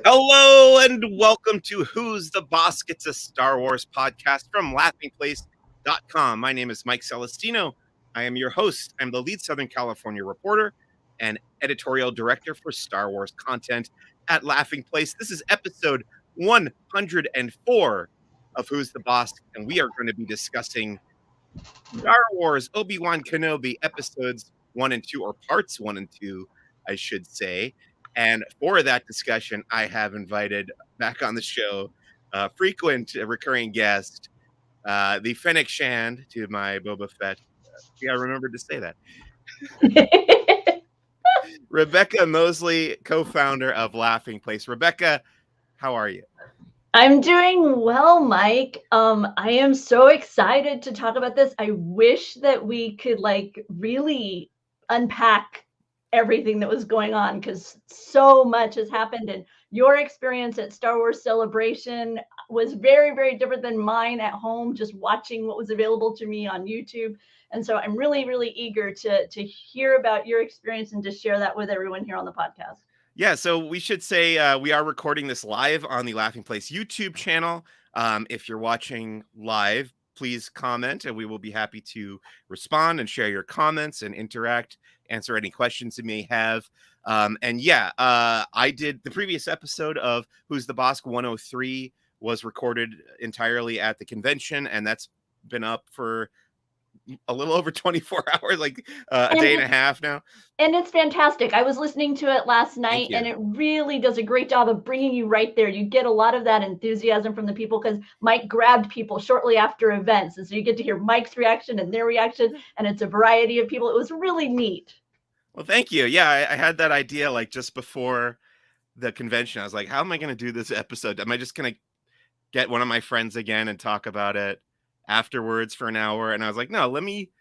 Hello and welcome to Who's the Boss? It's a Star Wars podcast from laughingplace.com. My name is Mike Celestino. I am your host. I'm the lead Southern California reporter and editorial director for Star Wars content at Laughing Place. This is episode 104 of Who's the Boss, and we are going to be discussing Star Wars Obi-Wan Kenobi episodes 1 and 2, or parts 1 and 2, I should say. And for that discussion, I have invited back on the show frequent recurring guest, the Fennec Shand to my Boba Fett. Yeah, I remembered to say that. Rebecca Mosley, co-founder of Laughing Place. Rebecca, how are you? I'm doing well, Mike. I am so excited to talk about this. I wish that we could really unpack everything that was going on because so much has happened, and your experience at Star Wars Celebration was very, very different than mine at home, just watching what was available to me on YouTube. And so I'm really, really eager to hear about your experience and to share that with everyone here on the podcast. Yeah, so we should say we are recording this live on the Laughing Place YouTube channel. If you're watching live, please comment and we will be happy to respond and share your comments and interact, answer any questions you may have. I did the previous episode of Who's the Bossk 103 was recorded entirely at the convention, and that's been up for a little over 24 hours, like a day and a half now. And it's fantastic. I was listening to it last night, and it really does a great job of bringing you right there. You get a lot of that enthusiasm from the people because Mike grabbed people shortly after events. And so you get to hear Mike's reaction and their reaction, and it's a variety of people. It was really neat. Well, thank you. Yeah, I had that idea like just before the convention. I was like, how am I going to do this episode? Am I just going to get one of my friends again and talk about it afterwards for an hour? And I was like, no, let me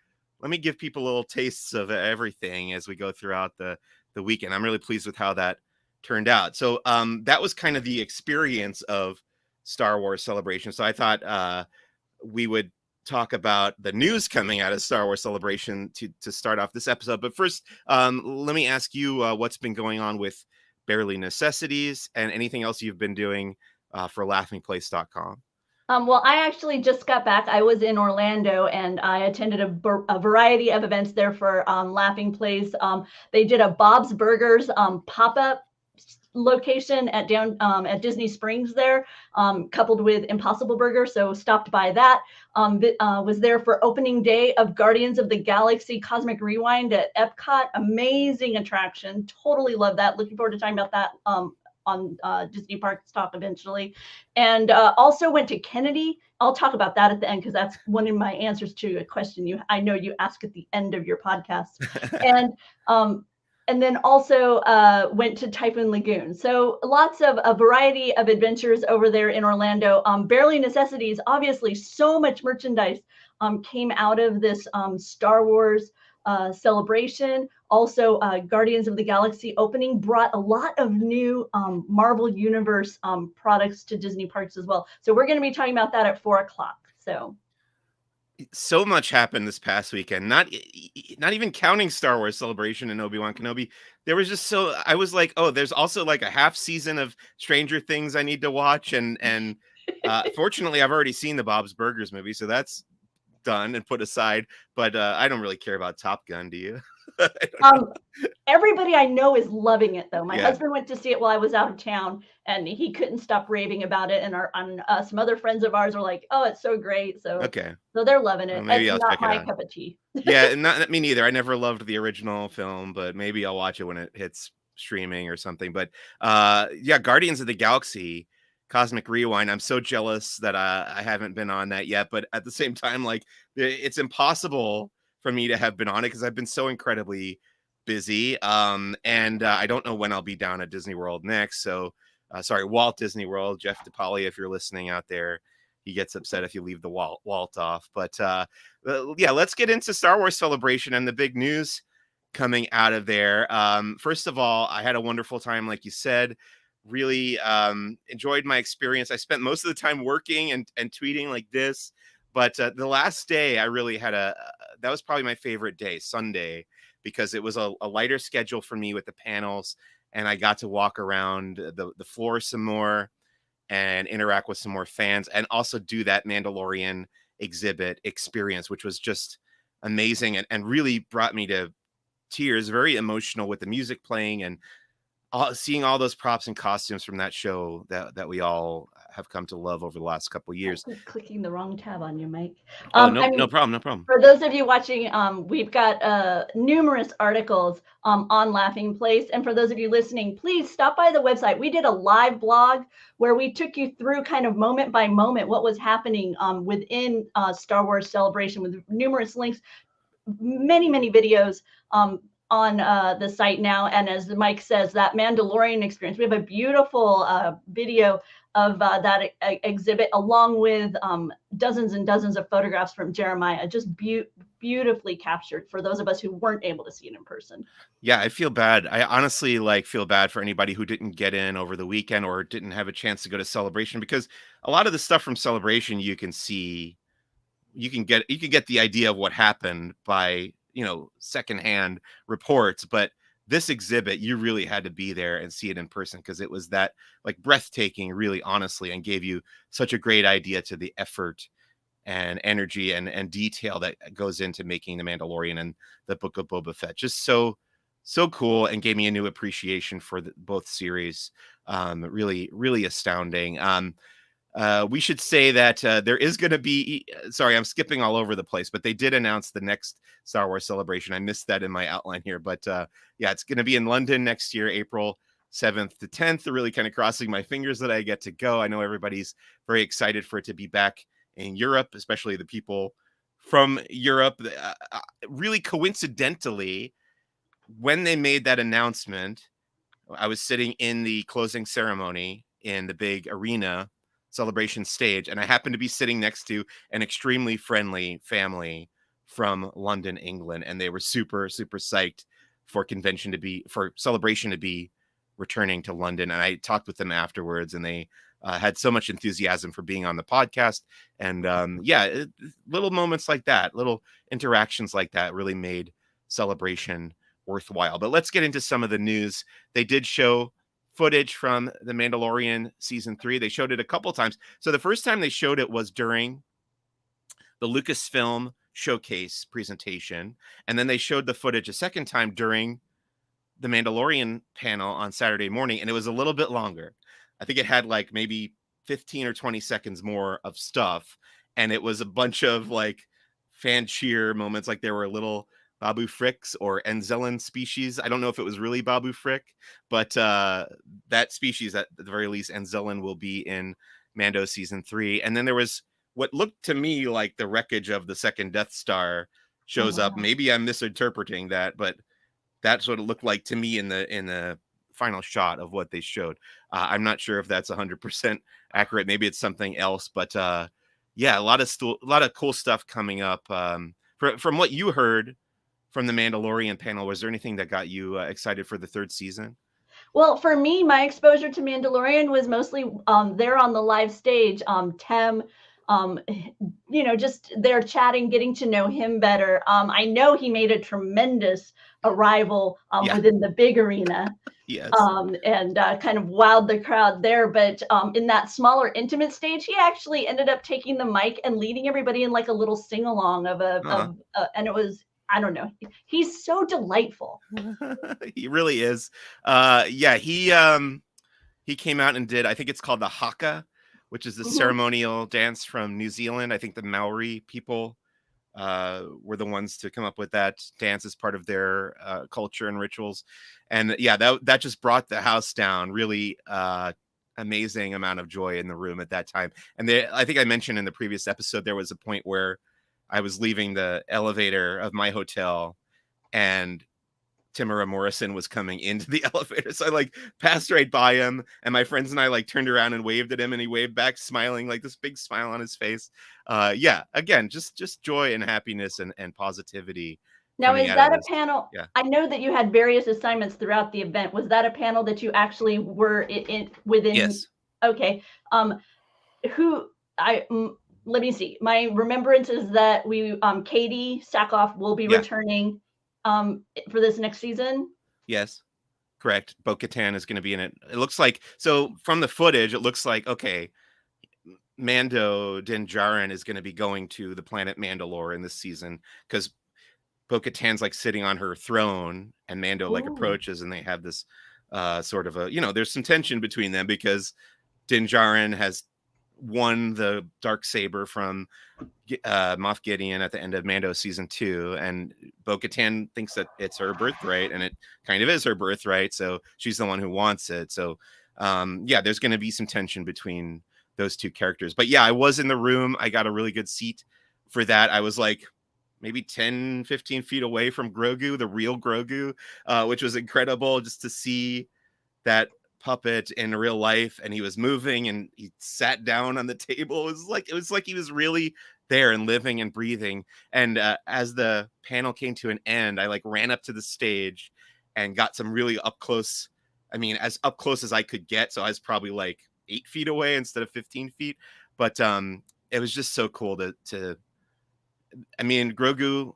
give people little tastes of everything as we go throughout the weekend. I'm really pleased with how that turned out. So that was kind of the experience of Star Wars Celebration. So I thought we would talk about the news coming out of Star Wars Celebration to start off this episode. But first, let me ask you what's been going on with Barely Necessities and anything else you've been doing for laughingplace.com. Well, I actually just got back. I was in Orlando and I attended a variety of events there for Laughing Place. They did a Bob's Burgers pop-up location at Disney Springs there, coupled with Impossible Burger. So stopped by that. Was there for opening day of Guardians of the Galaxy Cosmic Rewind at Epcot. Amazing attraction. Totally love that. Looking forward to talking about that on Disney Parks Talk eventually. And also went to Kennedy. I'll talk about that at the end because that's one of my answers to a question I know you ask at the end of your podcast. And then also went to Typhoon Lagoon. So lots of a variety of adventures over there in Orlando. Barely Necessities, obviously so much merchandise came out of this Star Wars celebration. Also, Guardians of the Galaxy opening brought a lot of new Marvel Universe products to Disney parks as well. So we're going to be talking about that at 4 o'clock. So much happened this past weekend. Not even counting Star Wars Celebration and Obi-Wan Kenobi. There was just I was like, oh, there's also like a half season of Stranger Things I need to watch, and fortunately, I've already seen the Bob's Burgers movie, so that's done and put aside. But I don't really care about Top Gun. Do you? Everybody I know is loving it though. My husband went to see it while I was out of town and he couldn't stop raving about it. And some other friends of ours are like, oh, it's so great. So they're loving it. Well, maybe it's I'll not check my it cup of tea. Yeah, not me neither. I never loved the original film, but maybe I'll watch it when it hits streaming or something. But Guardians of the Galaxy Cosmic Rewind. I'm so jealous that I haven't been on that yet. But at the same time, like it's impossible for me to have been on it because I've been so incredibly busy. And I don't know when I'll be down at Disney World next. So sorry, Walt Disney World. Jeff DePauli, if you're listening out there, he gets upset if you leave the Walt off. But let's get into Star Wars Celebration and the big news coming out of there. First of all, I had a wonderful time, like you said. Really enjoyed my experience. I spent most of the time working and tweeting like this. But the last day, I really had that was probably my favorite day, Sunday, because it was a lighter schedule for me with the panels. and I got to walk around the floor some more and interact with some more fans, and also do that Mandalorian exhibit experience, which was just amazing, and really brought me to tears. Very emotional with the music playing, and seeing all those props and costumes from that show that we all have come to love over the last couple I years. was clicking the wrong tab on you, Mike. Oh, no, I no mean, problem, no problem. for those of you watching, we've got numerous articles on Laughing Place. And for those of you listening, please stop by the website. We did a live blog where we took you through kind of moment by moment what was happening within Star Wars Celebration, with numerous links, many videos on the site now. And as Mike says, that Mandalorian experience, we have a beautiful video of that exhibit, along with dozens and dozens of photographs from Jeremiah, just beautifully captured for those of us who weren't able to see it in person. Yeah, I feel bad. I honestly feel bad for anybody who didn't get in over the weekend or didn't have a chance to go to Celebration, because a lot of the stuff from Celebration you can see, you can get the idea of what happened by, secondhand reports, but this exhibit you really had to be there and see it in person, because it was that breathtaking, really, honestly, and gave you such a great idea to the effort and energy and detail that goes into making The Mandalorian and the Book of Boba Fett. Just so cool, and gave me a new appreciation for both series. Really, really astounding. We should say that there is going to be, sorry, I'm skipping all over the place, but they did announce the next Star Wars Celebration. I missed that in my outline here, but yeah, it's going to be in London next year, April 7th to 10th. Really kind of crossing my fingers that I get to go. I know everybody's very excited for it to be back in Europe, especially the people from Europe. Really coincidentally, when they made that announcement, I was sitting in the closing ceremony in the big arena Celebration stage, and I happened to be sitting next to an extremely friendly family from London, England, and they were super psyched for Celebration to be returning to London. And I talked with them afterwards, and they had so much enthusiasm for being on the podcast. And little moments like that, little interactions like that, really made Celebration worthwhile. But let's get into some of the news. They did show footage from The Mandalorian season 3. They showed it a couple times. So the first time they showed it was during the Lucasfilm showcase presentation, and then they showed the footage a second time during the Mandalorian panel on Saturday morning, and it was a little bit longer. I think it had maybe 15 or 20 seconds more of stuff, and it was a bunch of fan cheer moments. There were little Babu Fricks or Enzellan species. I don't know if it was really Babu Frick, but that species, at the very least, Enzellan, will be in Mando season 3. And then there was what looked to me like the wreckage of the second Death Star shows up. Maybe I'm misinterpreting that, but that's what it looked like to me in the final shot of what they showed. I'm not sure if that's 100% accurate. Maybe it's something else, but yeah, a lot of cool stuff coming up. From what you heard from the Mandalorian panel, was there anything that got you excited for the third season? Well, for me, my exposure to Mandalorian was mostly there on the live stage. Tem, just they're chatting, getting to know him better. I know he made a tremendous arrival within the big arena. Yes. And kind of wowed the crowd there. But in that smaller, intimate stage, he actually ended up taking the mic and leading everybody in a little sing-along and it was, I don't know. He's so delightful. He really is. He came out and did, I think it's called the Haka, which is the ceremonial dance from New Zealand. I think the Maori people were the ones to come up with that dance as part of their culture and rituals. And yeah, that just brought the house down. Really amazing amount of joy in the room at that time. And I think I mentioned in the previous episode, there was a point where I was leaving the elevator of my hotel, and Tamara Morrison was coming into the elevator. So I passed right by him, and my friends and I turned around and waved at him, and he waved back, smiling, this big smile on his face. Yeah, again, just joy and happiness and positivity. Now, is that a panel? Yeah. I know that you had various assignments throughout the event. Was that a panel that you actually were within? Yes. Okay. Let me see. My remembrance is that Katie Sackhoff will be returning for this next season. Yes. Correct. Bo-Katan is going to be in it. It looks like, so from the footage, it looks like, okay, Mando Din Djarin is going to be going to the planet Mandalore in this season because Bo-Katan's like sitting on her throne and Mando like Ooh. approaches and they have this sort of a, there's some tension between them because Din Djarin has won the dark saber from Moff Gideon at the end of Mando season 2, and Bo-Katan thinks that it's her birthright, and it kind of is her birthright. So she's the one who wants it. So yeah, there's going to be some tension between those two characters. But yeah, I was in the room. I got a really good seat for that. I was like maybe 10, 15 feet away from Grogu, the real Grogu, which was incredible just to see that puppet in real life, and he was moving and he sat down on the table. It was like he was really there and living and breathing. And as the panel came to an end, I like ran up to the stage and got some really up close, I mean, as up close as I could get. So I was probably like 8 feet away instead of 15 feet. But it was just so cool to I mean, Grogu,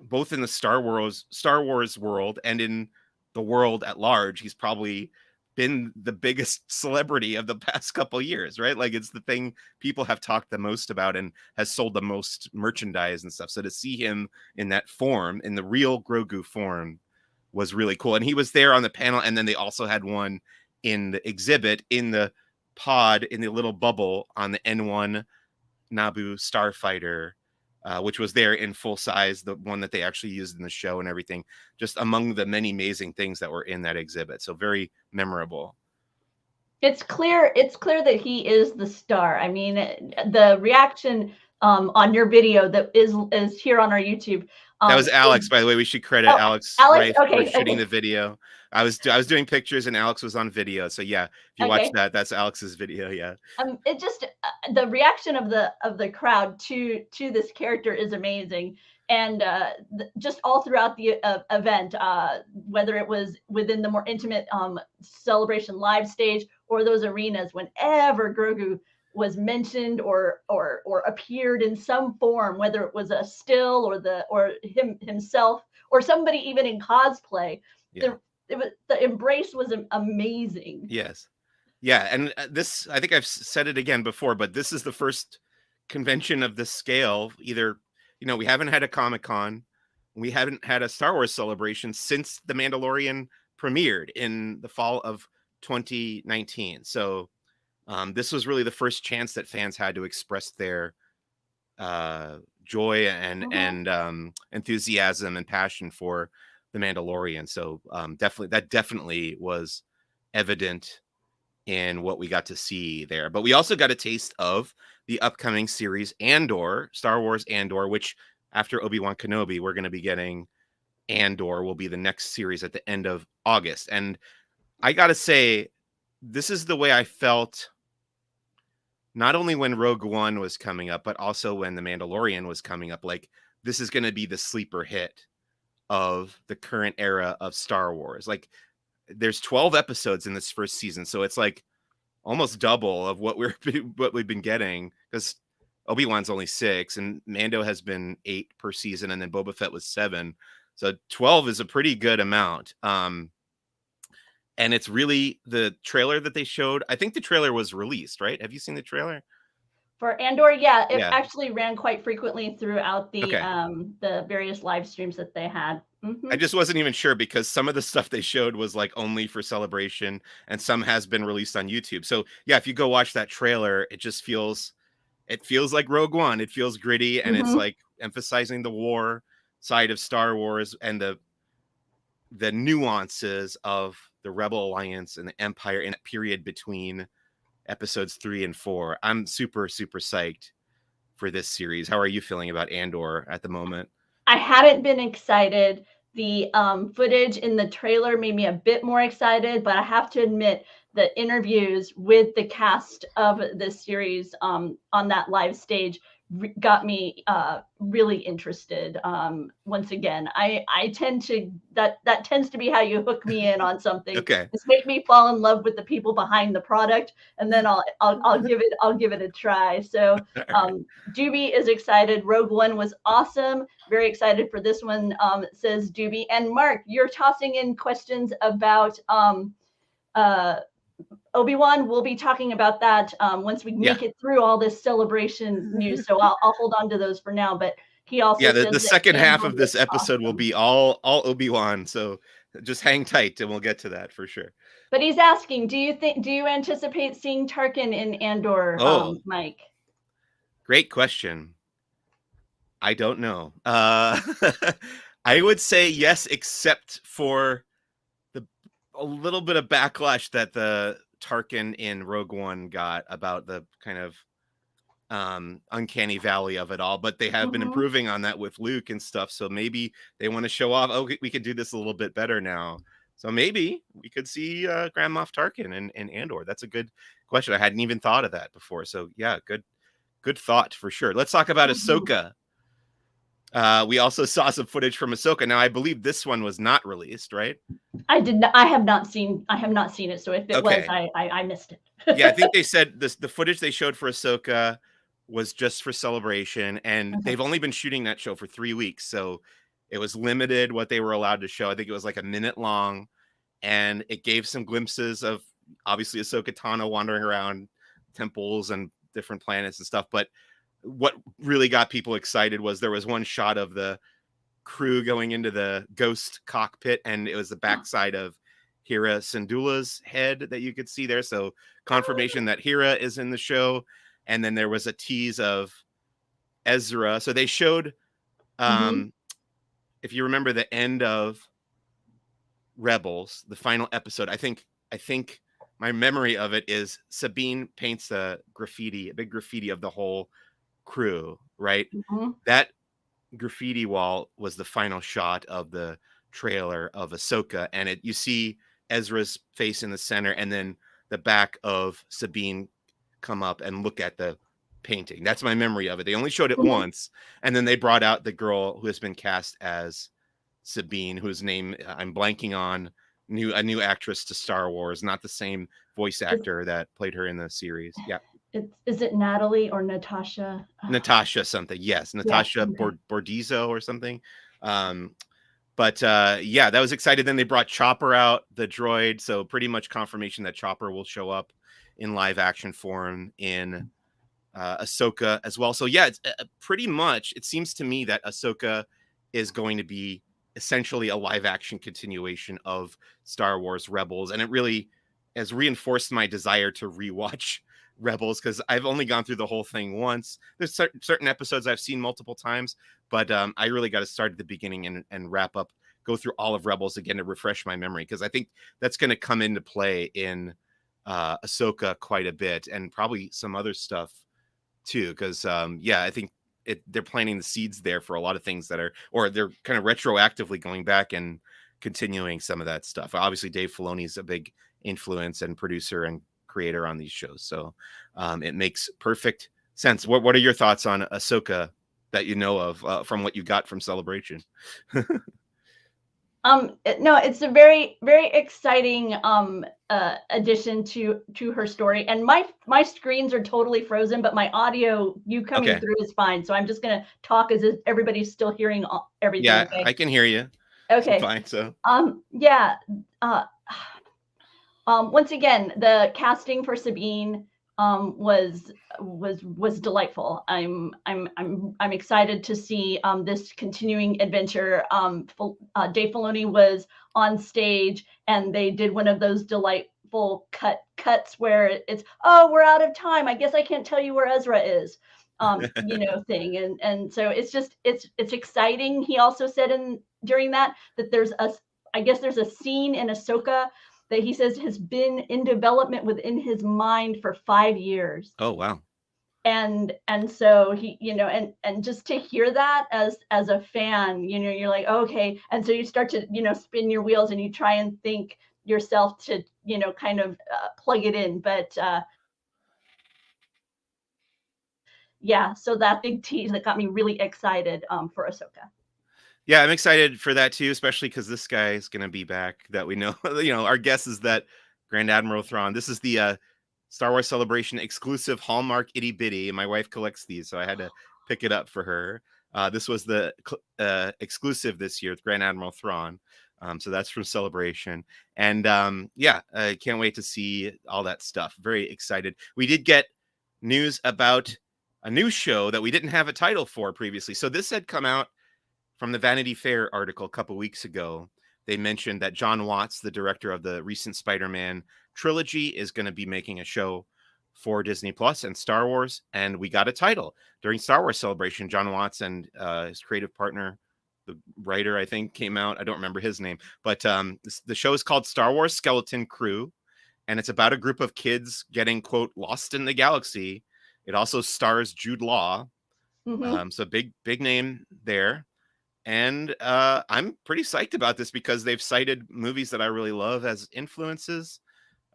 both in the Star Wars world and in the world at large, he's probably been the biggest celebrity of the past couple of years, right? Like it's the thing people have talked the most about and has sold the most merchandise and stuff. So to see him in that form, in the real Grogu form, was really cool. And he was there on the panel, and then they also had one in the exhibit in the pod in the little bubble on the N1 Naboo starfighter, which was there in full size, the one that they actually used in the show and everything, just among the many amazing things that were in that exhibit. So very memorable. It's clear that he is the star. I mean, the reaction on your video that is here on our YouTube. That was Alex, by the way. We should credit Alex Alex. Rife for Okay, shooting okay. the video. I was doing pictures and Alex was on video. So yeah, if you watch Okay. that, that's Alex's video. Yeah. It just the reaction of the crowd to this character is amazing, and just all throughout the event, whether it was within the more intimate celebration live stage or those arenas, whenever Grogu was mentioned or appeared in some form, whether it was a still or himself or somebody even in cosplay, Yeah. the embrace was amazing. Yes. Yeah, and this, I think I've said it again before, but this is the first convention of this scale. Either, we haven't had a Comic-Con, we haven't had a Star Wars celebration since The Mandalorian premiered in the fall of 2019. So this was really the first chance that fans had to express their joy and enthusiasm and passion for The Mandalorian. So definitely was evident in what we got to see there. But we also got a taste of the upcoming series Andor, Star Wars Andor, which after Obi-Wan Kenobi, we're going to be getting Andor, will be the next series at the end of August. And I got to say, this is the way I felt not only when Rogue One was coming up, but also when The Mandalorian was coming up. Like, this is going to be the sleeper hit of the current era of Star Wars. Like, there's 12 episodes in this first season, so it's like almost double of what we've been getting, because Obi-Wan's only 6 and Mando has been 8 per season, and then Boba Fett was 7. So 12 is a pretty good amount. And it's really the trailer that they showed. I think the trailer was released, right? Have you seen the trailer? For Andor, yeah, it Yeah. actually ran quite frequently throughout Okay. the various live streams that they had. I just wasn't even sure because some of the stuff they showed was like only for celebration and some has been released on YouTube. So yeah, if you go watch that trailer, it feels like Rogue One. It feels gritty and it's like emphasizing the war side of Star Wars and the nuances of the Rebel Alliance and the Empire in a period between episodes 3 and 4. I'm super, super psyched for this series. How are you feeling about Andor at the moment? I hadn't been excited. The footage in the trailer made me a bit more excited, but I have to admit the interviews with the cast of this series on that live stage got me really interested. Once again, I tend to that tends to be how you hook me in on something. Okay. Just make me fall in love with the people behind the product, and then I'll give it a try. So All right. Doobie is excited. Rogue One was awesome. Very excited for this one, says Doobie. And Mark, you're tossing in questions about uh, Obi-Wan. We'll be talking about that once we Yeah. make it through all this celebration news. So I'll hold on to those for now. But he also Yeah, says the that second half Andor of this looks episode will awesome. be all Obi-Wan, so just hang tight and we'll get to that for sure. But he's asking, do you anticipate seeing Tarkin in Andor, Oh, Mike? great question. I don't know. I would say yes, except for the a little bit of backlash that the Tarkin in Rogue One got about the kind of uncanny valley of it all, but they have been Mm-hmm. improving on that with Luke and stuff, so maybe they want to show off, oh, we could do this a little bit better now. So maybe we could see Grand Moff Tarkin in Andor. That's a good question. I hadn't even thought of that before. So yeah, good thought for sure. Let's talk about Mm-hmm. Ahsoka. We also saw some footage from Ahsoka. Now I believe this one was not released, right? I have not seen it. So if it was, Okay. I missed Yeah, I think it. they said this the footage they showed for Ahsoka was just for Celebration, and Okay. they've only been shooting that show for 3 weeks, so it was limited what they were allowed to show. I think it was like a minute long, and it gave some glimpses of obviously Ahsoka Tano wandering around temples and different planets and stuff. But what really got people excited was there was one shot of the crew going into the ghost cockpit, and it was the backside of Hera Syndulla's head that you could see there. So confirmation that Hera is in the show. And then there was a tease of Ezra. So they showed, Mm-hmm. if you remember the end of Rebels, the final episode, I think my memory of it is Sabine paints a big graffiti of the whole crew, right? Mm-hmm. That graffiti wall was the final shot of the trailer of Ahsoka, and you see Ezra's face in the center, and then the back of Sabine come up and look at the painting. That's my memory of it. They only showed it Mm-hmm. once, and then they brought out the girl who has been cast as Sabine, whose name I'm blanking on. A new actress to Star Wars, not the same voice actor that played her in the series. Yeah, Is it Natalie or Natasha? Natasha something. Yes, Yeah. Natasha Okay. Bordizzo or something. Um, but yeah, that was excited. Then they brought Chopper out, the droid. So pretty much confirmation that Chopper will show up in live action form in Ahsoka as well. So yeah, it's pretty much. It seems to me that Ahsoka is going to be essentially a live action continuation of Star Wars Rebels, and it really has reinforced my desire to rewatch Rebels because I've only gone through the whole thing once. There's certain episodes I've seen multiple times, but I really got to start at the beginning and wrap up, go through all of Rebels again to refresh my memory because I think that's going to come into play in Ahsoka quite a bit and probably some other stuff too. Because yeah, I think they're planting the seeds there for a lot of things that are, or they're kind of retroactively going back and continuing some of that stuff. Obviously, Dave Filoni is a big influence and producer and creator on these shows, so it makes perfect sense. What are your thoughts on Ahsoka that you know of from what you got from Celebration? No, it's a very, very exciting addition to her story. And my screens are totally frozen, but my audio, you coming Okay, through is fine. So I'm just gonna talk as if everybody's still hearing everything. yeah, Okay. I can hear you. Okay. Fine. So Yeah. Uh, Once again, the casting for Sabine was delightful. I'm excited to see this continuing adventure. Dave Filoni was on stage, and they did one of those delightful cuts where it's, oh, we're out of time. I guess I can't tell you where Ezra is. Thing, and so it's exciting. He also said during that I guess there's a scene in Ahsoka that he says has been in development within his mind for 5 years. oh wow. And so he, and just to hear that as a fan, you're like, okay. And so you start to, spin your wheels and you try and think yourself to, kind of plug it in. But yeah, so that big tease that got me really excited for Ahsoka. Yeah, I'm excited for that too, especially because this guy is gonna be back that we know. Our guess is that Grand Admiral Thrawn. This is the Star Wars Celebration exclusive Hallmark itty bitty. My wife collects these, so I had to pick it up for her. This was the exclusive this year with Grand Admiral Thrawn. So that's from Celebration. And yeah, I can't wait to see all that stuff. Very excited. We did get news about a new show that we didn't have a title for previously. So this had come out from the Vanity Fair article a couple weeks ago. They mentioned that John Watts, the director of the recent Spider-Man trilogy, is going to be making a show for Disney Plus and Star Wars. And we got a title during Star Wars Celebration. John Watts and his creative partner, the writer, I think, came out. I don't remember his name, but the show is called Star Wars Skeleton Crew, and it's about a group of kids getting, quote, lost in the galaxy. It also stars Jude Law. So big name there. And I'm pretty psyched about this because they've cited movies that I really love as influences.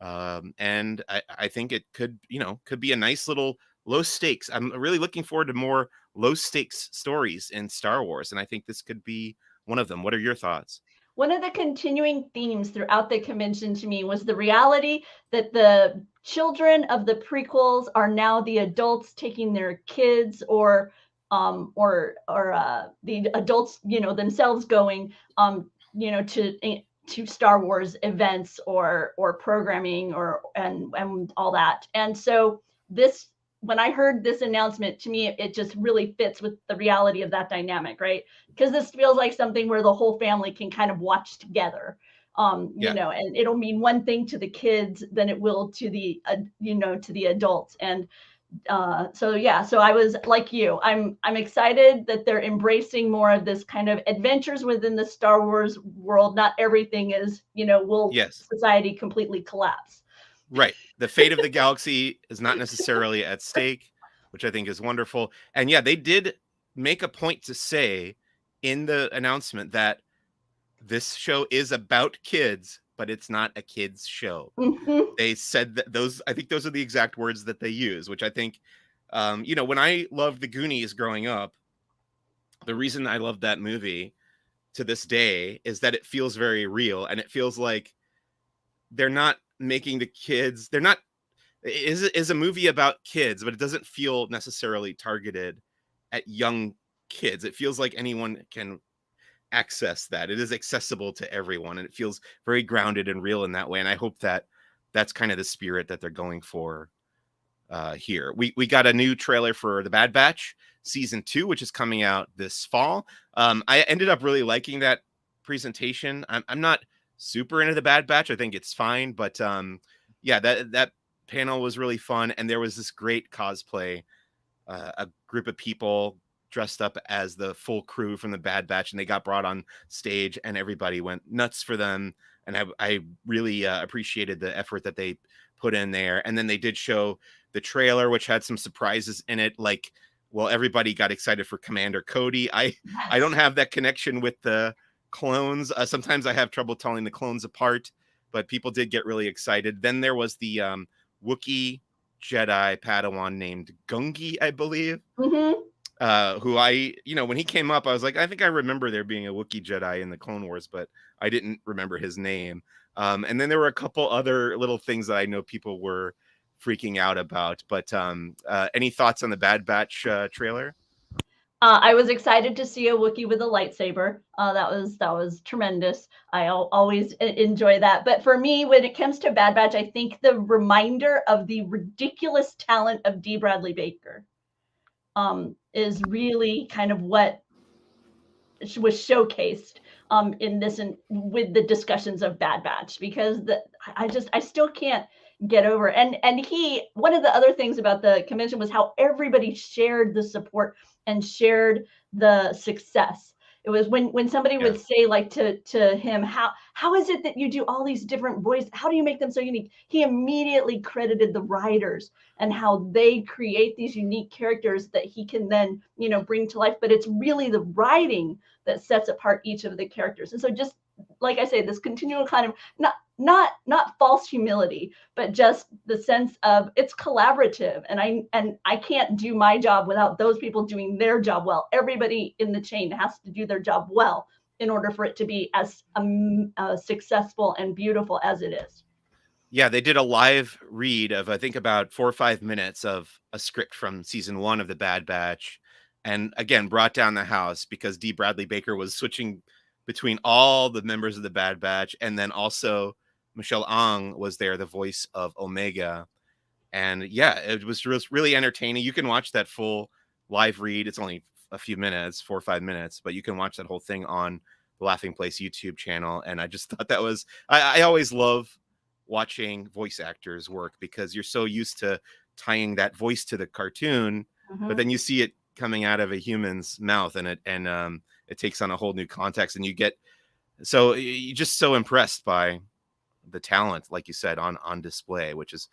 And I think it could be a nice little low stakes. I'm really looking forward to more low stakes stories in Star Wars. And I think this could be one of them. What are your thoughts? One of the continuing themes throughout the convention to me was the reality that the children of the prequels are now the adults taking their kids, or the adults, themselves going, to Star Wars events or programming and all that. And so when I heard this announcement, to me, it just really fits with the reality of that dynamic, right? Because this feels like something where the whole family can kind of watch together. And it'll mean one thing to the kids than it will to the adults. And so I was like you. I'm excited that they're embracing more of this kind of adventures within the Star Wars world. Not everything is, will society completely collapse? Right. The fate of the galaxy is not necessarily at stake, which I think is wonderful. And yeah, they did make a point to say in the announcement that this show is about kids, but it's not a kids show. They said that I think those are the exact words that they use, which I think, when I loved the Goonies growing up, the reason I loved that movie to this day is that it feels very real, and it feels like they're not making the kids, is a movie about kids, but it doesn't feel necessarily targeted at young kids. It feels like anyone can access that. It is accessible to everyone, and it feels very grounded and real in that way. And I hope that that's kind of the spirit that they're going for here. We got a new trailer for The Bad Batch season 2, which is coming out this fall. I ended up really liking that presentation. I'm not super into The Bad Batch. I think it's fine, but that panel was really fun, and there was this great cosplay, a group of people dressed up as the full crew from The Bad Batch, and they got brought on stage, and everybody went nuts for them. And I really appreciated the effort that they put in there. And then they did show the trailer, which had some surprises in it. Like, well, everybody got excited for Commander Cody. I don't have that connection with the clones. Sometimes I have trouble telling the clones apart, but people did get really excited. Then there was the Wookiee Jedi Padawan named Gungi, I believe. Who when he came up, I was like, I think I remember there being a Wookiee Jedi in the Clone Wars, but I didn't remember his name. And then there were a couple other little things that I know people were freaking out about. But any thoughts on the Bad Batch trailer? I was excited to see a Wookiee with a lightsaber. That was tremendous. I always enjoy that. But for me, when it comes to Bad Batch, I think the reminder of the ridiculous talent of D. Bradley Baker is really kind of what was showcased in this, and with the discussions of Bad Batch, because I still can't get over. And one of the other things about the convention was how everybody shared the support and shared the success. It was when somebody would say, like, to him, how is it that you do all these different voices? How do you make them so unique? He immediately credited the writers and how they create these unique characters that he can then, bring to life. But it's really the writing that sets apart each of the characters. And so just like I say, this continual kind of not false humility, but just the sense of it's collaborative, and I can't do my job without those people doing their job well. Everybody in the chain has to do their job well in order for it to be as successful and beautiful as it is. Yeah, they did a live read of, I think, about 4 or 5 minutes of a script from season 1 of The Bad Batch, and again, brought down the house because D. Bradley Baker was switching between all the members of The Bad Batch, and then also Michelle Ang was there, the voice of Omega. And yeah, it was really entertaining. You can watch that full live read. It's only a few minutes, 4 or 5 minutes, but you can watch that whole thing on the Laughing Place YouTube channel. And I just thought that was, I always love watching voice actors work because you're so used to tying that voice to the cartoon, but then you see it coming out of a human's mouth, and it takes on a whole new context, and you're just so impressed by the talent, like you said, on display, which is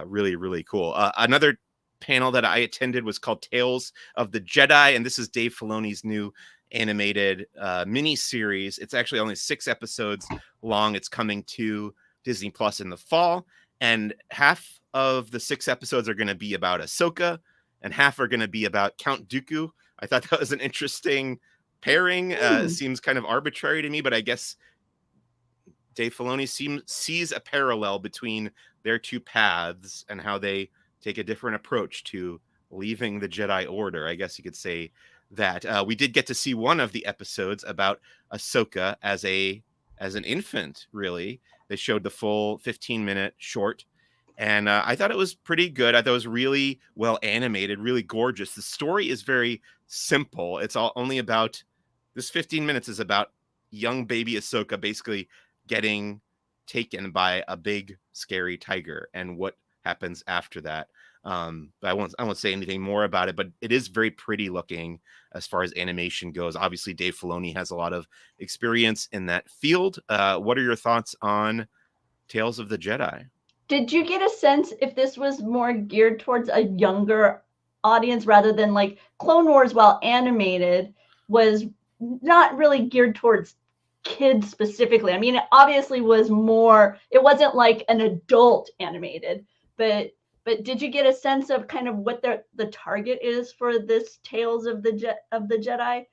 really, really cool. Another panel that I attended was called Tales of the Jedi, and this is Dave Filoni's new animated mini series. It's actually only 6 episodes long. It's coming to Disney Plus in the fall, and half of the 6 episodes are going to be about Ahsoka, and half are going to be about Count Dooku. I thought that was an interesting pairing. Seems kind of arbitrary to me, but I guess Dave Filoni sees a parallel between their two paths and how they take a different approach to leaving the Jedi Order. I guess you could say that. We did get to see one of the episodes about Ahsoka as an infant, really. They showed the full 15-minute short, and I thought it was pretty good. I thought it was really well animated, really gorgeous. The story is very simple. It's only about, this 15 minutes is about young baby Ahsoka basically getting taken by a big scary tiger and what happens after that. But I won't say anything more about it, but it is very pretty looking as far as animation goes. Obviously, Dave Filoni has a lot of experience in that field. What are your thoughts on Tales of the Jedi? Did you get a sense if this was more geared towards a younger audience rather than like Clone Wars, while animated, was not really geared towards kids specifically? I mean, it obviously was more, it wasn't like an adult animated, but did you get a sense of kind of what the target is for this Tales of the Jedi?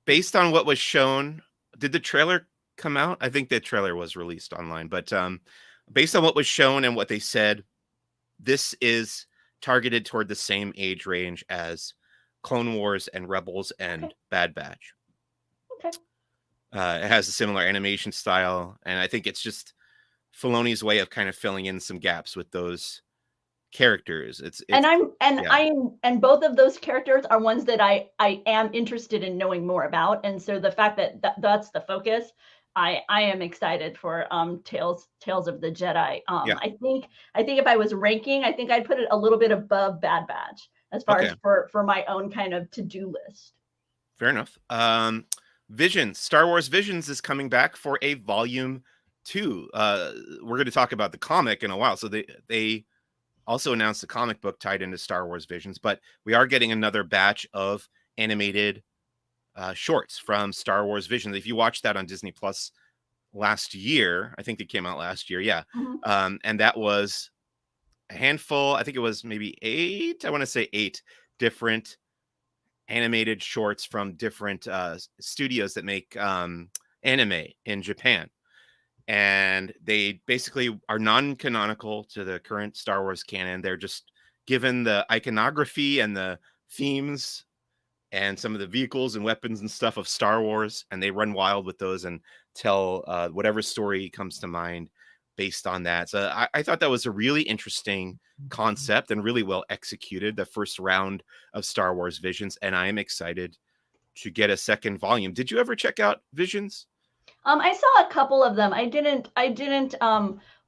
Based on what was shown, did the trailer come out? I think the trailer was released online, but based on what was shown and what they said, this is targeted toward the same age range as Clone Wars and Rebels and Bad Batch. Okay. It has a similar animation style, and I think it's just Filoni's way of kind of filling in some gaps with those characters. And both of those characters are ones that I am interested in knowing more about, and so the fact that that's the focus, I am excited for Tales of the Jedi. I think if I was ranking, I think I'd put it a little bit above Bad Batch as far as for my own kind of to-do list. Fair enough. Visions, Star Wars Visions is coming back for a volume 2. We're going to talk about the comic in a while. So they also announced the comic book tied into Star Wars Visions, but we are getting another batch of animated shorts from Star Wars Visions. If you watched that on Disney Plus last year, I think it came out last year. Yeah. And that was a handful. I think it was maybe 8. I want to say 8 different animated shorts from different studios that make anime in Japan. And they basically are non-canonical to the current Star Wars canon. They're just given the iconography and the themes and some of the vehicles and weapons and stuff of Star Wars, and they run wild with those and tell whatever story comes to mind based on that. So I thought that was a really interesting concept and really well executed, the first round of Star Wars Visions, and I am excited to get a second volume. Did you ever check out Visions? I saw a couple of them. I didn't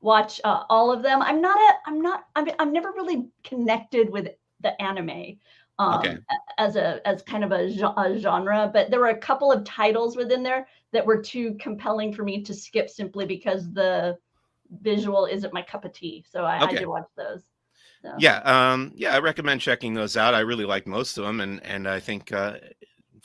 watch all of them. I'm never really connected with the anime as kind of a genre, but there were a couple of titles within there that were too compelling for me to skip simply because the visual isn't my cup of tea. So I did watch those. So. I recommend checking those out. I really like most of them, and I think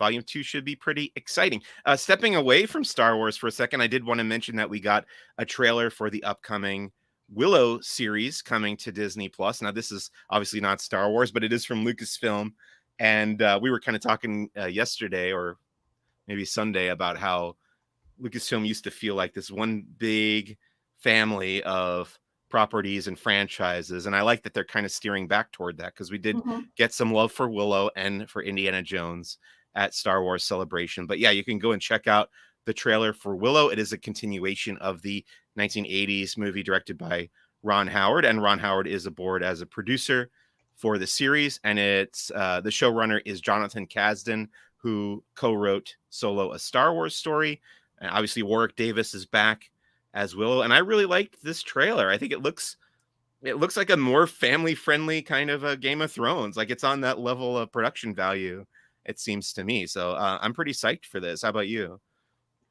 Volume 2 should be pretty exciting. Stepping away from Star Wars for a second, I did want to mention that we got a trailer for the upcoming Willow series coming to Disney Plus. Now, this is obviously not Star Wars, but it is from Lucasfilm. And we were kind of talking yesterday or maybe Sunday about how Lucasfilm used to feel like this one big family of properties and franchises. And I like that they're kind of steering back toward that, because we did get some love for Willow and for Indiana Jones at Star Wars Celebration. But yeah, you can go and check out the trailer for Willow. It is a continuation of the 1980s movie directed by Ron Howard, and Ron Howard is aboard as a producer for the series. And it's the showrunner is Jonathan Kasdan, who co-wrote Solo: A Star Wars Story. And obviously Warwick Davis is back as Willow, and I really liked this trailer. I think it looks like a more family-friendly kind of a Game of Thrones. Like, it's on that level of production value, it seems to me. So I'm pretty psyched for this. How about you?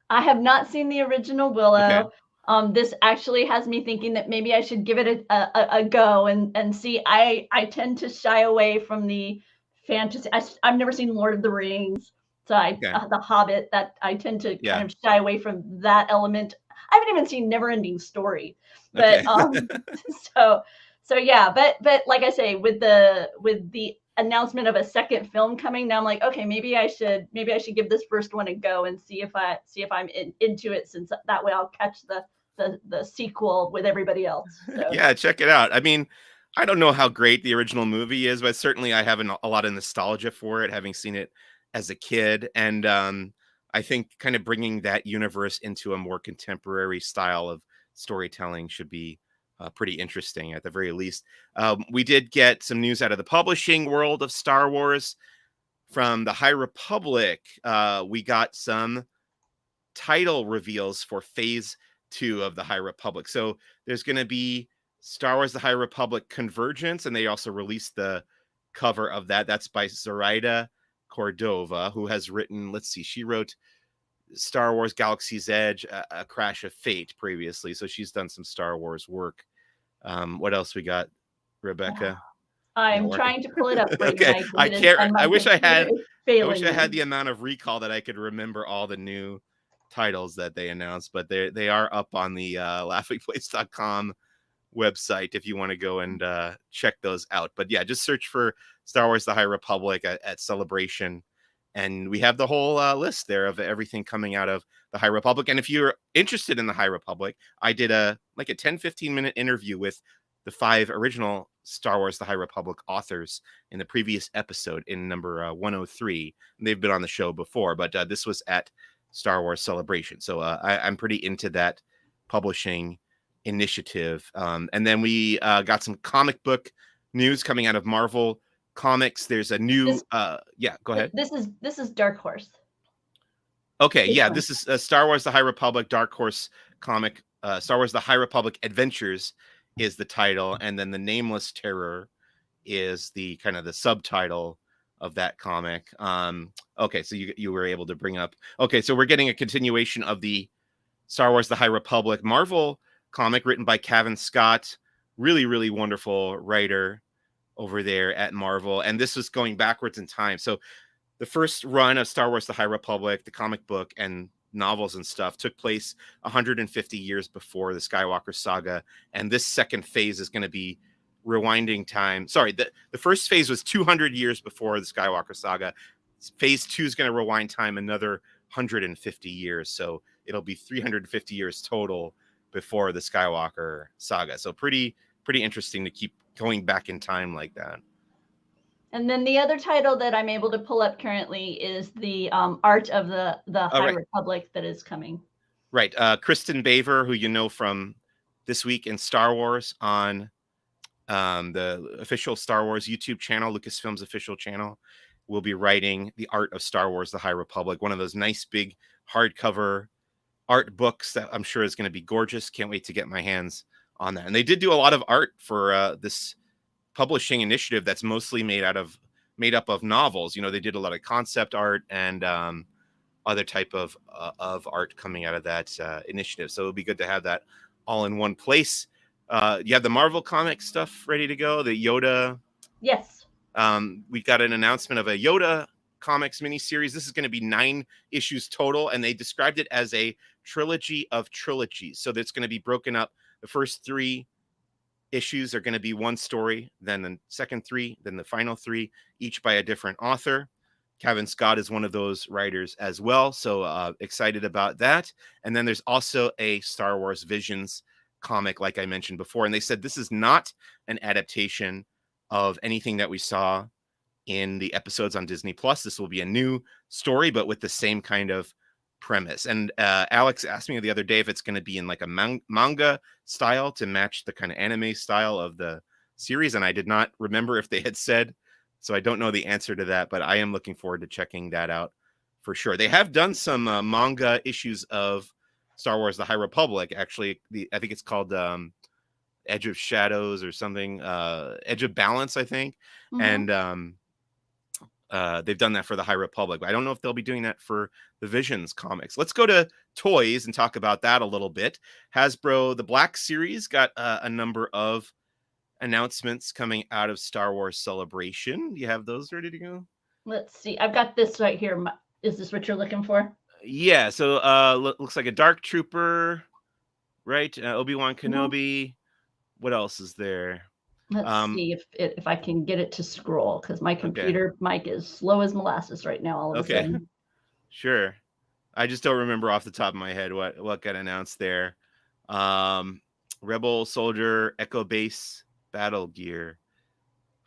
I have not seen the original Willow. Okay. This actually has me thinking that maybe I should give it a go and see. I tend to shy away from the fantasy. I've never seen Lord of the Rings, so the Hobbit. That I tend to kind of shy away from that element. I haven't even seen Neverending Story, but so yeah. But like I say, with the announcement of a second film coming, now I'm like, okay, maybe I should give this first one a go and see if I'm into it, since that way I'll catch the sequel with everybody else. So. Yeah, check it out. I mean, I don't know how great the original movie is, but certainly I have a lot of nostalgia for it, having seen it as a kid. And I think kind of bringing that universe into a more contemporary style of storytelling should be pretty interesting at the very least. We did get some news out of the publishing world of Star Wars from the High Republic. We got some title reveals for Phase 2 of the High Republic. So there's going to be Star Wars: The High Republic Convergence, and they also released the cover of that. That's by Zoraida Cordova, who has written, let's see, she wrote Star Wars Galaxy's Edge, A Crash of Fate previously. So she's done some Star Wars work. What else we got, Rebecca? I'm trying to pull it up right okay. now. I can't. I wish I had the amount of recall that I could remember all the new titles that they announced, but they are up on the laughingplace.com website if you want to go and check those out. But yeah, just search for Star Wars: The High Republic at Celebration, and we have the whole list there of everything coming out of the High Republic. And if you're interested in the High Republic, I did a 10-15 minute interview with the 5 original Star Wars: The High Republic authors in the previous episode in number 103. And they've been on the show before, but this was at Star Wars Celebration. So I'm pretty into that publishing initiative. And then we got some comic book news coming out of Marvel Comics. There's a new go ahead. This is Dark Horse. Okay, yeah, this is Star Wars: The High Republic Dark Horse comic. Star Wars: The High Republic Adventures is the title, and then the Nameless Terror is the kind of the subtitle of that comic. Okay, so you were able to bring up. Okay, so we're getting a continuation of the Star Wars: The High Republic Marvel comic written by Cavan Scott, really, really wonderful writer over there at Marvel. And this was going backwards in time. So the first run of Star Wars: The High Republic, the comic book and novels and stuff, took place 150 years before the Skywalker saga. And this second phase is going to be rewinding time. Sorry, the first phase was 200 years before the Skywalker saga. Phase 2 is going to rewind time another 150 years. So it'll be 350 years total before the Skywalker saga. So pretty interesting to keep going back in time like that. And then the other title that I'm able to pull up currently is the art of the High Republic that is coming. Right. Kristen Baver, who you know from This Week in Star Wars on the official Star Wars YouTube channel, Lucasfilm's official channel, will be writing the art of Star Wars: The High Republic, one of those nice big hardcover art books that I'm sure is going to be gorgeous. Can't wait to get my hands on that. And they did do a lot of art for this publishing initiative that's mostly made up of novels. You know, they did a lot of concept art and other type of art coming out of that initiative. So it'll be good to have that all in one place. You have the Marvel comic stuff ready to go. The Yoda. Yes. We got an announcement of a Yoda comics miniseries. This is going to be 9 issues total, and they described it as a trilogy of trilogies. So that's going to be broken up. The first 3 issues are going to be one story, then the second 3, then the final 3, each by a different author. Kevin Scott is one of those writers as well, so excited about that. And then there's also a Star Wars Visions comic, like I mentioned before, and they said this is not an adaptation of anything that we saw in the episodes on Disney Plus. This will be a new story, but with the same kind of premise. And Alex asked me the other day if it's going to be in like a manga style to match the kind of anime style of the series, and I did not remember if they had said, so I don't know the answer to that, but I am looking forward to checking that out for sure. They have done some manga issues of Star Wars The High Republic. Actually, I think it's called Edge of Shadows or something, Edge of Balance, I think. Mm-hmm. And they've done that for the High Republic. I don't know if they'll be doing that for the Visions comics. Let's go to toys and talk about that a little bit. Hasbro, the Black Series, got a number of announcements coming out of Star Wars Celebration. Do you have those ready to go? Let's see. I've got this right here. Is this what you're looking for? Yeah. So looks like a Dark Trooper, right? Obi-Wan Kenobi. Mm-hmm. What else is there? Let's see if I can get it to scroll, because my computer mic is slow as molasses right now. All of a sudden. Sure. I just don't remember off the top of my head what got announced there. Rebel Soldier Echo Base Battle Gear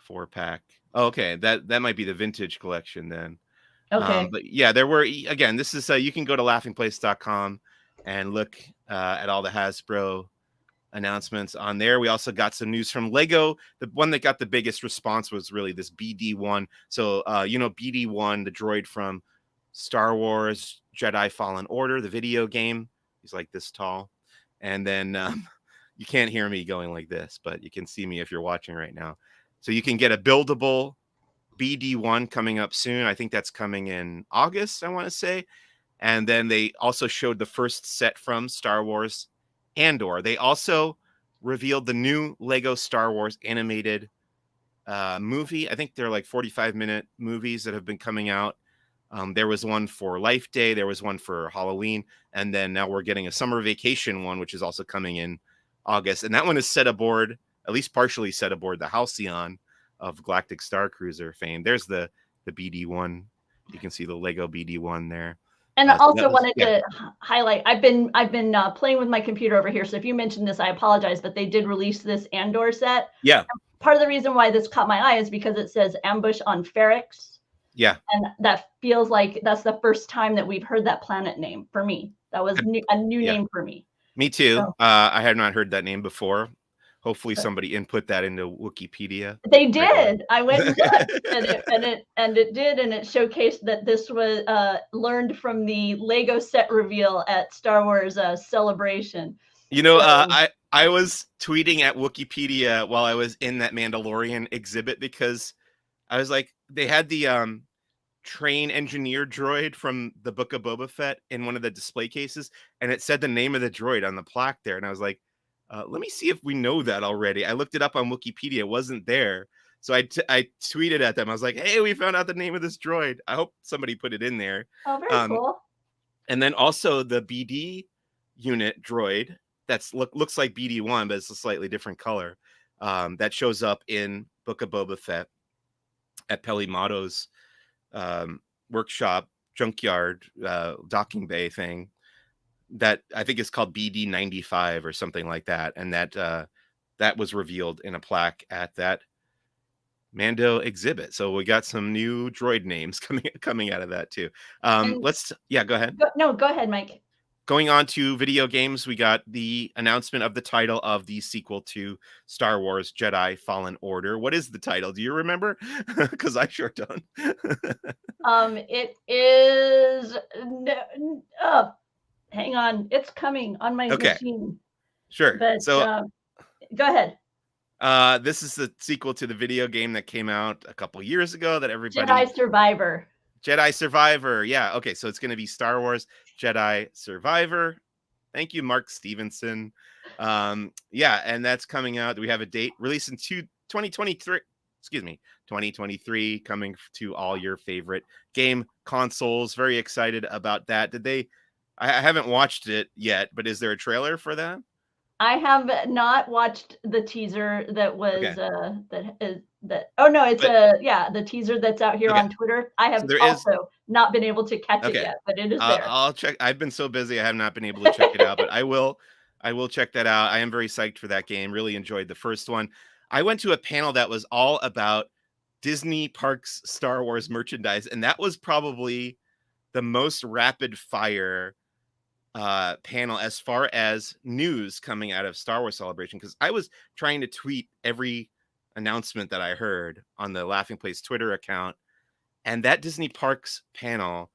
4-pack. Oh, okay, that might be the vintage collection then. Okay. But yeah, there were, again, this is you can go to laughingplace.com and look at all the Hasbro announcements on there. We also got some news from Lego. The one that got the biggest response was really this BD1. So BD1, the droid from Star Wars Jedi Fallen Order, the video game. He's like this tall. And then you can't hear me going like this, but you can see me if you're watching right now. So you can get a buildable BD1 coming up soon. I think that's coming in August, I want to say. And then they also showed the first set from Star Wars Andor. They also revealed the new Lego Star Wars animated movie. I think they're like 45-minute movies that have been coming out. There was one for Life Day. There was one for Halloween. And then now we're getting a summer vacation one, which is also coming in August. And that one is set aboard, at least partially set aboard, the Halcyon of Galactic Star Cruiser fame. There's the BD1. You can see the Lego BD1 there. And I also wanted to highlight, I've been playing with my computer over here. So if you mentioned this, I apologize, but they did release this Andor set. Yeah. And part of the reason why this caught my eye is because it says Ambush on Ferrix. Yeah. And that feels like that's the first time that we've heard that planet name for me. That was a new name for me. Me too. So, I had not heard that name before. Hopefully somebody input that into Wikipedia. They did. I went and looked, and it did, and it showcased that this was learned from the Lego set reveal at Star Wars Celebration. You know, I was tweeting at Wikipedia while I was in that Mandalorian exhibit because I was like, they had the train engineer droid from the Book of Boba Fett in one of the display cases, and it said the name of the droid on the plaque there, and I was like, let me see if we know that already. I looked it up on Wikipedia. It wasn't there. So I tweeted at them. I was like, hey, we found out the name of this droid. I hope somebody put it in there. Oh, very cool. And then also the BD unit droid looks like BD1, but it's a slightly different color. That shows up in Book of Boba Fett at Peli Motto's workshop, junkyard, docking bay thing. That I think is called BD95 or something like that, and that was revealed in a plaque at that Mando exhibit. So we got some new droid names coming out of that too. Go ahead. Go ahead, Mike. Going on to video games, we got the announcement of the title of the sequel to Star Wars Jedi Fallen Order. What is the title? Do you remember? Because I sure don't. It is. Hang on, it's coming on my machine. Sure. But so go ahead. This is the sequel to the video game that came out a couple years ago that everybody Jedi Survivor. Yeah. Okay. So it's going to be Star Wars Jedi Survivor. Thank you, Mark Stevenson. And that's coming out. We have a date released in 2023. excuse me, 2023 coming to all your favorite game consoles. Very excited about that. I haven't watched it yet, but is there a trailer for that? I have not watched the teaser that was, Okay. that is that oh, no, it's But yeah, the teaser that's out here okay. on Twitter. I So have there is also not been able to catch it okay. yet, but it is there. I'll check. I've been so busy, I have not been able to check it out, but I will. I will check that out. I am very psyched for that game. Really enjoyed the first one. I went to a panel that was all about Disney Parks Star Wars merchandise, and that was probably the most rapid fire panel as far as news coming out of Star Wars Celebration, because I was trying to tweet every announcement that I heard on the Laughing Place Twitter account, and that Disney Parks panel,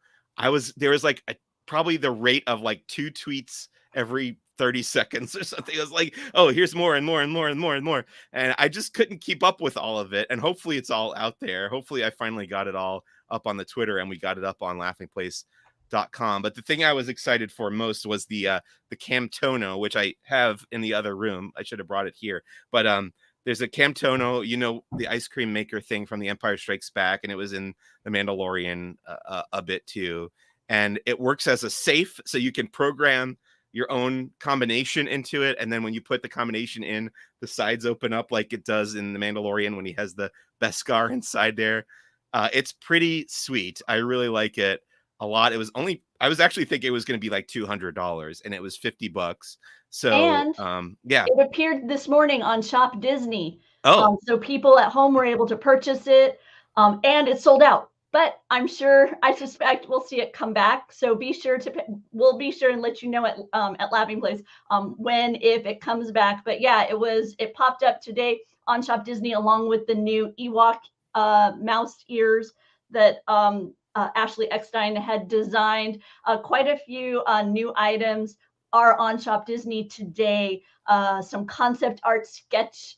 there was like probably the rate of like two tweets every 30 seconds or something. It was like, oh, here's more and more and more and more and more. And I just couldn't keep up with all of it. And hopefully it's all out there. Hopefully I finally got it all up on the Twitter and we got it up on laughingplace.com. But the thing I was excited for most was the Camtono, which I have in the other room. I should have brought it here. But there's a Camtono, the ice cream maker thing from The Empire Strikes Back, and it was in The Mandalorian a bit too. And it works as a safe, so you can program your own combination into it. And then when you put the combination in, the sides open up like it does in The Mandalorian when he has the Beskar inside there. It's pretty sweet. I really like it a lot. I was actually thinking it was going to be like $200 and it was $50. So, And yeah. it appeared this morning on Shop Disney. Oh, So people at home were able to purchase it, and it's sold out. But I suspect we'll see it come back. So we'll be sure and let you know at Laughing Place if it comes back. But yeah, it popped up today on Shop Disney along with the new Ewok mouse ears that Ashley Eckstein had designed. Quite a few new items are on Shop Disney today. Some concept art sketch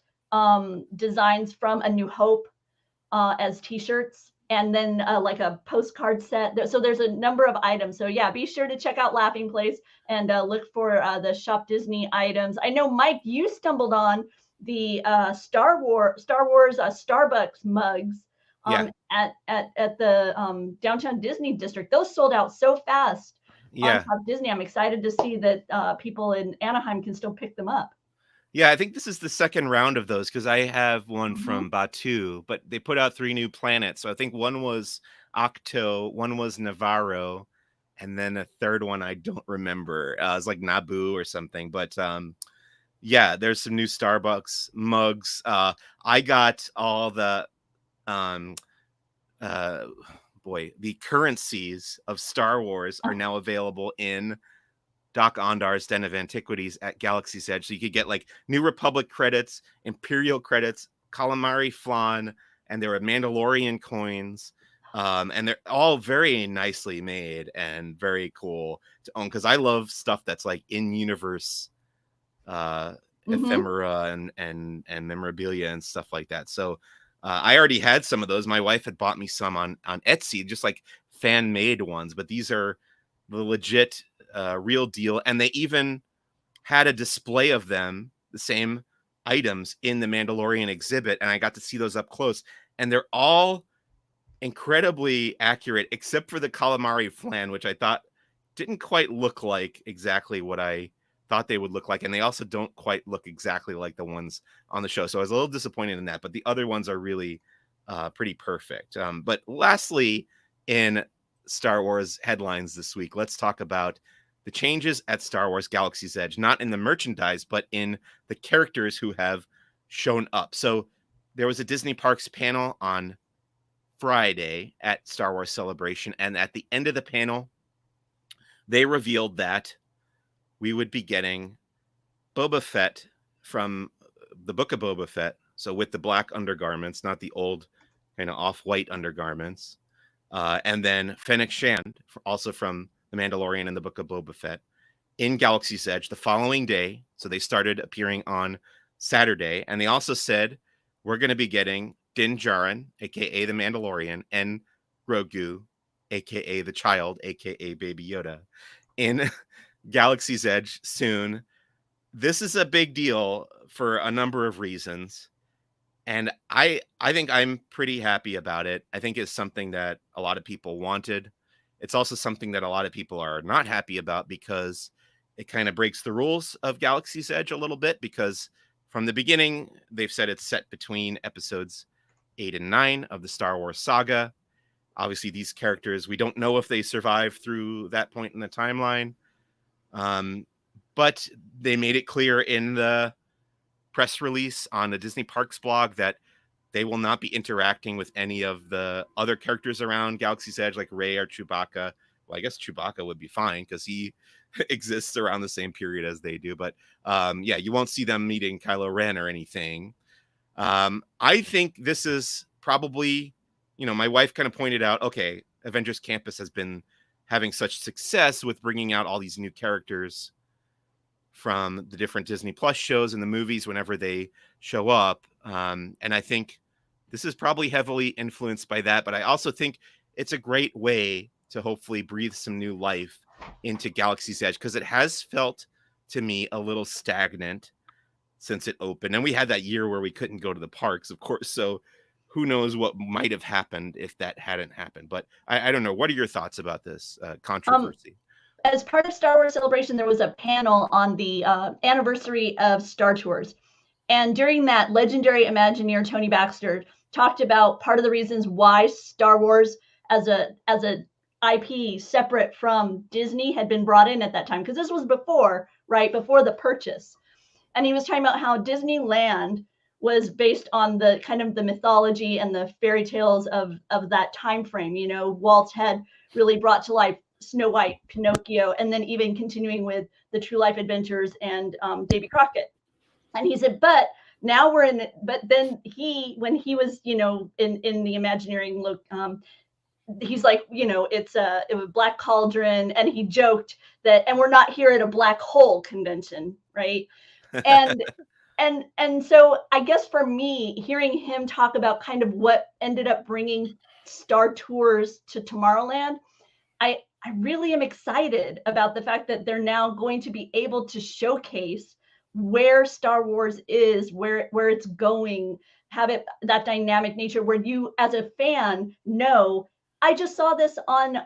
designs from A New Hope as t-shirts, and then like a postcard set. So there's a number of items. So yeah, be sure to check out Laughing Place and look for the Shop Disney items. I know, Mike, you stumbled on the Star Wars Starbucks mugs yeah. at the downtown Disney district. Those sold out so fast on Yeah. Shop Disney. I'm excited to see that people in Anaheim can still pick them up. Yeah, I think this is the second round of those because I have one Mhm. from Batu, but they put out 3 new planets. So I think one was Octo, one was Navarro, and then a third one I don't remember. It's like Naboo or something. But yeah, there's some new Starbucks mugs. I got all the um uh the currencies of Star Wars are now available in Doc Ondar's Den of Antiquities at Galaxy's Edge. So you could get like New Republic credits, Imperial credits, calamari flan, and there are Mandalorian coins. And they're all very nicely made and very cool to own because I love stuff that's like in universe uh Mhm. ephemera and memorabilia and stuff like that. So I already had some of those. My wife had bought me some on Etsy, just like fan made ones, but these are the legit real deal. And they even had a display of them, the same items in the Mandalorian exhibit, and I got to see those up close. And they're all incredibly accurate, except for the calamari flan, which I thought didn't quite look like exactly what I thought they would look like. And they also don't quite look exactly like the ones on the show. So I was a little disappointed in that, but the other ones are really pretty perfect. But lastly, in Star Wars headlines this week, let's talk about the changes at Star Wars Galaxy's Edge, not in the merchandise, but in the characters who have shown up. So there was a Disney Parks panel on Friday at Star Wars Celebration, and at the end of the panel, they revealed that we would be getting Boba Fett from the Book of Boba Fett, so with the black undergarments, not the old kind of off-white undergarments, and then Fennec Shand, also from The Mandalorian and the Book of Boba Fett, in Galaxy's Edge the following day. So they started appearing on Saturday, and they also said we're going to be getting Din Djarin, aka the Mandalorian, and Grogu, aka the child, aka Baby Yoda, in Galaxy's Edge soon. This is a big deal for a number of reasons. And I think I'm pretty happy about it. I think it's something that a lot of people wanted. It's also something that a lot of people are not happy about because it kind of breaks the rules of Galaxy's Edge a little bit, because from the beginning they've said it's set between episodes 8 and 9 of the Star Wars saga. Obviously these characters, we don't know if they survive through that point in the timeline. Um, but they made it clear in the press release on the Disney Parks blog that they will not be interacting with any of the other characters around Galaxy's Edge, like Rey or Chewbacca. Well, I guess Chewbacca would be fine because he exists around the same period as they do. But yeah, you won't see them meeting Kylo Ren or anything. I think this is probably, my wife kind of pointed out, okay, Avengers Campus has been having such success with bringing out all these new characters from the different Disney Plus shows and the movies whenever they show up. And I think this is probably heavily influenced by that. But I also think it's a great way to hopefully breathe some new life into Galaxy's Edge, because it has felt to me a little stagnant since it opened. And we had that year where we couldn't go to the parks, of course. So who knows what might have happened if that hadn't happened. But I don't know. What are your thoughts about this controversy? As part of Star Wars Celebration, there was a panel on the anniversary of Star Tours. And during that, legendary Imagineer Tony Baxter talked about part of the reasons why Star Wars as a IP separate from Disney had been brought in at that time, because this was before the purchase. And he was talking about how Disneyland was based on the kind of the mythology and the fairy tales of that time frame. Walt had really brought to life Snow White, Pinocchio, and then even continuing with the True Life Adventures and Davy Crockett. And he said, but now we're in it. But then when he was, in the Imagineering look, he's like, it was Black Cauldron, and he joked that, and we're not here at a black hole convention, right? And and so I guess for me, hearing him talk about kind of what ended up bringing Star Tours to Tomorrowland, I really am excited about the fact that they're now going to be able to showcase where Star Wars is, where it's going, have it that dynamic nature where you as a fan know, I just saw this on,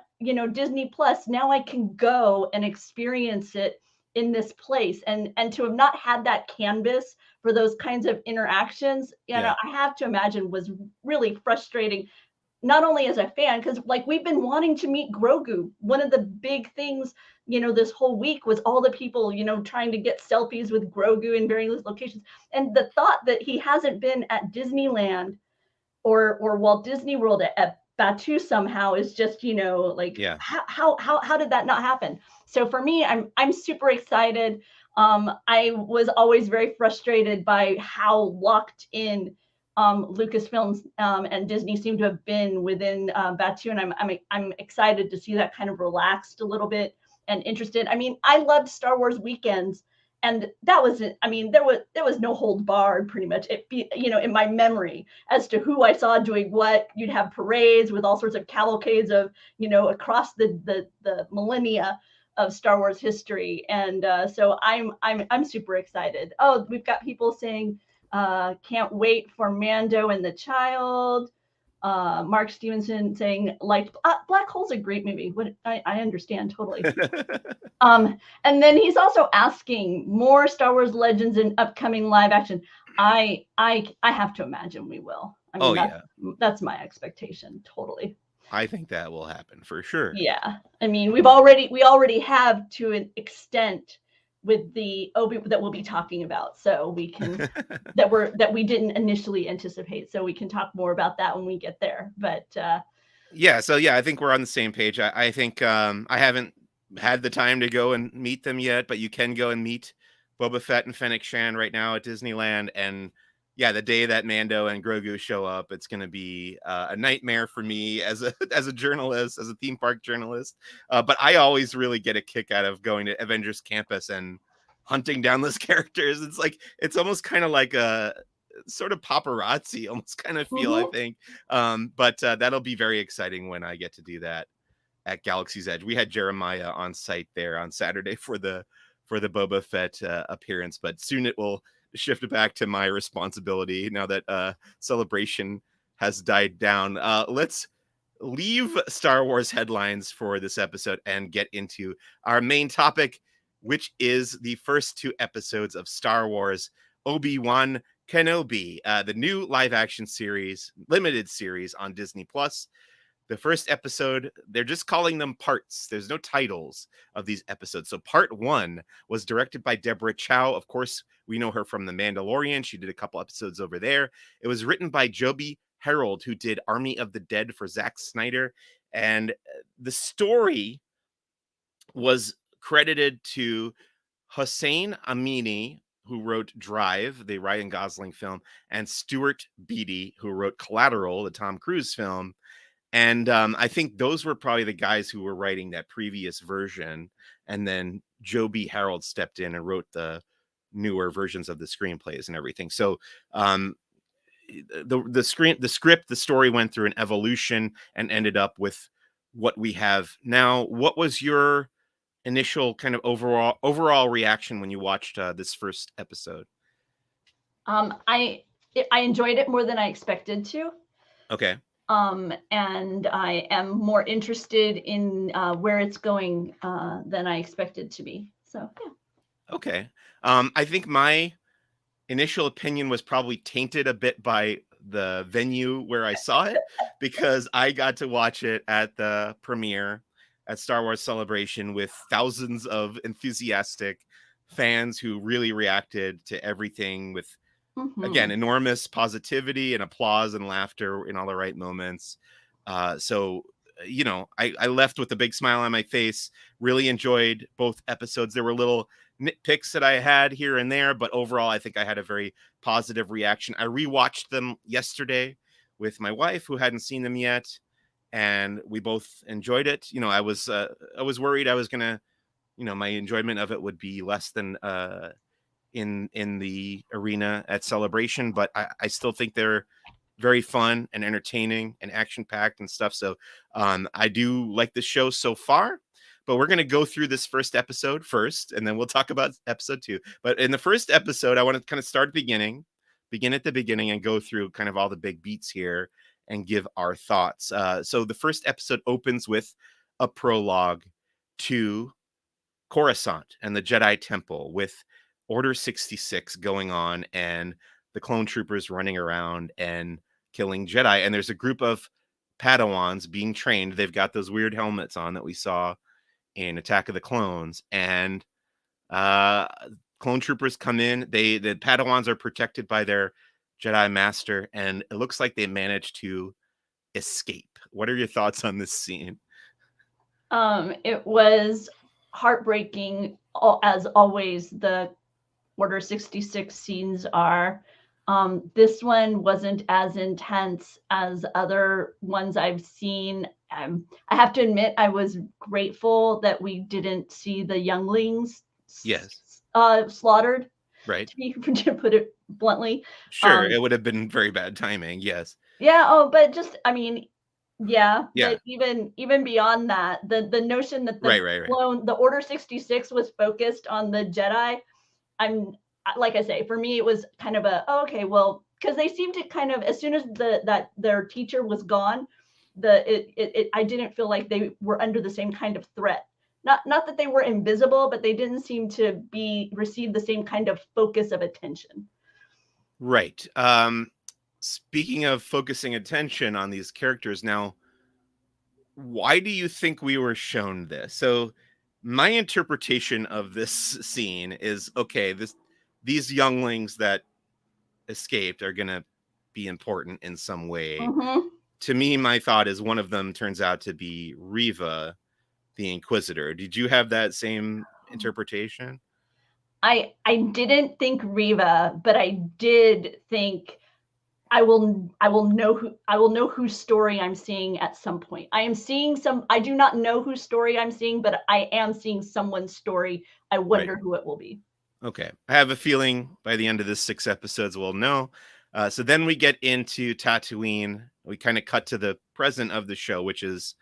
Disney Plus. Now I can go and experience it in this place. And to have not had that canvas for those kinds of interactions, Yeah. I have to imagine was really frustrating, not only as a fan, because like we've been wanting to meet Grogu. One of the big things, this whole week was all the people, trying to get selfies with Grogu in various locations. And the thought that he hasn't been at Disneyland or Walt Disney World at Batu somehow is just, like, Yeah. how did that not happen? So for me, I'm super excited. I was always very frustrated by how locked in Lucasfilms and Disney seem to have been within Batu, and I'm excited to see that kind of relaxed a little bit and interested. I mean, I loved Star Wars weekends, and that was it. I mean, there was no hold barred, pretty much. In my memory as to who I saw doing what. You'd have parades with all sorts of cavalcades of across the millennia of Star Wars history, and so I'm super excited. Oh, we've got people saying can't wait for Mando and the Child. Mark Stevenson saying liked Black Hole's a great movie. What I understand totally. And then he's also asking more Star Wars Legends in upcoming live action. I have to imagine we will. I mean, that's my expectation totally. I think that will happen for sure. Yeah, I mean, we already have to an extent with the Obi that we'll be talking about, so we can that we didn't initially anticipate, so we can talk more about that when we get there. But Yeah, so I think we're on the same page. I think I haven't had the time to go and meet them yet, but you can go and meet Boba Fett and Fennec Shand right now at Disneyland. And yeah, the day that Mando and Grogu show up, it's going to be a nightmare for me as a as a journalist, as a theme park journalist. But I always really get a kick out of going to Avengers Campus and hunting down those characters. It's almost kind of like a sort of paparazzi almost kind of feel, I think. But that'll be very exciting when I get to do that at Galaxy's Edge. We had Jeremiah on site there on Saturday for the Boba Fett appearance, but soon it will shift back to my responsibility now that Celebration has died down. Let's leave Star Wars headlines for this episode and get into our main topic, which is the first 2 episodes of Star Wars Obi-Wan Kenobi, the new live action series, limited series on Disney Plus. The first episode, they're just calling them parts. There's no titles of these episodes. So part 1 was directed by Deborah Chow. Of course, we know her from The Mandalorian. She did a couple episodes over there. It was written by Joby Harold, who did Army of the Dead for Zack Snyder. And the story was credited to Hossein Amini, who wrote Drive, the Ryan Gosling film, and Stuart Beattie, who wrote Collateral, the Tom Cruise film. And I think those were probably the guys who were writing that previous version. And then Joby Harold stepped in and wrote the newer versions of the screenplays and everything. So the script, the story went through an evolution and ended up with what we have now. What was your initial kind of overall reaction when you watched this first episode? I enjoyed it more than I expected to. Okay. And I am more interested in where it's going than I expected to be. So yeah. Okay. I think my initial opinion was probably tainted a bit by the venue where I saw it, because I got to watch it at the premiere at Star Wars Celebration with thousands of enthusiastic fans who really reacted to everything with, again, enormous positivity and applause and laughter in all the right moments. So, you know, I left with a big smile on my face, really enjoyed both episodes. There were little nitpicks that I had here and there, but overall, I think I had a very positive reaction. I rewatched them yesterday with my wife, who hadn't seen them yet, and we both enjoyed it. You know, I was worried I was gonna, you know, my enjoyment of it would be less than in the arena at Celebration, but I still think they're very fun and entertaining and action packed and stuff. So I do like the show so far. But we're going to go through this first episode first, and then we'll talk about episode 2. But in the first episode, I want to kind of start begin at the beginning and go through kind of all the big beats here and give our thoughts. So the first episode opens with a prologue to Coruscant and the Jedi Temple, with Order 66 going on and the clone troopers running around and killing Jedi. And there's a group of Padawans being trained. They've got those weird helmets on that we saw in Attack of the Clones, and clone troopers come in. The Padawans are protected by their Jedi master, and it looks like they managed to escape. What are your thoughts on this scene? It was heartbreaking, as always. The Order 66 scenes are. This one wasn't as intense as other ones I've seen. I have to admit, I was grateful that we didn't see the younglings slaughtered. Right. To put it bluntly. Sure, it would have been very bad timing. Yes. Yeah. Oh, but just, I mean, yeah. But even beyond that, the notion that the Order 66 was focused on the Jedi, like I say, for me, it was kind of okay, well, because they seemed to kind of, as soon as that their teacher was gone, I didn't feel like they were under the same kind of threat. Not that they were invisible, but they didn't seem to receive the same kind of focus of attention. Right. Speaking of focusing attention on these characters, now, why do you think we were shown this? So my interpretation of this scene is, okay, these younglings that escaped are going to be important in some way. To me, my thought is one of them turns out to be Reva, the Inquisitor. Did you have that same interpretation? I didn't think Reva, but I did think I will know whose story I'm seeing at some point. I do not know whose story I'm seeing, but I am seeing someone's story. I wonder who it will be. Okay. I have a feeling by the end of this 6 episodes, we'll know. So then we get into Tatooine. We kind of cut to the present of the show, which is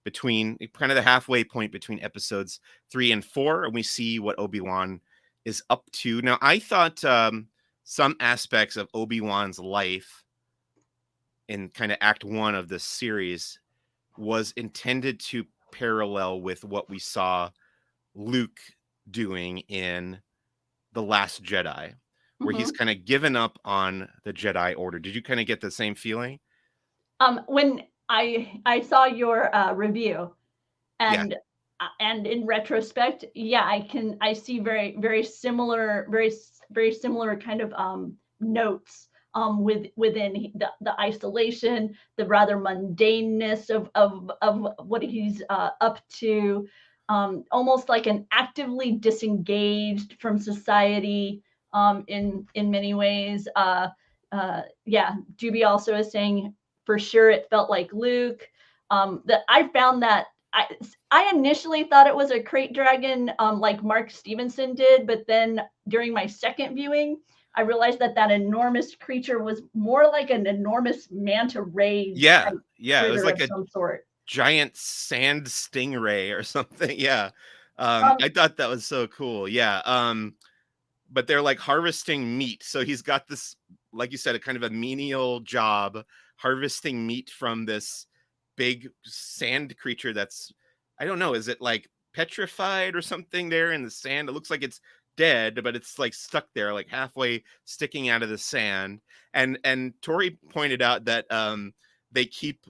between kind of the halfway point between episodes 3 and 4. And we see what Obi-Wan is up to. Now, I thought some aspects of Obi-Wan's life in kind of act 1 of this series was intended to parallel with what we saw Luke doing in The Last Jedi, where he's Mhm. kind of given up on the Jedi Order. Did you kind of get the same feeling? When I saw your review, Yeah. and in retrospect, yeah, I see very similar, very similar kind of notes within the isolation, the rather mundaneness of what he's up to, almost like an actively disengaged from society in many ways. Yeah, Juby also is saying for sure it felt like Luke. That I found that I initially thought it was a crate dragon, like Mark Stevenson did, but then during my second viewing, I realized that that enormous creature was more like an enormous manta ray Yeah. type Yeah. It was critter like of a some sort. giant sand stingray or something. Yeah. Um, I thought that was so cool. Yeah. But they're like harvesting meat. So he's got this, like you said, a kind of a menial job harvesting meat from this big sand creature that's, I don't know, is it like petrified or something there in the sand? It looks like it's dead, but it's like stuck there, like halfway sticking out of the sand. And Tori pointed out that they keep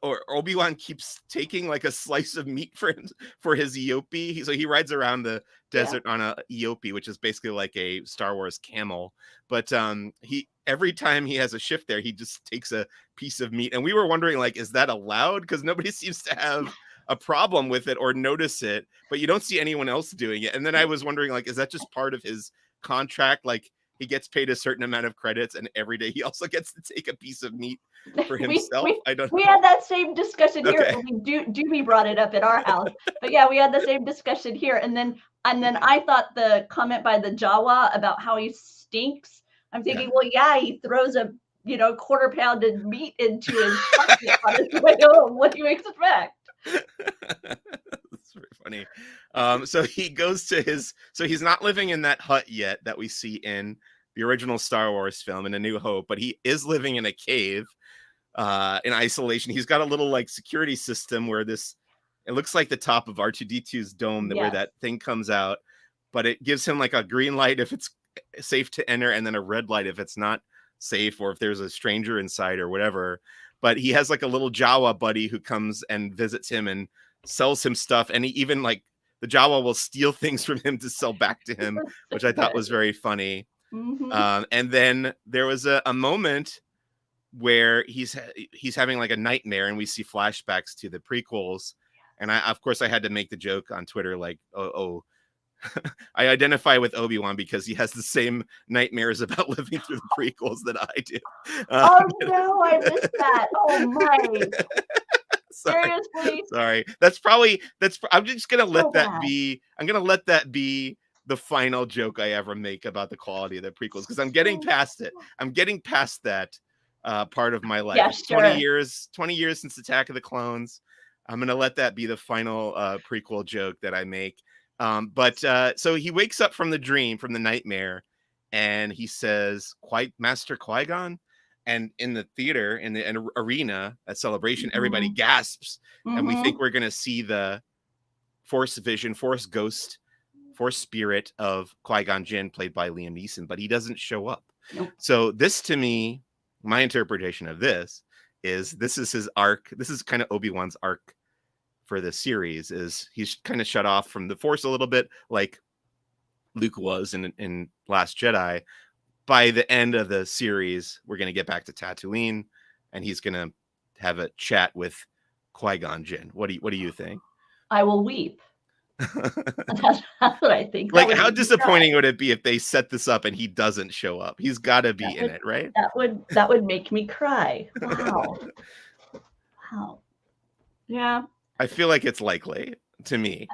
or Obi-Wan keeps taking like a slice of meat for him for his Eopie. So he rides around the yeah. desert on a Eopie, which is basically like a Star Wars camel. But he every time he has a shift there, he just takes a piece of meat. And we were wondering, like, is that allowed? Because nobody seems to have a problem with it or notice it, but you don't see anyone else doing it. And then I was wondering, like, is that just part of his contract? Like he gets paid a certain amount of credits, and every day he also gets to take a piece of meat for we himself. we I don't we know. had that same discussion here. Okay. Doobie brought it up at our house, but yeah, we had the same discussion here. And then I thought the comment by the Jawa about how he stinks. I'm Yeah. thinking, well, yeah, he throws a quarter pounded meat into his pocket on his way home. What do you expect? That's very funny. So he goes to so he's not living in that hut yet that we see in the original Star Wars film in A New Hope, but he is living in a cave in isolation. He's got a little like security system where it looks like the top of R2D2's dome where Yes. that thing comes out, but it gives him like a green light if it's safe to enter and then a red light if it's not safe or if there's a stranger inside or whatever. But he has like a little Jawa buddy who comes and visits him and sells him stuff, and he even like the Jawa will steal things from him to sell back to him, which I thought was very funny. Mm-hmm. And then there was a moment where he's having like a nightmare, and we see flashbacks to the prequels. And of course, I had to make the joke on Twitter, like, oh, I identify with Obi-Wan because he has the same nightmares about living through the prequels that I do. Oh no, I missed that. Oh my. Sorry, Seriously? sorry. I'm just gonna So let that bad. be. I'm gonna let that be the final joke I ever make about the quality of the prequels because I'm getting So past it. I'm getting past that part of my life. yeah, It's 20 sure. years, 20 years since Attack of the Clones. I'm gonna let that be the final prequel joke that I make. But so he wakes up from the dream, from the nightmare, and he says, Master Qui-Gon. And in the theater, in the arena at Celebration, everybody Mhm. gasps, and we think Mhm. we're going to see the Force vision, Force ghost, Force spirit of Qui-Gon Jinn, played by Liam Neeson, but he doesn't show up. Nope. So this, to me, my interpretation of this is his arc. This is kind of Obi-Wan's arc for the series. Is he's kind of shut off from the Force a little bit, like Luke was in Last Jedi. By the end of the series, we're going to get back to Tatooine, and he's going to have a chat with Qui-Gon Jinn. What do you think? I will weep. That's what I think. That Like, would how make me cry. disappointing would it be if they set this up and he doesn't show up? He's got to That be in would it, right? that would make me cry. Wow. Wow. Yeah. I feel like it's likely to me.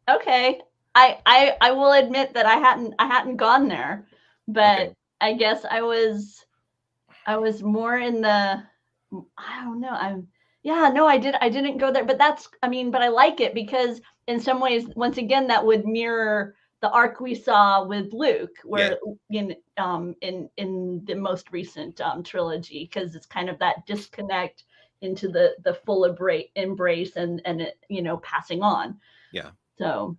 Okay. I will admit that I hadn't gone there, Okay. but I guess I was more in the I don't know. Yeah, no, I didn't go there, but but I like it because in some ways, once again, that would mirror the arc we saw with Luke, Yeah. where in the most recent trilogy, because it's kind of that disconnect into the full embrace and it, passing on. Yeah. So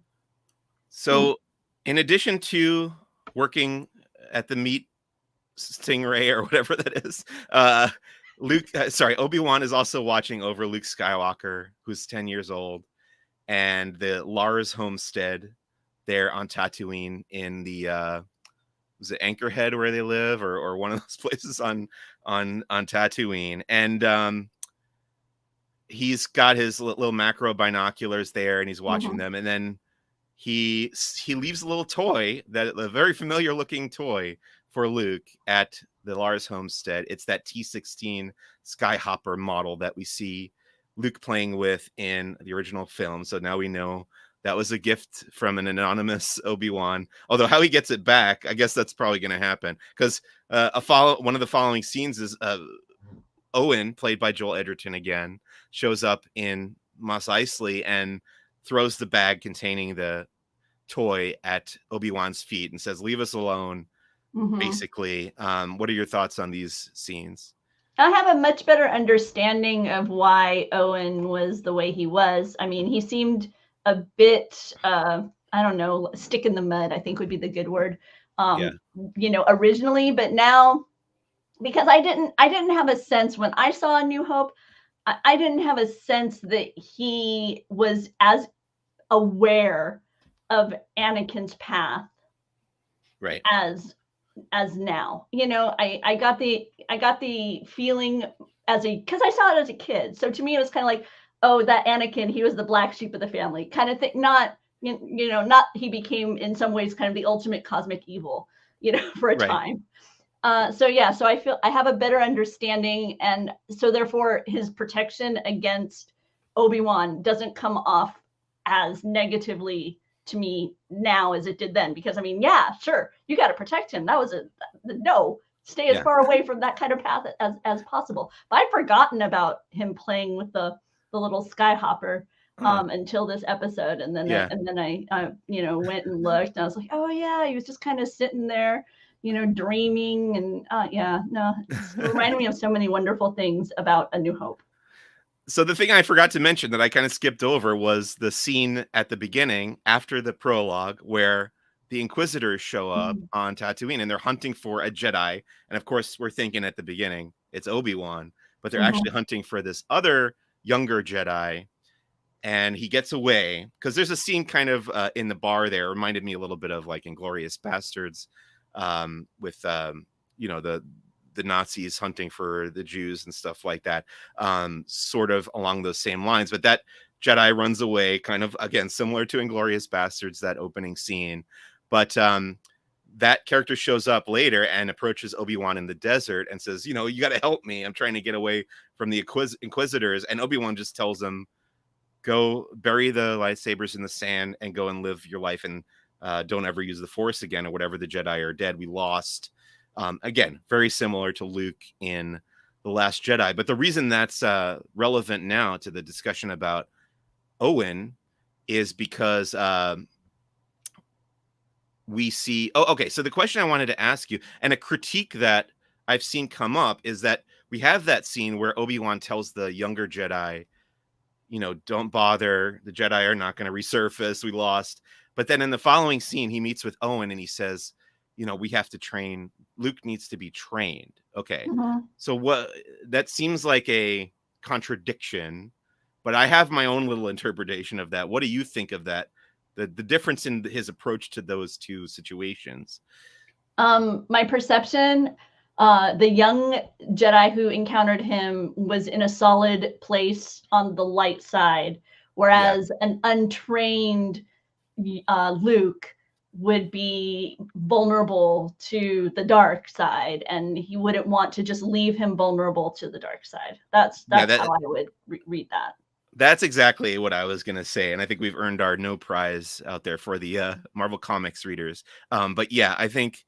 So, in addition to working at the meat stingray or whatever that is, Obi-Wan is also watching over Luke Skywalker, who's 10 years old, and the Lars homestead there on Tatooine in the was it Anchorhead where they live, or one of those places on Tatooine, and he's got his little macro binoculars there, and he's watching mhm, them, and then he leaves a little toy, that a very familiar looking toy for Luke at the Lars homestead. It's that T-16 Skyhopper model that we see Luke playing with in the original film. So now we know that was a gift from an anonymous Obi-Wan. Although how he gets it back, I guess that's probably going to happen, because one of the following scenes is Owen, played by Joel Edgerton again, shows up in Mos Eisley and throws the bag containing the toy at Obi-Wan's feet and says, "Leave us alone." mhm. Basically, what are your thoughts on these scenes? I have a much better understanding of why Owen was the way he was. I mean, he seemed a bit, I don't know, stick in the mud, I think would be the good word, Yeah, originally, but now, because I didn't have a sense when I saw A New Hope, I didn't have a sense that he was as aware of Anakin's path right. as now. I got the feeling because I saw it as a kid. So to me, it was kind of like, oh, that Anakin, he was the black sheep of the family kind of thing. Not he became in some ways kind of the ultimate cosmic evil, for a Right. time. So I feel I have a better understanding, and so therefore his protection against Obi-Wan doesn't come off as negatively to me now as it did then. Because I mean, yeah, sure, you got to protect him. That was a no. Stay as Yeah. far away from that kind of path as possible. But I'd forgotten about him playing with the little skyhopper Huh. until this episode, and then Yeah. I went and looked, and I was like, oh yeah, he was just kind of sitting there, dreaming, and yeah, no, it reminded me of so many wonderful things about A New Hope. So the thing I forgot to mention that I kind of skipped over was the scene at the beginning after the prologue where the Inquisitors show up Mhm. on Tatooine and they're hunting for a Jedi. And of course, we're thinking at the beginning it's Obi-Wan, but they're actually Mhm. hunting for this other younger Jedi. And he gets away because there's a scene kind of in the bar there, reminded me a little bit of like Inglorious Bastards, with the Nazis hunting for the Jews and stuff like that, sort of along those same lines. But that Jedi runs away, kind of again similar to Inglorious Bastards, that opening scene. But that character shows up later and approaches Obi-Wan in the desert and says, "You got to help me. I'm trying to get away from the Inquisitors." And Obi-Wan just tells him, "Go bury the lightsabers in the sand and go and live your life, and don't ever use the Force again, or whatever. The Jedi are dead. We lost." Again, very similar to Luke in The Last Jedi. But the reason that's relevant now to the discussion about Owen is because we see. Oh, okay. So the question I wanted to ask you, and a critique that I've seen come up, is that we have that scene where Obi-Wan tells the younger Jedi, "Don't bother. The Jedi are not going to resurface. We lost." But then in the following scene, he meets with Owen and he says, "We have to train. Luke needs to be trained." Okay. Mhm. So that seems like a contradiction, but I have my own little interpretation of that. What do you think of that? The difference in his approach to those two situations. My perception, the young Jedi who encountered him was in a solid place on the light side, Yeah. whereas an untrained Luke would be vulnerable to the dark side, and he wouldn't want to just leave him vulnerable to the dark side. That's Yeah, that's how I would read that. that's exactly what I was gonna say, and I think we've earned our no prize out there for the Marvel Comics readers. But yeah, I think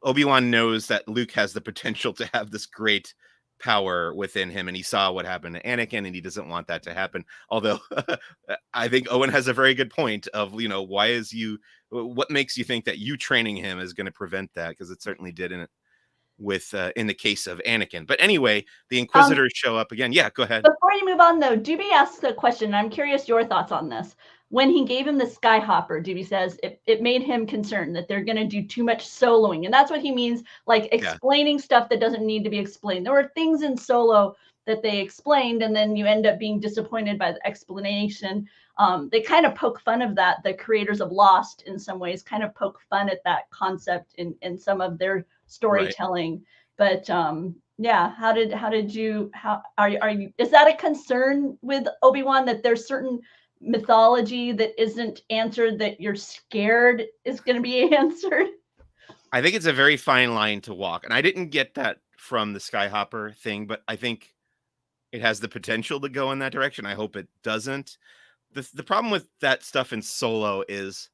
Obi-Wan knows that Luke has the potential to have this great power within him, and he saw what happened to Anakin, and he doesn't want that to happen. Although I think Owen has a very good point of, what makes you think that you training him is going to prevent that? Because it certainly did in the case of Anakin. But anyway, the Inquisitors show up again. Yeah, go ahead. Before you move on, though, Doobie asks a question. I'm curious your thoughts on this. When he gave him the Skyhopper, Doobie says it made him concerned that they're going to do too much soloing. And that's what he means, like explaining stuff that doesn't need to be explained. There were things in Solo that they explained, and then you end up being disappointed by the explanation. They kind of poke fun of that. The creators of Lost, in some ways, kind of poke fun at that concept in some of their storytelling. Right. But yeah, how are you, is that a concern with Obi-Wan, that there's certain mythology that isn't answered that you're scared is going to be answered? I think it's a very fine line to walk, and I didn't get that from the Skyhopper thing, but I think it has the potential to go in that direction. I hope it doesn't. The problem with that stuff in Solo is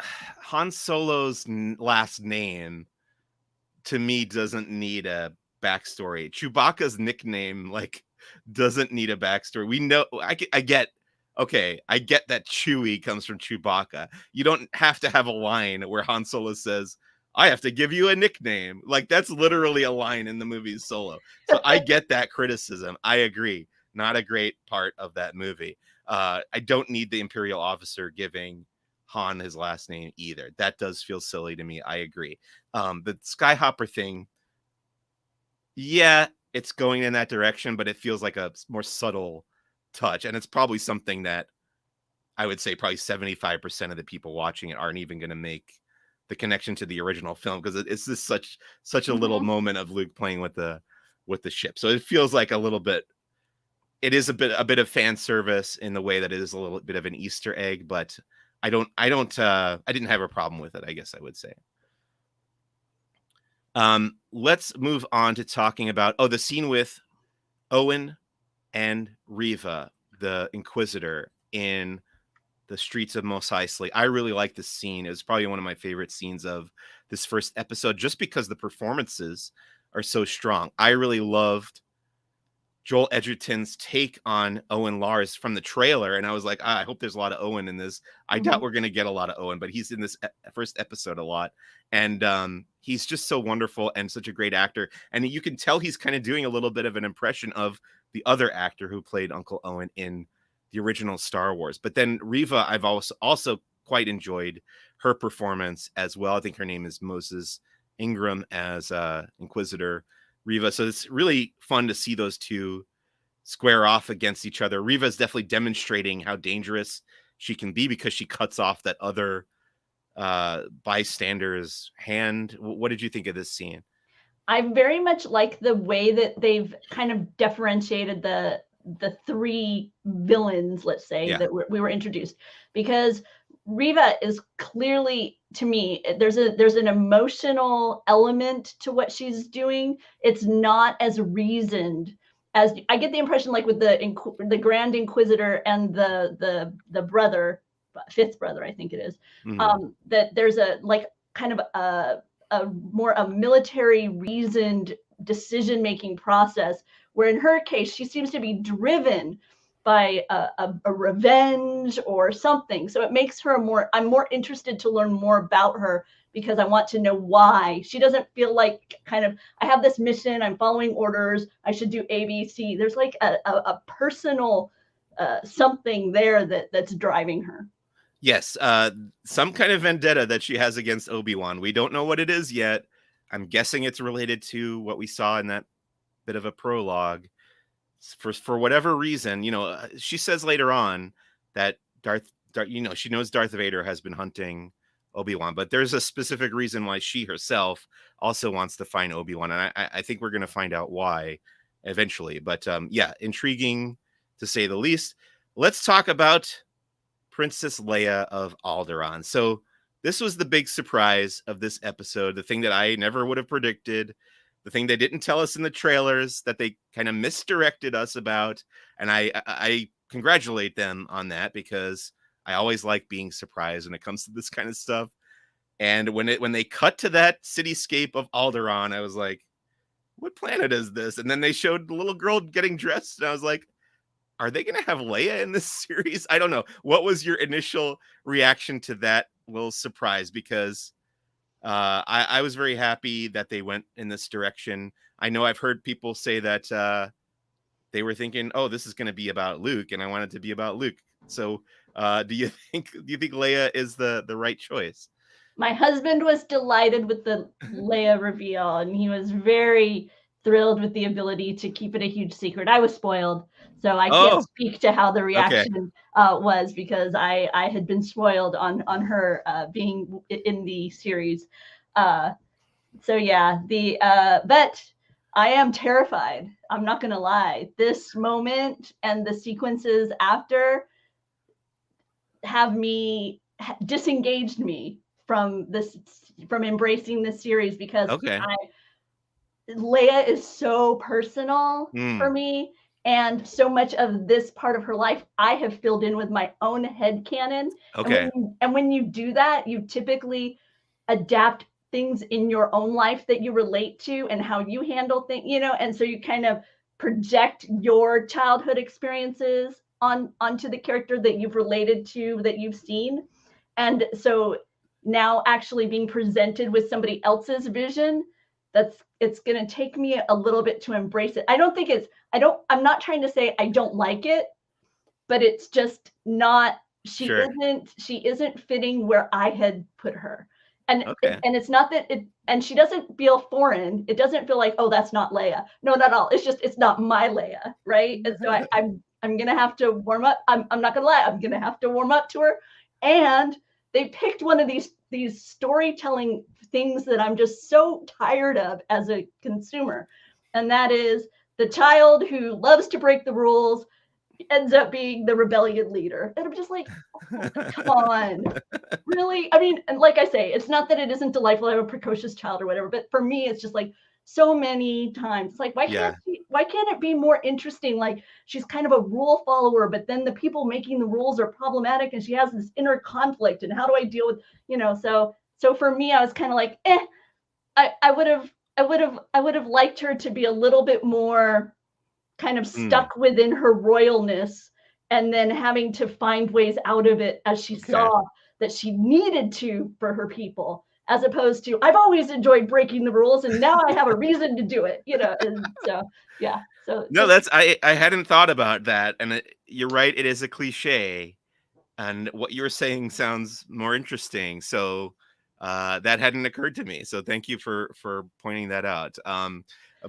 Han Solo's last name, to me, doesn't need a backstory. Chewbacca's nickname, doesn't need a backstory. We know, I get that Chewie comes from Chewbacca. You don't have to have a line where Han Solo says, I have to give you a nickname. That's literally a line in the movie Solo. So I get that criticism. I agree. Not a great part of that movie. I don't need the Imperial officer giving Han his last name either. That does feel silly to me. I agree. The Skyhopper thing, yeah, it's going in that direction, but it feels like a more subtle touch. And it's probably something that I would say probably 75% of the people watching it aren't even going to make the connection to the original film, because it's just such a little moment of Luke playing with the ship. So it feels like it is a bit of fan service in the way that it is a little bit of an Easter egg, but I didn't have a problem with it, I guess I would say. Let's move on to talking about the scene with Owen and Reva, the Inquisitor, in the streets of Mos Eisley. I really like this scene. It was probably one of my favorite scenes of this first episode, just because the performances are so strong. I really loved Joel Edgerton's take on Owen Lars from the trailer, and I was like, I hope there's a lot of Owen in this. I doubt we're going to get a lot of Owen, but he's in this first episode a lot, and he's just so wonderful and such a great actor. And you can tell he's kind of doing a little bit of an impression of the other actor who played Uncle Owen in the original Star Wars. But then Reva, I've also quite enjoyed her performance as well. I think her name is Moses Ingram as Inquisitor Reva. So it's really fun to see those two square off against each other. Reva is definitely demonstrating how dangerous she can be because she cuts off that other bystander's hand. What did you think of this scene? I very much like the way that they've kind of differentiated the three villains, let's say, that we were introduced, because Reva is clearly, to me, there's an emotional element to what she's doing. It's not as reasoned as I get the impression, like with the Grand Inquisitor and the brother, fifth brother, I think it is, that there's a kind of a more military reasoned decision-making process, where in her case, she seems to be driven by a revenge or something. So it makes her I'm more interested to learn more about her, because I want to know why. She doesn't feel like kind of, I have this mission, I'm following orders, I should do A, B, C. There's like a personal something there that's driving her. Yes, some kind of vendetta that she has against Obi-Wan. We don't know what it is yet. I'm guessing it's related to what we saw in that bit of a prologue. For whatever reason, she says later on that she knows Darth Vader has been hunting Obi-Wan, but there's a specific reason why she herself also wants to find Obi-Wan, and I think we're going to find out why eventually. But yeah, intriguing to say the least. Let's talk about Princess Leia of Alderaan. So this was the big surprise of this episode, the thing that I never would have predicted, the thing they didn't tell us in the trailers, that they kind of misdirected us about. And I congratulate them on that, because I always like being surprised when it comes to this kind of stuff. And when they cut to that cityscape of Alderaan, I was like, what planet is this? And then they showed the little girl getting dressed, and I was like, are they going to have Leia in this series? I don't know. What was your initial reaction to that little surprise? Because I was very happy that they went in this direction. I know I've heard people say that they were thinking, oh, this is going to be about Luke, and I want it to be about Luke. So do you think Leia is the right choice? My husband was delighted with the Leia reveal, and he was very thrilled with the ability to keep it a huge secret. I was spoiled, so I can't Oh, speak to how the okay. reaction was, because I had been spoiled on her being in the series. So yeah, but I am terrified. I'm not gonna lie. This moment and the sequences after have disengaged me from embracing this series, because Okay. Leia is so personal for Hmm. me, and so much of this part of her life I have filled in with my own headcanon. And Okay. when you do that, you typically adapt things in your own life that you relate to and how you handle things, and so you kind of project your childhood experiences onto the character that you've related to, that you've seen. And so now actually being presented with somebody else's vision, it's going to take me a little bit to embrace it. I'm not trying to say I don't like it, but it's just not, Sure. she isn't fitting where I had put her. And Okay. it's not that and she doesn't feel foreign. It doesn't feel like, oh, that's not Leia. No, not at all. It's just, it's not my Leia, right? And so I'm gonna have to warm up. I'm not gonna lie. I'm gonna have to warm up to her. And they picked one of these storytelling things that I'm just so tired of as a consumer, and that is the child who loves to break the rules ends up being the rebellion leader. And I'm just like, oh, come on. Really? I mean, and like I say, it's not that it isn't delightful to have a precocious child or whatever, but for me, it's just like so many times. It's like, Yeah. why can't it be more interesting? Like, she's kind of a rule follower, but then the people making the rules are problematic, and she has this inner conflict. And how do I deal with, so for me, I was kind of like, I would have liked her to be a little bit more kind of Mm. stuck within her royalness, and then having to find ways out of it as she Okay. saw that she needed to for her people, as opposed to, I've always enjoyed breaking the rules and now I have a reason to do it, and so yeah, No, that's I hadn't thought about that, and you're right. It is a cliche, and what you're saying sounds more interesting. So that hadn't occurred to me. So thank you for pointing that out.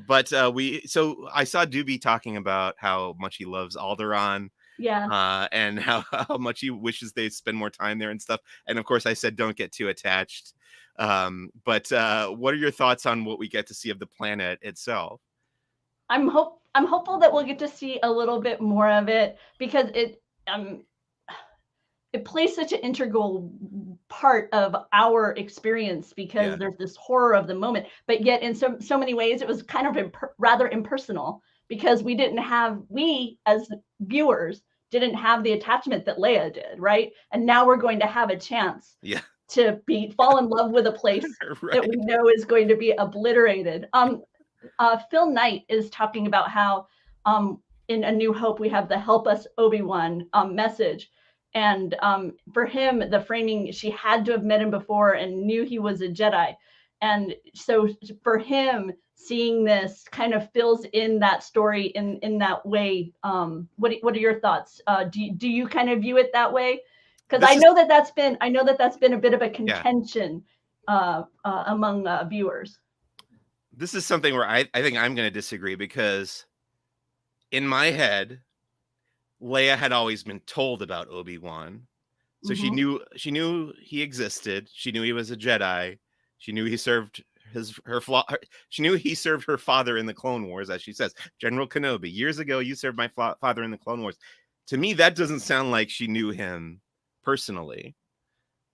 But we so I saw Doobie talking about how much he loves Alderaan, yeah. and how how much he wishes they spend more time there and stuff. And of course, I said don't get too attached. But what are your thoughts on what we get to see of the planet itself? I'm hopeful that we'll get to see a little bit more of it, because it plays such an integral part of our experience, because Yeah, there's this horror of the moment, but yet in so many ways it was kind of rather impersonal, because we as viewers didn't have the attachment that Leia did, right? And now we're going to have a chance yeah, to fall in love with a place that we right. know is going to be obliterated. Phil Knight is talking about how in A New Hope we have the "Help Us, Obi-Wan" message, and for him, the framing, she had to have met him before and knew he was a Jedi, and so for him, seeing this kind of fills in that story in that way. What are your thoughts? Do you kind of view it that way? Because This is I know that that's been a bit of a yeah. contention among viewers. This is something where I think I'm going to disagree because in my head, Leia had always been told about Obi-Wan. So Hmm. she knew he existed. She knew he was a Jedi. She knew he served she knew he served her father in the Clone Wars, as she says. General Kenobi, years ago, you served my father in the Clone Wars. To me, that doesn't sound like she knew him personally.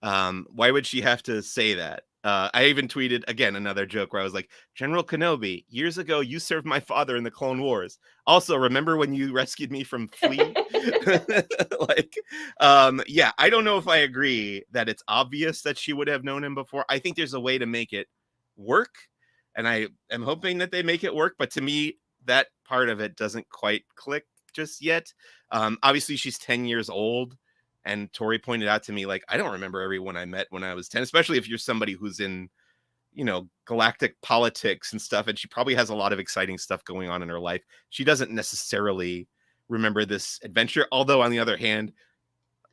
Why would she have to say that? I even tweeted again another joke where I was like, General Kenobi, years ago you served my father in the Clone Wars. Also, remember when you rescued me from Flea? Like, yeah, I don't know if I agree that it's obvious that she would have known him before. I think there's a way to make it work. and I am hoping that they make it work. But to me, that part of it doesn't quite click just yet. Obviously, she's 10 years old, and Tori pointed out to me, like, I don't remember everyone I met when I was 10, especially if you're somebody who's in, galactic politics and stuff, and she probably has a lot of exciting stuff going on in her life. She doesn't necessarily remember this adventure. Although, on the other hand,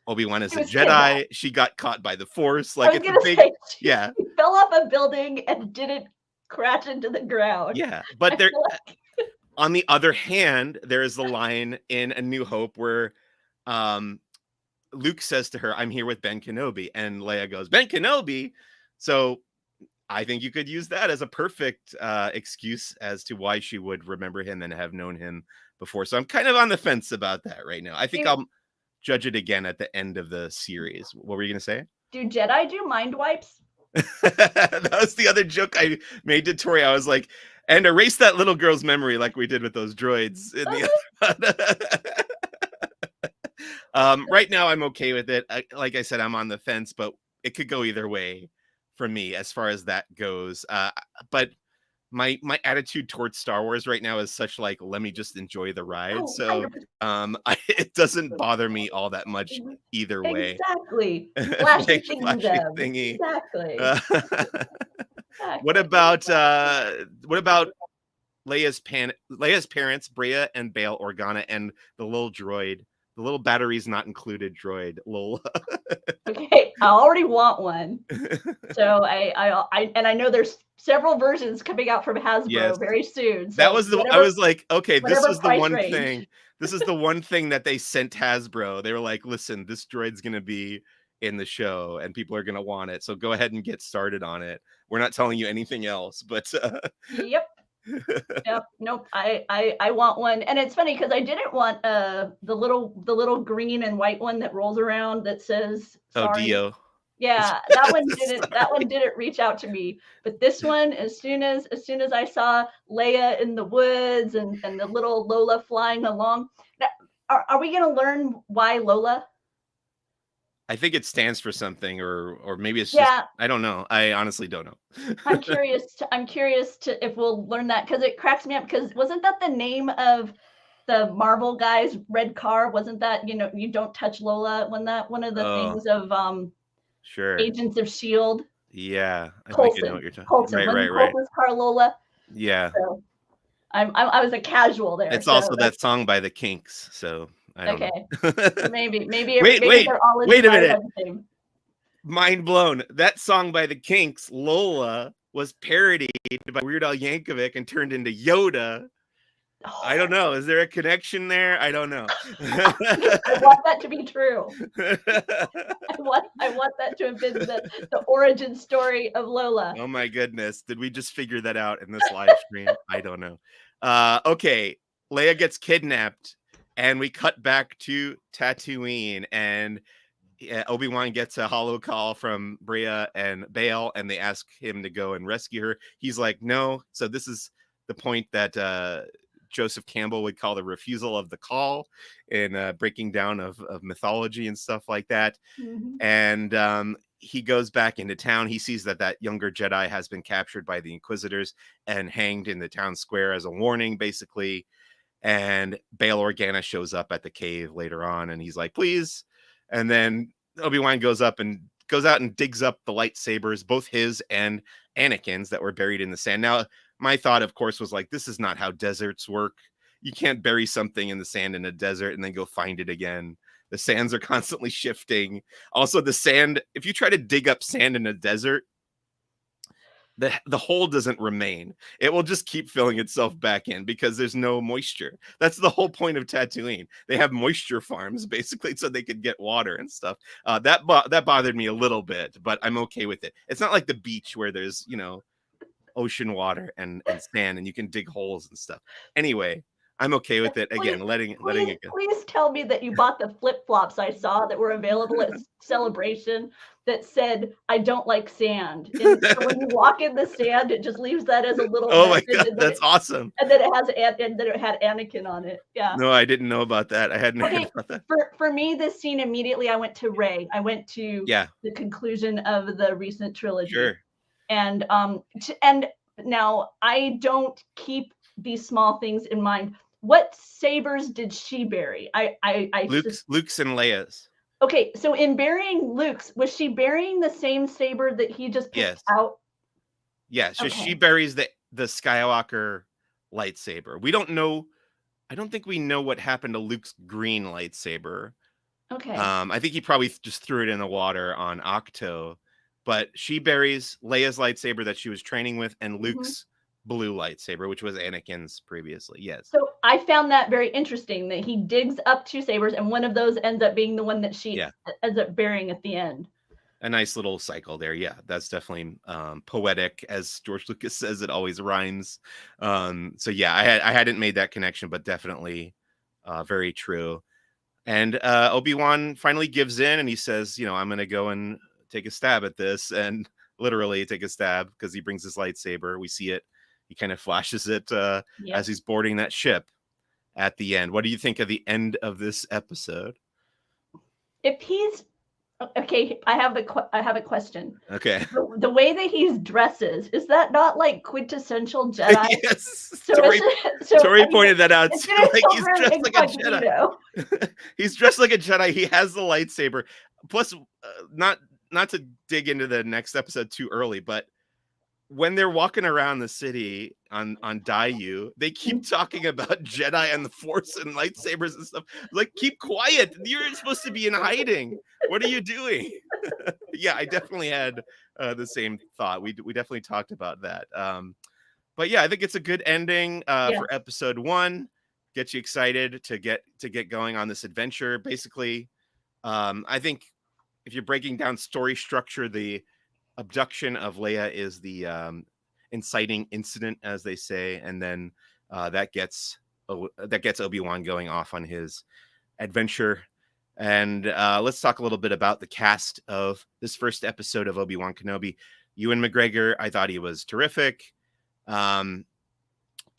Obi-Wan is She a was kidnapped. Jedi. She got caught by the Force. I Like, was it's a gonna big, say yeah, she fell off a building and didn't crash into the ground. yeah. But I there, feel like on the other hand, there is the line in A New Hope where um, Luke says to her, "I'm here with Ben Kenobi," and Leia goes, "Ben Kenobi." So I think you could use that as a perfect excuse as to why she would remember him and have known him before. So I'm kind of on the fence about that right now. I think do I'll judge it again at the end of the series. What were you going to say? do Jedi do mind wipes? That was the other joke I made to Tori. I was like, and erase that little girl's memory like we did with those droids in the right now, I'm okay with it. Like I said, I'm on the fence, but it could go either way for me as far as that goes. But my attitude towards Star Wars right now is such, like, let me just enjoy the ride. Oh, So 100%. it doesn't bother me all that much either way. Exactly. Flashy Big things flashy them. thingy. Exactly. Uh, what Exactly. about Leia's parents, Brea and Bail Organa, and the little droid, the little batteries not included droid, lol. Okay, I already want one. So I know there's several versions coming out from Yes. Hasbro very soon. That So was I was like, okay, this whatever is the price one range. thing. This is the one thing that they sent Hasbro. They were like, listen, this droid's gonna be in the show and people are gonna want it. So go ahead and get started on it. We're not telling you anything else, but Yep. Yep. Nope. I want one. And it's funny because I didn't want the little green and white one that rolls around that says oh, sorry. Dio. Yeah, that one Sorry. didn't reach out to me. But this one, as soon as I saw Leia in the woods and the little Lola flying along. Now, are we gonna learn why Lola? I think it stands for something, or maybe it's just, Yeah, I don't know. I honestly don't know. I'm curious to if we'll learn that because it cracks me up because wasn't that the name of the Marvel guy's red car? Wasn't that, you don't touch Lola? When that one of the Oh, things of sure. Agents of Shield? Yeah, I think I know what Colson. you're talking. Colson. Right, right, Wasn't right. Colson's car Lola? Yeah. So I was a casual there. It's So also that's that song by the Kinks, so I don't okay. know. So maybe Wait, maybe wait, they're all wait a inspired by minute. the same. Mind blown. That song by the Kinks, Lola, was parodied by Weird Al Yankovic and turned into Yoda. I don't Oh, know. Is there a connection there? I don't know. I want that to be true. I want that to have been the origin story of Lola. Oh my goodness. Did we just figure that out in this live stream? I don't know. Okay. Leia gets kidnapped and we cut back to Tatooine, and Obi-Wan gets a hollow call from Brea and Bail, and they ask him to go and rescue her. He's like, no. So this is the point that Joseph Campbell would call the refusal of the call in breaking down of mythology and stuff like that. Mhm. And he goes back into town. He sees that younger Jedi has been captured by the Inquisitors and hanged in the town square as a warning, basically. And Bail Organa shows up at the cave later on, and he's like, please. And then Obi-Wan goes out and digs up the lightsabers, both his and Anakin's, that were buried in the sand. Now, my thought, of course, was like, this is not how deserts work. You can't bury something in the sand in a desert and then go find it again. The sands are constantly shifting. Also, the sand, if you try to dig up sand in a desert, the hole doesn't remain. It will just keep filling itself back in because there's no moisture. That's the whole point of Tatooine. They have moisture farms, basically, so they could get water and stuff. That bothered me a little bit, but I'm okay with it. It's not like the beach where there's, ocean water and sand and you can dig holes and stuff. Anyway, I'm okay with it. Again, Please, letting please, it go. please tell me that you bought the flip-flops I saw that were available at Celebration that said, I don't like sand. And so when you walk in the sand, it just leaves that as a little Oh my message, god, that's awesome. and then it had Anakin on it. Yeah. No, I didn't know about that. I hadn't heard Okay, about that. for me, this scene immediately, I went to Rey. I went to Yeah, the conclusion of the recent trilogy. sure. And and Now, I don't keep these small things in mind. What sabers did she bury? Luke's and Leia's. Okay, so in burying Luke's, was she burying the same saber that he just picked Yes. out? Yeah, so she Okay. buries the Skywalker lightsaber. We don't know. I don't think we know what happened to Luke's green lightsaber. Okay. I think he probably just threw it in the water on Octo, but she buries Leia's lightsaber that she was training with and Mhm. Luke's blue lightsaber, which was Anakin's previously. Yes. So I found that very interesting that he digs up 2 sabers and one of those ends up being the one that she Yeah. ends up burying at the end. A nice little cycle there. Yeah, that's definitely poetic, as George Lucas says. It always rhymes. So yeah, I hadn't made that connection, but definitely very true. And Obi-Wan finally gives in, and he says, I'm going to go and take a stab at this, and literally take a stab because he brings his lightsaber. We see it. He kind of flashes it as Yep. he's boarding that ship at the end. What do you think of the end of this episode? If he's okay, I have a question. Okay. The way that he's dresses, is that not like quintessential Jedi? Yes. So I Tori mean, pointed that out it's too. gonna Like, still he's very dressed like a Jedi. incognito. He's dressed like a Jedi. He has the lightsaber. Plus, not to dig into the next episode too early, but when they're walking around the city on Dayu, they keep talking about Jedi and the Force and lightsabers and stuff. Like, keep quiet. You're supposed to be in hiding. What are you doing? Yeah, I definitely had the same thought. We definitely talked about that. But yeah, I think it's a good ending Yes. for episode 1. Get you excited to get going on this adventure. Basically, I think if you're breaking down story structure, the abduction of Leia is the inciting incident, as they say, and then that gets Obi-Wan going off on his adventure. And let's talk a little bit about the cast of this first episode of Obi-Wan Kenobi. Ewan McGregor, I thought he was terrific.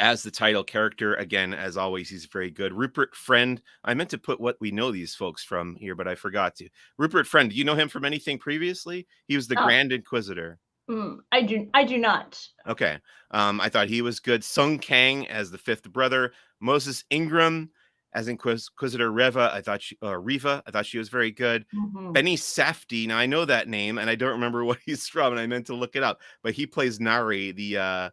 As the title character, again, as always, he's very good. Rupert Friend, I meant to put what we know these folks from here, but I forgot to. Rupert Friend, do you know him from anything previously? He was the Oh, Grand Inquisitor. I do not. Okay. I thought he was good. Sung Kang as the fifth brother. Moses Ingram as Inquisitor Reva. Riva. I thought she was very good. Mhm. Benny Safdie. Now I know that name, and I don't remember what he's from, and I meant to look it up. But he plays Nari, the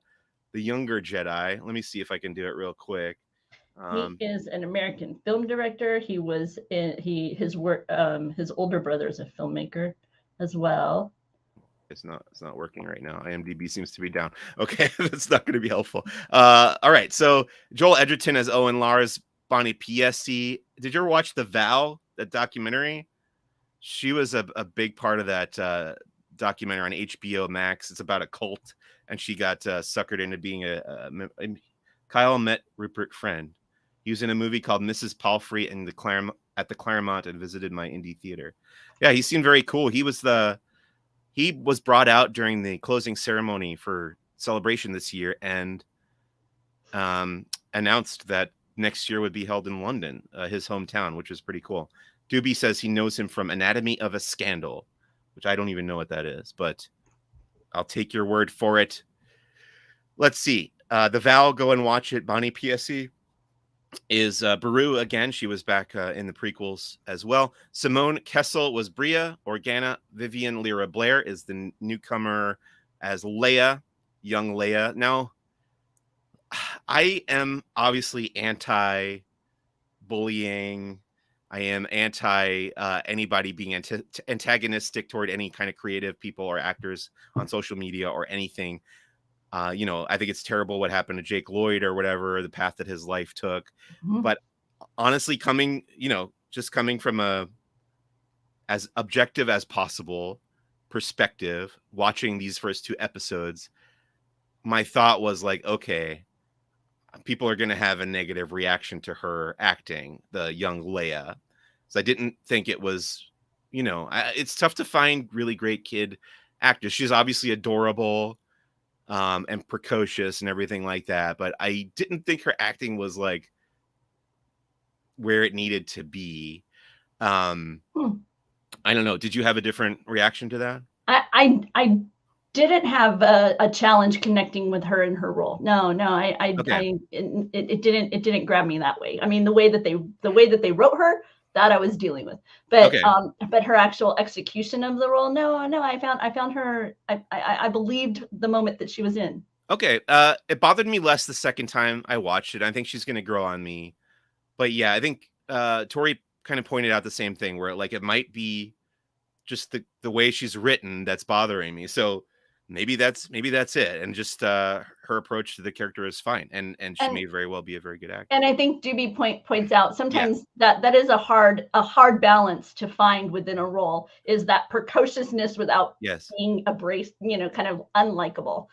younger Jedi. Let me see if I can do it real quick. He is an American film director. He was in his work. His older brother is a filmmaker as well. It's not working right now. IMDb seems to be down. Okay, that's not going to be helpful. All right, so Joel Edgerton as Owen Lars, Bonnie Piesse. Did you ever watch The Vow, that documentary? She was a big part of that documentary on HBO Max. It's about a cult, and she got suckered into being Kyle met Rupert Friend. He was in a movie called Mrs. Palfrey at the Claremont and visited my indie theater. Yeah, he seemed very cool. He was brought out during the closing ceremony for Celebration this year and announced that next year would be held in London, his hometown, which is pretty cool. Doobie says he knows him from Anatomy of a Scandal, which I don't even know what that is, but I'll take your word for it. Let's see. The Vow, go and watch it. Bonnie Piesse is Beru again. She was back in the prequels as well. Simone Kessel was Bria. Organa Vivian Lyra Blair is the newcomer as Leia, young Leia. Now, I am obviously anti-bullying. I am anti anybody being antagonistic toward any kind of creative people or actors on social media or anything. I think it's terrible what happened to Jake Lloyd or whatever, the path that his life took. Mhm. But honestly, coming from a as objective as possible perspective, watching these first 2 episodes, my thought was like, okay, people are going to have a negative reaction to her acting, the young Leia. So I didn't think it was, it's tough to find really great kid actors. She's obviously adorable and precocious and everything like that, but I didn't think her acting was like where it needed to be. I don't know. Did you have a different reaction to that? I didn't have a challenge connecting with her in her role. No, no, Okay. it didn't grab me that way. I mean, the way that they wrote her, that I was dealing with, Okay. but her actual execution of the role, no, no, I found her, I believed the moment that she was in. Okay. It bothered me less the second time I watched it. I think she's gonna grow on me. But yeah, I think Tori kind of pointed out the same thing where like it might be just the way she's written that's bothering me. So maybe that's it. And just her approach to the character is fine. And she And may very well be a very good actor. And I think points out Yeah. sometimes that is a hard balance to find within a role, is that precociousness without Yes. being abrasive, kind of unlikable.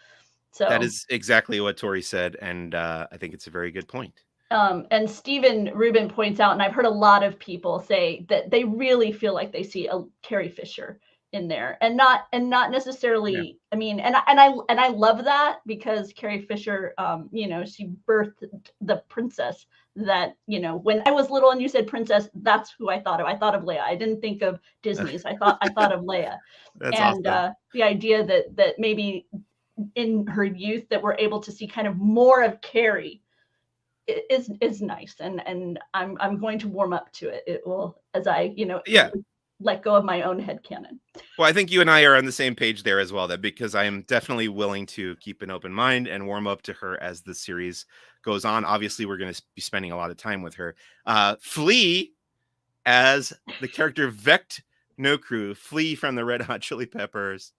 That So, is exactly what Tori said, and I think it's a very good point. and Stephen Rubin points out, and I've heard a lot of people say that they really feel like they see a Carrie Fisher in there, and not Yeah. necessarily. I mean, and I love that, because Carrie Fisher, she birthed the princess that, when I was little and you said princess, that's who I thought of. I thought of Leia. I didn't think of Disney's. I thought of Leia, That's and awesome. the idea that maybe in her youth that we're able to see kind of more of Carrie is nice, and I'm going to warm up to it. It will, as I, Yeah. let go of my own headcanon. Well, I think you and I are on the same page there as well, that because I am definitely willing to keep an open mind and warm up to her as the series goes on. Obviously, we're going to be spending a lot of time with her. Flea as the character Vect Nokru, Flea from the Red Hot Chili Peppers.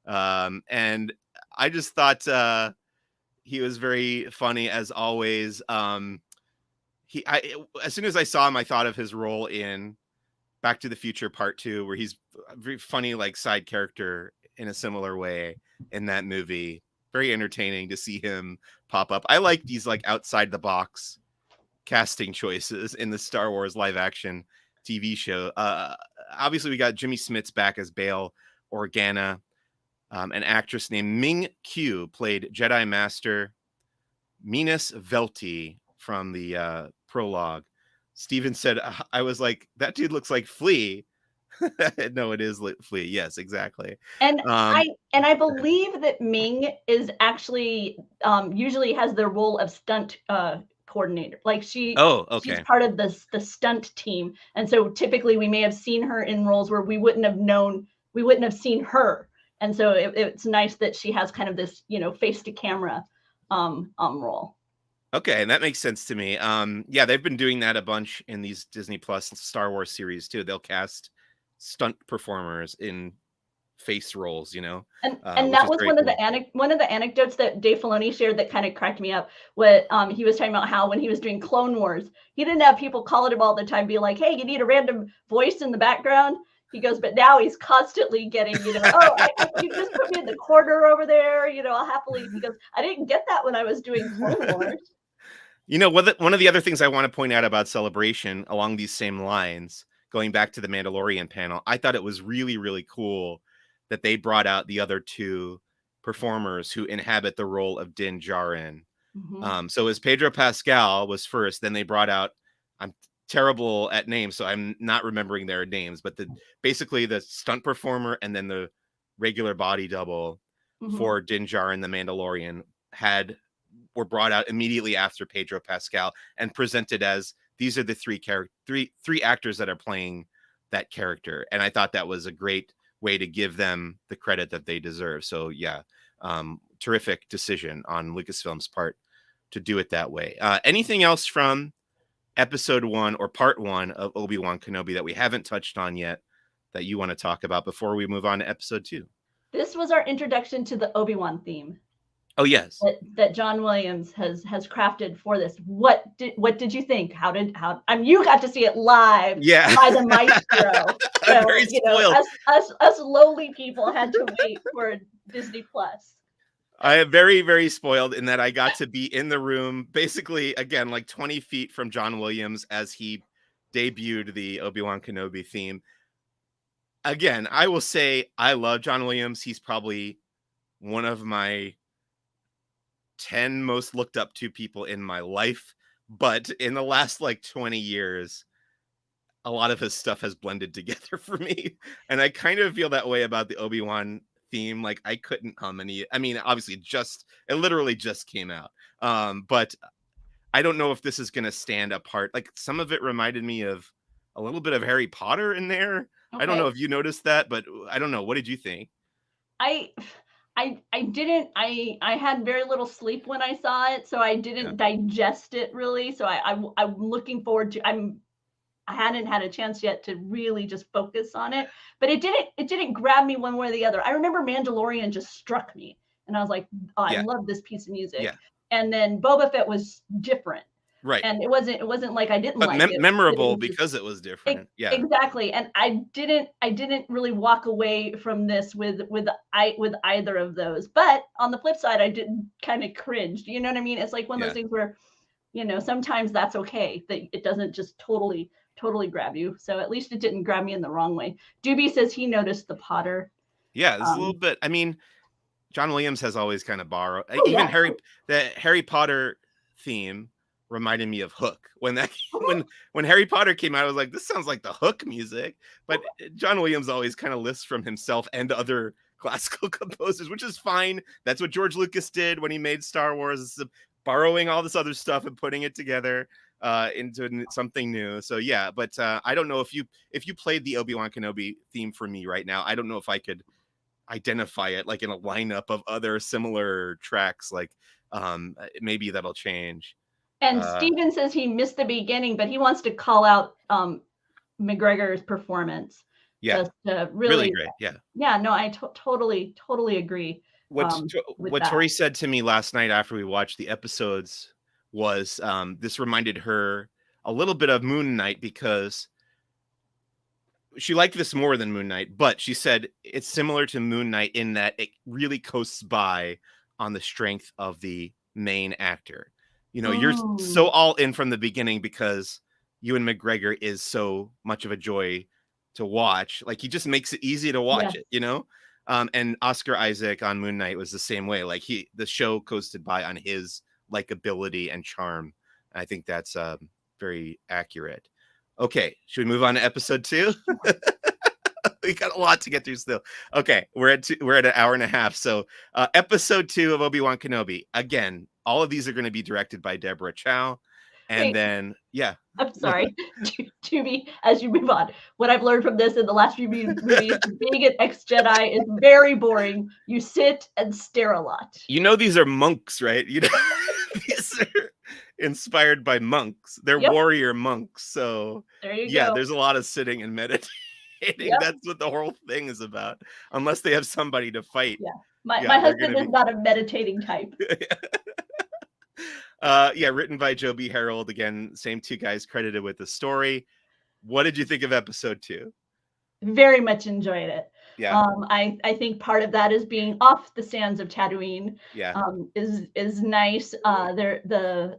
And I just thought he was very funny as always. As soon as I saw him, I thought of his role in Back to the Future Part 2, where he's a very funny, like, side character in a similar way in that movie. Very entertaining to see him pop up. I like these like outside the box casting choices in the Star Wars live action TV show. Obviously, we got Jimmy Smits back as Bail Organa. An actress named Ming Q played Jedi Master Minas Velti from the prologue. Steven said, I was like, that dude looks like Flea. No, it is Flea. Yes, exactly. And Um, I believe that Ming is actually, usually has the role of stunt coordinator. Like oh, she's okay. part of the stunt team, and so typically we may have seen her in roles where we wouldn't have seen her, and so it's nice that she has kind of this, face to camera role. Okay, and that makes sense to me. Yeah, they've been doing that a bunch in these Disney Plus Star Wars series too. They'll cast stunt performers in face roles, And which that is was very cool. one of the anecdotes that Dave Filoni shared that kind of cracked me up. What he was talking about, how when he was doing Clone Wars, he didn't have people calling him all the time, be like, "Hey, you need a random voice in the background." He goes, but now he's constantly getting, "Oh, you just put me in the corner over there, I'll happily," because I didn't get that when I was doing Clone Wars. One of the other things I want to point out about Celebration along these same lines, going back to the Mandalorian panel, I thought it was really, really cool that they brought out the other two performers who inhabit the role of Din Djarin. Mhm. So as Pedro Pascal was first, then they brought out, I'm terrible at names, so I'm not remembering their names, but basically the stunt performer and then the regular body double Mhm. for Din Djarin, the Mandalorian, were brought out immediately after Pedro Pascal and presented as these are the three actors that are playing that character. And I thought that was a great way to give them the credit that they deserve. So yeah, terrific decision on Lucasfilm's part to do it that way. Anything else from episode 1 or part 1 of Obi-Wan Kenobi that we haven't touched on yet that you want to talk about before we move on to episode 2? This was our introduction to the Obi-Wan theme Oh yes. that John Williams has crafted for this. What did you think? I mean, you got to see it live Yeah. by the maestro. I'm So, very spoiled. us lowly people had to wait for Disney Plus. I am very, very spoiled in that I got to be in the room, basically, again, like 20 feet from John Williams as he debuted the Obi-Wan Kenobi theme. Again, I will say I love John Williams. He's probably one of my 10 most looked up to people in my life. But in the last like 20 years, a lot of his stuff has blended together for me. And I kind of feel that way about the Obi-Wan theme. Like I couldn't hum any. I mean, obviously, it literally just came out. But I don't know if this is gonna stand apart. Like some of it reminded me of a little bit of Harry Potter in there. I don't know Okay. if you noticed that, but I don't know. What did you think? I I didn't I had very little sleep when I saw it, so I Yeah, didn't digest it really. So I'm looking forward to I hadn't had a chance yet to really just focus on it, but it didn't grab me one way or the other. I remember Mandalorian just struck me, and I was like, oh, I yeah, love this piece of music. yeah. And then Boba Fett was different, Right. and it wasn't like I didn't But like it. It memorable was just because it was different. Yeah, exactly, and I didn't really walk away from this with either of those. But on the flip side, I didn't kind of cringe. You know what I mean? It's like one of those yeah, things where sometimes that's okay that it doesn't just totally grab you. So at least it didn't grab me in the wrong way. Doobie says he noticed the Potter. yeah. There's a little Um, bit. I mean, John Williams has always kind of borrowed oh even yeah, the Harry Potter theme reminded me of Hook. When that when Harry Potter came out, I was like, this sounds like the Hook music. But John Williams always kind of lists from himself and other classical composers, which is fine. That's what George Lucas did when he made Star Wars, is borrowing all this other stuff and putting it together into something new. So yeah, but I don't know if you played the Obi-Wan Kenobi theme for me right now, I don't know if I could identify it like in a lineup of other similar tracks. Like maybe that'll change. and Uh Steven says he missed the beginning, but he wants to call out McGregor's performance. yeah, Just really really, great. Yeah. yeah, no, I totally agree with What that. Tori said to me last night after we watched the episodes was this reminded her a little bit of Moon Knight, because she liked this more than Moon Knight, but she said it's similar to Moon Knight in that it really coasts by on the strength of the main actor. You know, you're so Mm, all in from the beginning because Ewan McGregor is so much of a joy to watch. Like he just makes it easy to watch yes. it, you know? And Oscar Isaac on Moon Knight was the same way. Like the show coasted by on his likability and charm. I think that's very accurate. Okay, should we move on to episode 2? We got a lot to get through still. Okay, we're at an hour and a half. So, episode 2 of Obi-Wan Kenobi. Again, all of these are going to be directed by Deborah Chow, and Wait, then yeah, I'm sorry. To me, as you move on, what I've learned from this in the last few movies, being an ex-Jedi is very boring. You sit and stare a lot. you know these are monks, right? You know these are inspired by monks. They're Yep, warrior monks. So there you yeah, go. there's a lot of sitting and meditating. Yep, That's what the whole thing is about. Unless they have somebody to fight, yeah. My yeah, my they're gonna husband is be. not a meditating type. Yeah, written by Joe B. Harold. Again, same two guys credited with the story. What did you think of episode 2? Very much enjoyed it. Yeah, I think part of that is being off the sands of Tatooine, yeah, is nice. There there's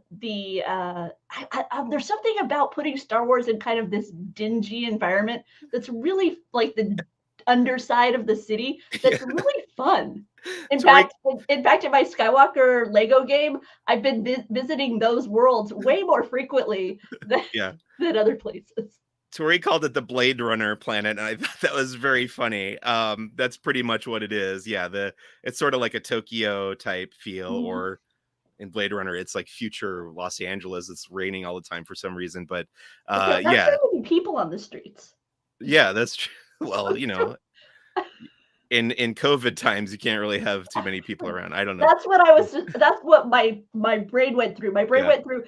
something about putting Star Wars in kind of this dingy environment that's really like the underside of the city. yeah. That's really fun. In Tori, fact, in my Skywalker Lego game, I've been visiting those worlds way more frequently than yeah. than other places. Tori called it the Blade Runner planet, and I thought that was very funny. That's pretty much what it is. Yeah, it's sort of like a Tokyo type feel, Mhm. or in Blade Runner, it's like future Los Angeles. It's raining all the time for some reason, but Except not yeah, very many people on the streets. yeah, that's true. Well, in COVID times, you can't really have too many people around. I don't know. That's what my brain went through. My brain Yeah, went through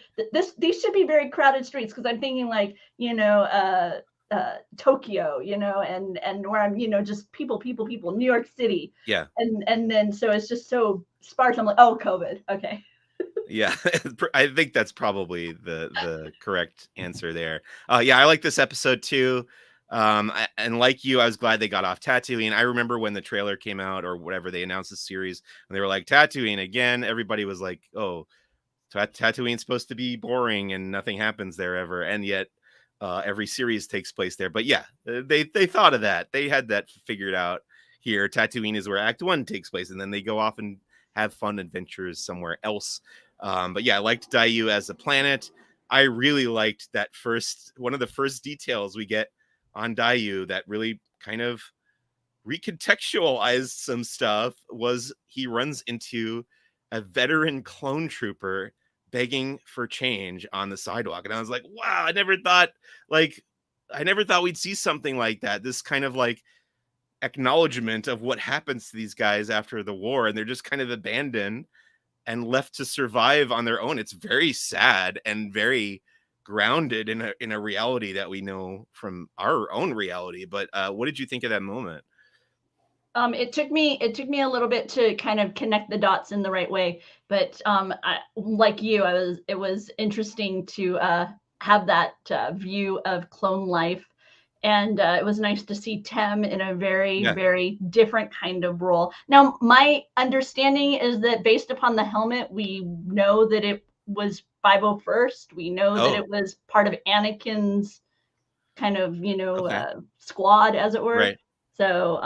these should be very crowded streets because I'm thinking like, Tokyo, and where I'm, just people, New York City. yeah. And then so it's just so sparse. I'm like, oh, COVID. Okay. Yeah, I think that's probably the correct answer there. Yeah, I like this episode too. And like you, I was glad they got off Tatooine. I remember when the trailer came out or whatever, they announced the series and they were like Tatooine again. Everybody was like, "Oh, Tatooine's supposed to be boring and nothing happens there ever," and yet every series takes place there. But yeah, they thought of that. They had that figured out here. Tatooine is where Act 1 takes place, and then they go off and have fun adventures somewhere else. But yeah, I liked Dayu as a planet. I really liked that one of the first details we get on Dayu that really kind of recontextualized some stuff was he runs into a veteran clone trooper begging for change on the sidewalk. And I was like, wow, like, I never thought we'd see something like that. This kind of like acknowledgement of what happens to these guys after the war. And they're just kind of abandoned and left to survive on their own. It's very sad and very grounded in a reality that we know from our own reality. But what did you think of that moment? It took me a little bit to kind of connect the dots in the right way, but like you, it was interesting to have that view of clone life, and it was nice to see Tem in a very Yeah. very different kind of role. Now, my understanding is that based upon the helmet, we know that it was 501st. We know that Oh, it was part of Anakin's kind of, okay. squad, as it were. Right. So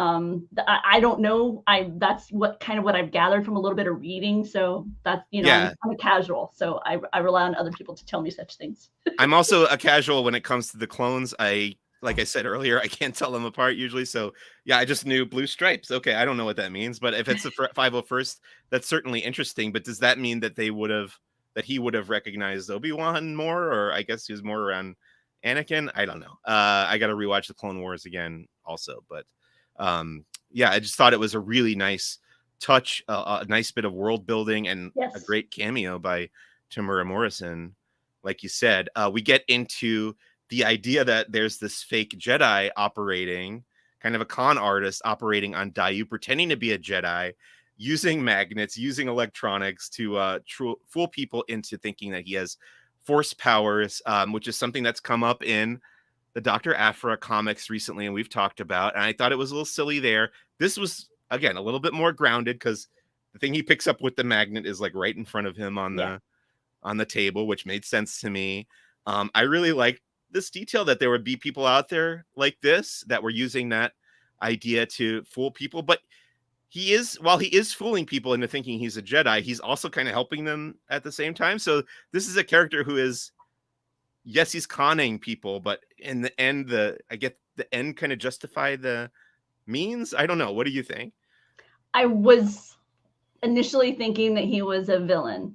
I don't know. That's what kind of what I've gathered from a little bit of reading. So that's, Yeah. I'm a casual, so I rely on other people to tell me such things. I'm also a casual when it comes to the clones. Like I said earlier, I can't tell them apart usually. So yeah, I just knew blue stripes. Okay, I don't know what that means, but if it's the 501st, that's certainly interesting. But does that mean that he would have recognized Obi-Wan more, or I guess he was more around Anakin? I don't know. I got to rewatch the Clone Wars again also, but yeah, I just thought it was a really nice touch, a nice bit of world building, and a Yes. great cameo by Tamura Morrison. Like you said, we get into the idea that there's this fake Jedi operating, kind of a con artist operating on Daiyu, pretending to be a Jedi, using magnets, using electronics to fool people into thinking that he has force powers, which is something that's come up in the Dr. Aphra comics recently, and we've talked about. And I thought it was a little silly there. This was, again, a little bit more grounded because the thing he picks up with the magnet is like right in front of him Yeah. on the table, which made sense to me. I really liked this detail that there would be people out there like this that were using that idea to fool people. But while he is fooling people into thinking he's a Jedi, he's also kind of helping them at the same time. So this is a character who is, yes, he's conning people, but in the end, I get the end kind of justify the means. I don't know. What do you think? I was initially thinking that he was a villain.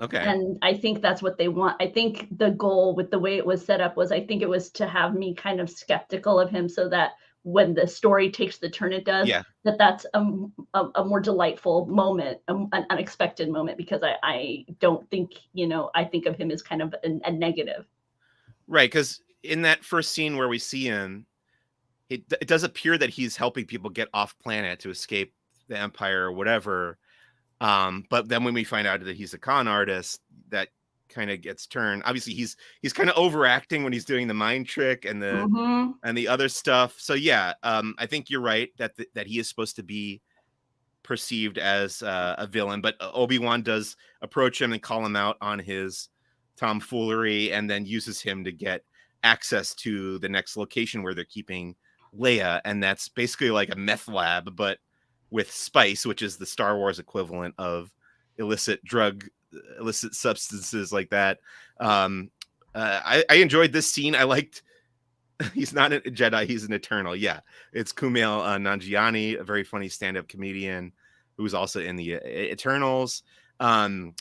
Okay. And I think that's what they want. I think the goal with the way it was set up was, I think it was to have me kind of skeptical of him, so that when the story takes the turn it does, Yeah. that's a more delightful moment, an unexpected moment, because I don't think, I think of him as kind of a negative. Right. Because in that first scene where we see him, it does appear that he's helping people get off planet to escape the Empire or whatever. But then when we find out that he's a con artist, that kind of gets turned. Obviously, he's kind of overacting when he's doing the mind trick and Hmm. the other stuff. So yeah, I think you're right that that he is supposed to be perceived as a villain, but Obi-Wan does approach him and call him out on his tomfoolery, and then uses him to get access to the next location where they're keeping Leia, and that's basically like a meth lab, but with spice, which is the Star Wars equivalent of illicit illicit substances like that. Um, I enjoyed this scene. I liked he's not a Jedi, he's an Eternal. Yeah, it's Kumail Nanjiani, a very funny stand-up comedian who's also in the Eternals. Um,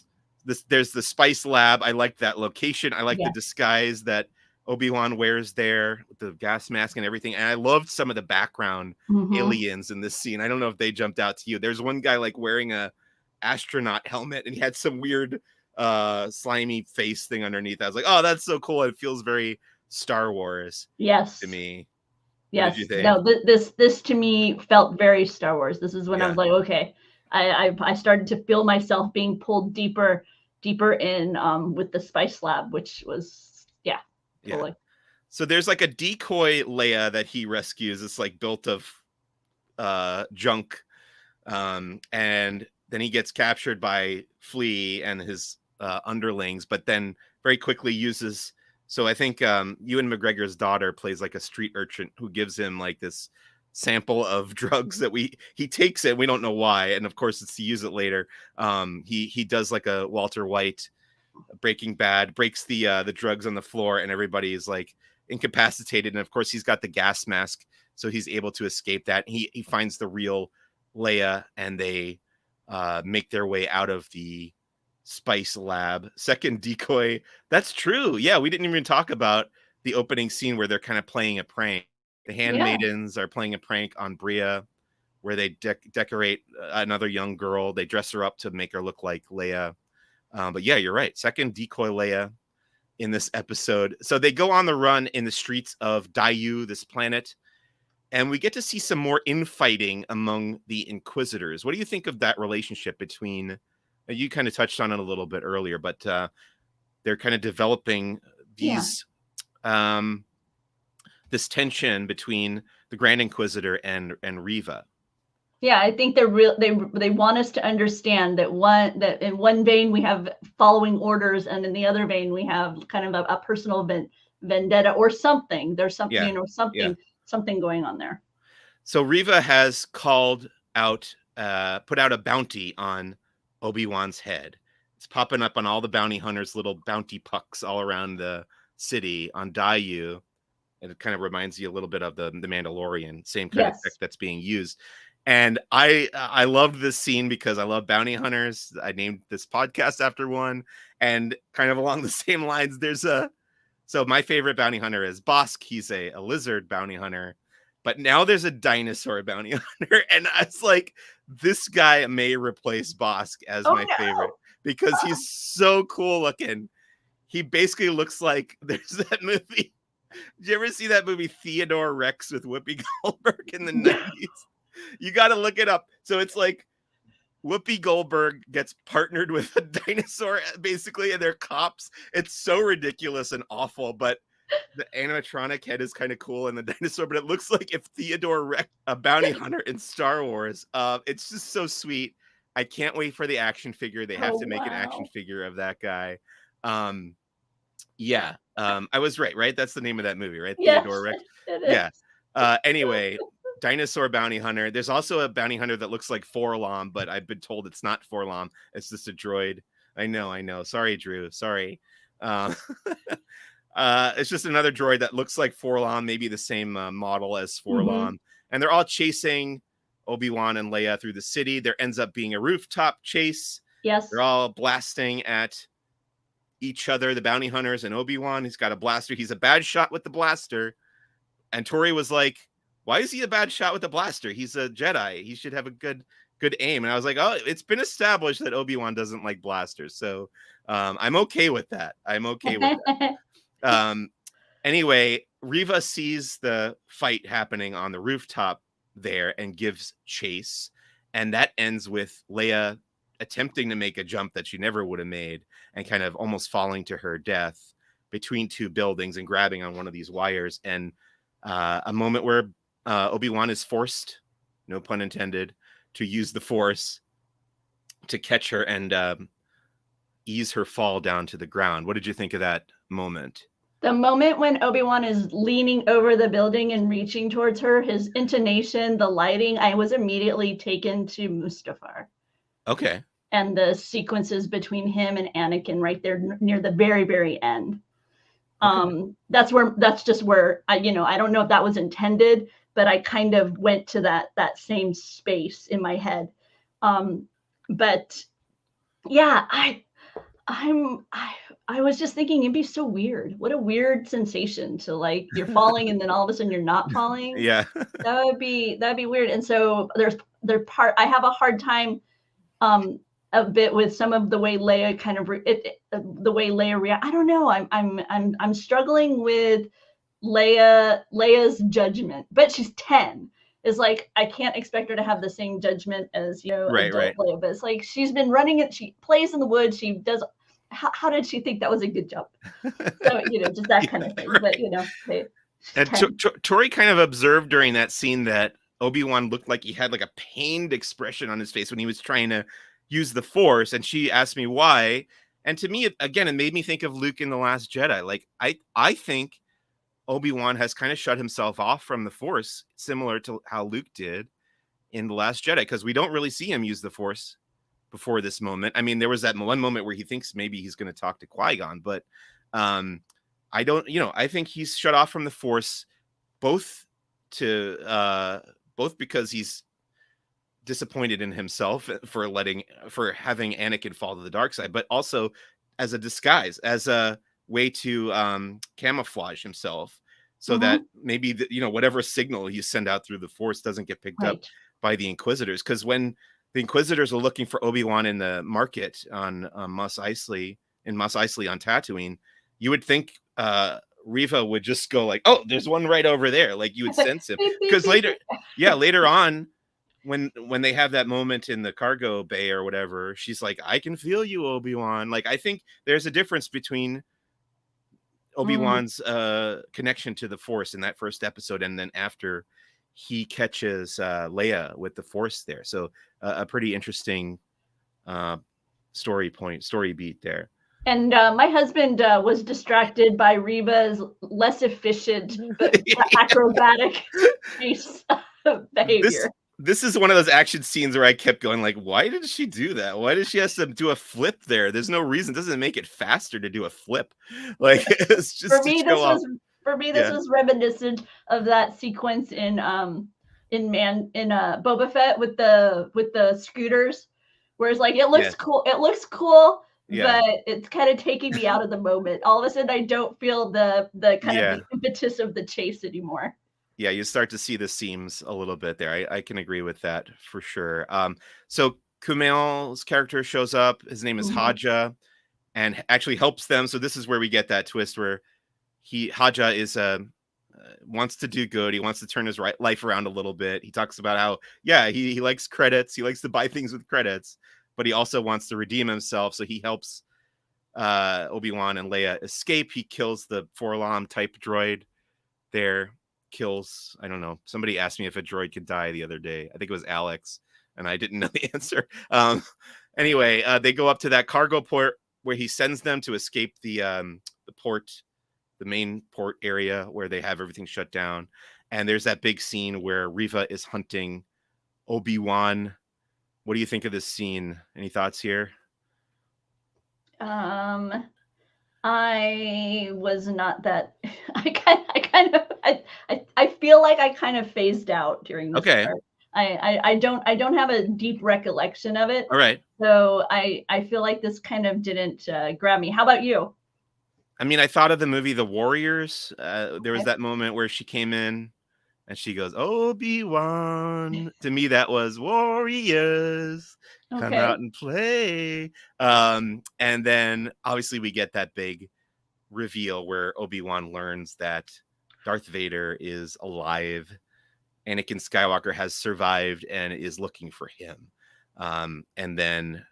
there's the Spice Lab. I like that location. I like the Yeah. disguise that Obi-Wan wears there with the gas mask and everything. And I loved some of the background Hmm. aliens in this scene. I don't know if they jumped out to you. There's one guy like wearing a astronaut helmet, and he had some weird slimy face thing underneath. I was like, oh, that's so cool. It feels very Star Wars to Yes. me. What did you Yes. think? No, this to me felt very Star Wars. This is when I Yeah, was like, okay, I started to feel myself being pulled deeper in, with the Spice Lab, which was, yeah, yeah. totally. So there's like a decoy Leia that he rescues. It's like built of junk, and then he gets captured by Flea and his underlings, but then very quickly uses. So I think Ewan McGregor's daughter plays like a street urchin who gives him like this sample of drugs that he takes it. We don't know why, and of course it's to use it later. He does like a Walter White Breaking Bad, breaks the drugs on the floor, and everybody is like incapacitated, and of course he's got the gas mask, so he's able to escape that. He finds the real Leia, and they make their way out of the spice lab. Second decoy. That's true. Yeah, we didn't even talk about the opening scene where they're kind of playing a prank. The Yeah. handmaidens are playing a prank on Bria, where they decorate another young girl. They dress her up to make her look like Leia. But yeah, you're right. Second decoy Leia in this episode. So they go on the run in the streets of Daiyu, this planet, and we get to see some more infighting among the Inquisitors. What do you think of that relationship between? You kind of touched on it a little bit earlier, but they're kind of developing these this tension between the Grand Inquisitor and Reva. Yeah, I think they want us to understand that in one vein we have following orders, and in the other vein we have kind of a personal vendetta or something. There's something, something going on there. So Reva has called out, put out a bounty on Obi-Wan's head. It's popping up on all the bounty hunters' little bounty pucks all around the city on Daiyu. And it kind of reminds you a little bit of the Mandalorian, same kind of tech that's being used. And I loved this scene because I love bounty hunters. I named this podcast after one, and kind of along the same lines, so my favorite bounty hunter is Bossk. He's a lizard bounty hunter, but now there's a dinosaur bounty hunter, and I was like, this guy may replace Bossk as my favorite because he's so cool looking. He basically looks like there's that movie. Did you ever see that movie Theodore Rex with Whoopi Goldberg in the 90s? You got to look it up. So it's like Whoopi Goldberg gets partnered with a dinosaur, basically, and they're cops. It's so ridiculous and awful, but the animatronic head is kind of cool and the dinosaur, but it looks like if Theodore Rex, a bounty hunter in Star Wars. It's just so sweet. I can't wait for the action figure. They have to make an action figure of that guy. I was right? That's the name of that movie, right? Yes, Theodore Rex. it is. Anyway, dinosaur bounty hunter. There's also a bounty hunter that looks like Forlom, but I've been told it's not Forlom. It's just a droid. I know. Sorry, Drew. Sorry. It's just another droid that looks like Forlom, maybe the same model as Forlom. And they're all chasing Obi-Wan and Leia through the city. There ends up being a rooftop chase. Yes. They're all blasting at each other, the bounty hunters and Obi-Wan. He's got a blaster. He's a bad shot with the blaster. And Tori was like, why is he a bad shot with the blaster? He's a Jedi. He should have a good aim. And I was like, oh, it's been established that Obi-Wan doesn't like blasters. So I'm okay with that. Anyway, Reva sees the fight happening on the rooftop there and gives chase. And that ends with Leia attempting to make a jump that she never would have made and kind of almost falling to her death between two buildings and grabbing on one of these wires. And a moment where Obi-Wan is forced, no pun intended, to use the Force to catch her and ease her fall down to the ground. What did you think of that moment? The moment when Obi-Wan is leaning over the building and reaching towards her, his intonation, the lighting, I was immediately taken to Mustafar. Okay. And the sequences between him and Anakin right there near the very, very end. Okay. That's just where I don't know if that was intended, but I kind of went to that same space in my head. But yeah, I was just thinking it'd be so weird. What a weird sensation to, like, you're falling and then all of a sudden you're not falling. Yeah. That'd be weird. And so I have a hard time a bit with some of the way Leia kind of the way Leia react. I don't know. I'm struggling with Leia's judgment, but she's 10. Is like, I can't expect her to have the same judgment as adult Leia. But it's like, she's been running it. She plays in the woods. She does. How did she think that was a good jump? So just that kind of thing. Right. But Tori kind of observed during that scene that Obi-Wan looked like he had like a pained expression on his face when he was trying to use the Force, and she asked me why. And to me, it made me think of Luke in The Last Jedi. Like, I think Obi-Wan has kind of shut himself off from the Force, similar to how Luke did in The Last Jedi, because we don't really see him use the Force before this moment. I mean, there was that one moment where he thinks maybe he's going to talk to Qui-Gon, but I don't, I think he's shut off from the Force both to both because he's disappointed in himself for having Anakin fall to the dark side, but also as a disguise, as a way to camouflage himself, so that Mhm. maybe whatever signal you send out through the Force doesn't get picked up Right. by the Inquisitors. Because when the Inquisitors are looking for Obi-Wan in the market on Mos Eisley on Tatooine, you would think Riva would just go like, "Oh, there's one right over there." Like you would sense him, Beep, beep, because beep, later, beep. yeah, later on when they have that moment in the cargo bay or whatever, she's like, "I can feel you, Obi-Wan." Like I think there's a difference between Mm. Obi-Wan's connection to the Force in that first episode, and then after he catches Leia with the Force there. So a pretty interesting uh, story beat there. And my husband was distracted by Reba's less efficient but acrobatic chase this behavior. this is one of those action scenes where I kept going like, why did she do that? Why did she have to do a flip there? There's no reason. It doesn't make it faster to do a flip. Like it's For just to me, show this off. was for me this Yeah. was reminiscent of that sequence in Boba Fett with the scooters, where it's like Yes. it looks cool, Yeah. but it's kind of taking me out of the moment. All of a sudden, I don't feel the kind of Yeah. the impetus of the chase anymore. Yeah, you start to see the seams a little bit there. I can agree with that for sure. So Kumail's character shows up. His name is Mhm. Haja, and actually helps them. So this is where we get that twist where Haja is wants to do good. He wants to turn his life around a little bit. He talks about how he likes credits. He likes to buy things with credits, but he also wants to redeem himself. So he helps Obi-Wan and Leia escape. He kills the Forlom type droid there, kills, I don't know, somebody asked me if a droid could die the other day. I think it was Alex, and I didn't know the answer. Anyway, they go up to that cargo port where he sends them to escape the port, the main port area where they have everything shut down. And there's that big scene where Riva is hunting Obi-Wan. What do you think of this scene? Any thoughts here? Um, I was not that. I feel like I kind of phased out during this Okay. part. I don't have a deep recollection of it, All right. so I feel like this kind of didn't grab me. How about you? I mean, I thought of the movie The Warriors. There was Okay. that moment where she came in and she goes, Obi-Wan. To me, that was Warriors. Come Okay. out and play. And then obviously we get that big reveal where Obi-Wan learns that Darth Vader is alive. Anakin Skywalker has survived and is looking for him. And then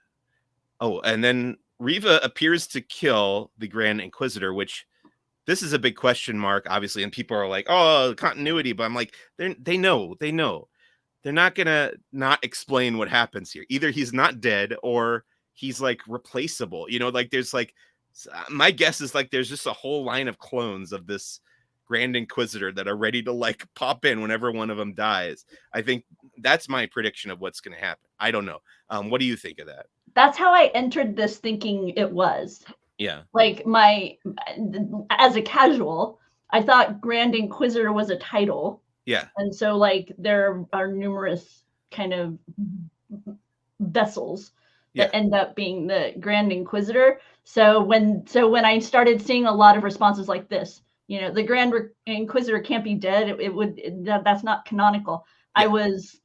Riva appears to kill the Grand Inquisitor, which this is a big question mark, obviously, and people are like, "Oh, continuity," but I'm like, they know, they're not gonna not explain what happens here. Either he's not dead or he's like replaceable. Like there's like my guess is like there's just a whole line of clones of this Grand Inquisitor that are ready to like pop in whenever one of them dies. I think that's my prediction of what's gonna happen. I don't know. What do you think of that? That's how I entered this thinking it was. Yeah, Like as a casual, I thought Grand Inquisitor was a title. yeah, And so like there are numerous kind of vessels yeah, that end up being the Grand Inquisitor. So when I started seeing a lot of responses like this, the Grand Inquisitor can't be dead. That's not canonical. I yeah. was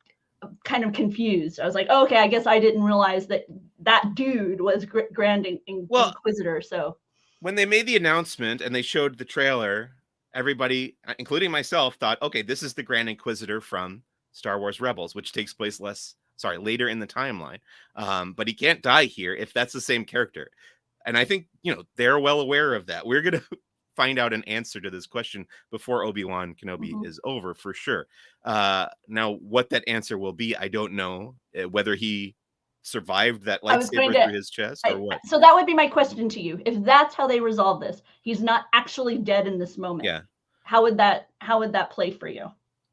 kind of confused. I was like, oh, okay, I guess I didn't realize that dude was Grand Well, Inquisitor. So when they made the announcement and they showed the trailer, everybody, including myself, thought, okay, this is the Grand Inquisitor from Star Wars Rebels, which takes place later in the timeline. But he can't die here if that's the same character. And I think, they're well aware of that. We're going to find out an answer to this question before Obi-Wan Kenobi mhm. is over for sure. Now, what that answer will be, I don't know. Whether he survived that I was going lightsaber to through his chest or what. so that would be my question to you. If that's how they resolve this, he's not actually dead in this moment. Yeah. How would that play for you?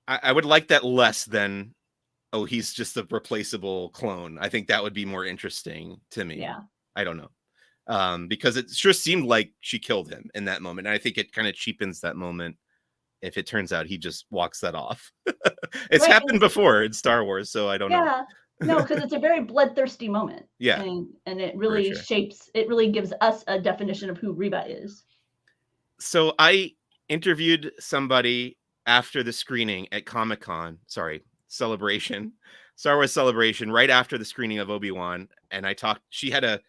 I would like that less than, oh, he's just a replaceable clone. I think that would be more interesting to me. Yeah. I don't know. because it sure seemed like she killed him in that moment. And I think it kind of cheapens that moment if it turns out he just walks that off. It's Right. happened before in Star Wars, so I don't know. Yeah. No, because it's a very bloodthirsty moment, Yeah, and it for really sure. shapes. It really gives us a definition of who Reba is. So I interviewed somebody after the screening at Comic-Con, sorry, Celebration, Star Wars Celebration, right after the screening of Obi-Wan, and she had a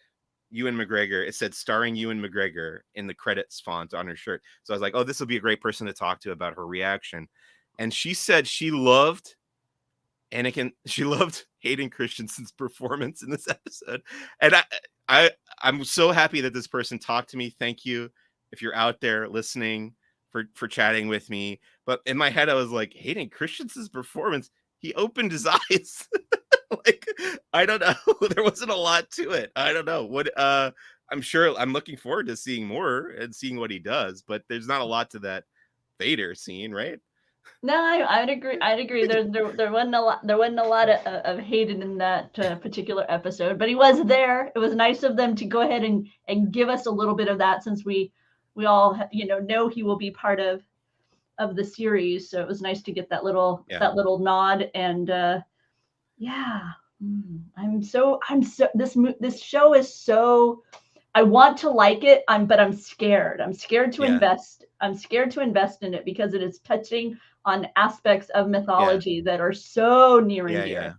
Ewan McGregor, it said starring Ewan McGregor in the credits font on her shirt. So I was like, oh, this will be a great person to talk to about her reaction. And she said she loved she loved Hayden Christensen's performance in this episode. And I I'm so happy that this person talked to me. Thank you if you're out there listening for chatting with me. But in my head, I was like, Hayden Christensen's performance, he opened his eyes. Like, I don't know. There wasn't a lot to it. I don't know. I'm sure I'm looking forward to seeing more and seeing what he does, but there's not a lot to that Vader scene, right? No, I'd agree. I'd agree. There wasn't a lot. There wasn't a lot of Hayden in that particular episode, but he was there. It was nice of them to go ahead and give us a little bit of that, since we all know he will be part of the series. So it was nice to get that little nod. And yeah, this show is so. I want to like it, but I'm scared. I'm scared to Yeah. invest. I'm scared to invest in it because it is touching on aspects of mythology that are so near and dear. Yeah.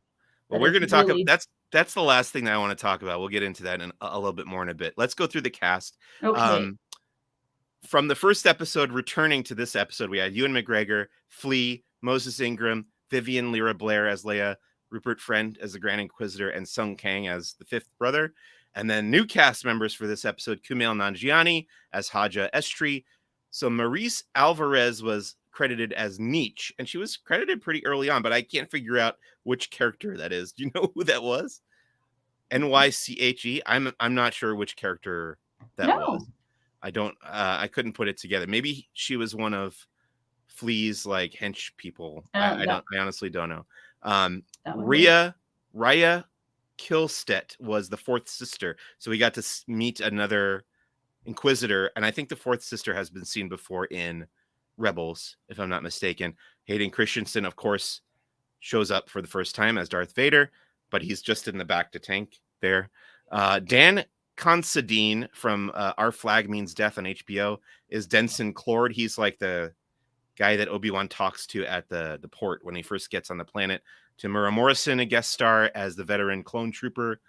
Well, we're going to talk about that's the last thing that I want to talk about. We'll get into that in a little bit more in a bit. Let's go through the cast. Okay. From the first episode returning to this episode, we had Ewan McGregor, Flea, Moses Ingram, Vivian Lyra Blair as Leia, Rupert Friend as the Grand Inquisitor, and Sung Kang as the fifth brother. And then new cast members for this episode, Kumail Nanjiani as Haja Estri. So Maurice Alvarez was credited as Nietzsche, and she was credited pretty early on, but I can't figure out which character that is. Do you know who that was? NYCHE. I'm not sure which character that was. I don't. I couldn't put it together. Maybe she was one of Flea's like hench people. I honestly don't know. Raya Kilstedt was the fourth sister, so we got to meet another Inquisitor, and I think the fourth sister has been seen before in Rebels, if I'm not mistaken. Hayden Christensen, of course, shows up for the first time as Darth Vader, but he's just in the back to tank there. Dan Considine from Our Flag Means Death on HBO is Denson Clord. He's like the guy that Obi-Wan talks to at the port when he first gets on the planet. Tamura Morrison, a guest star as the veteran clone trooper.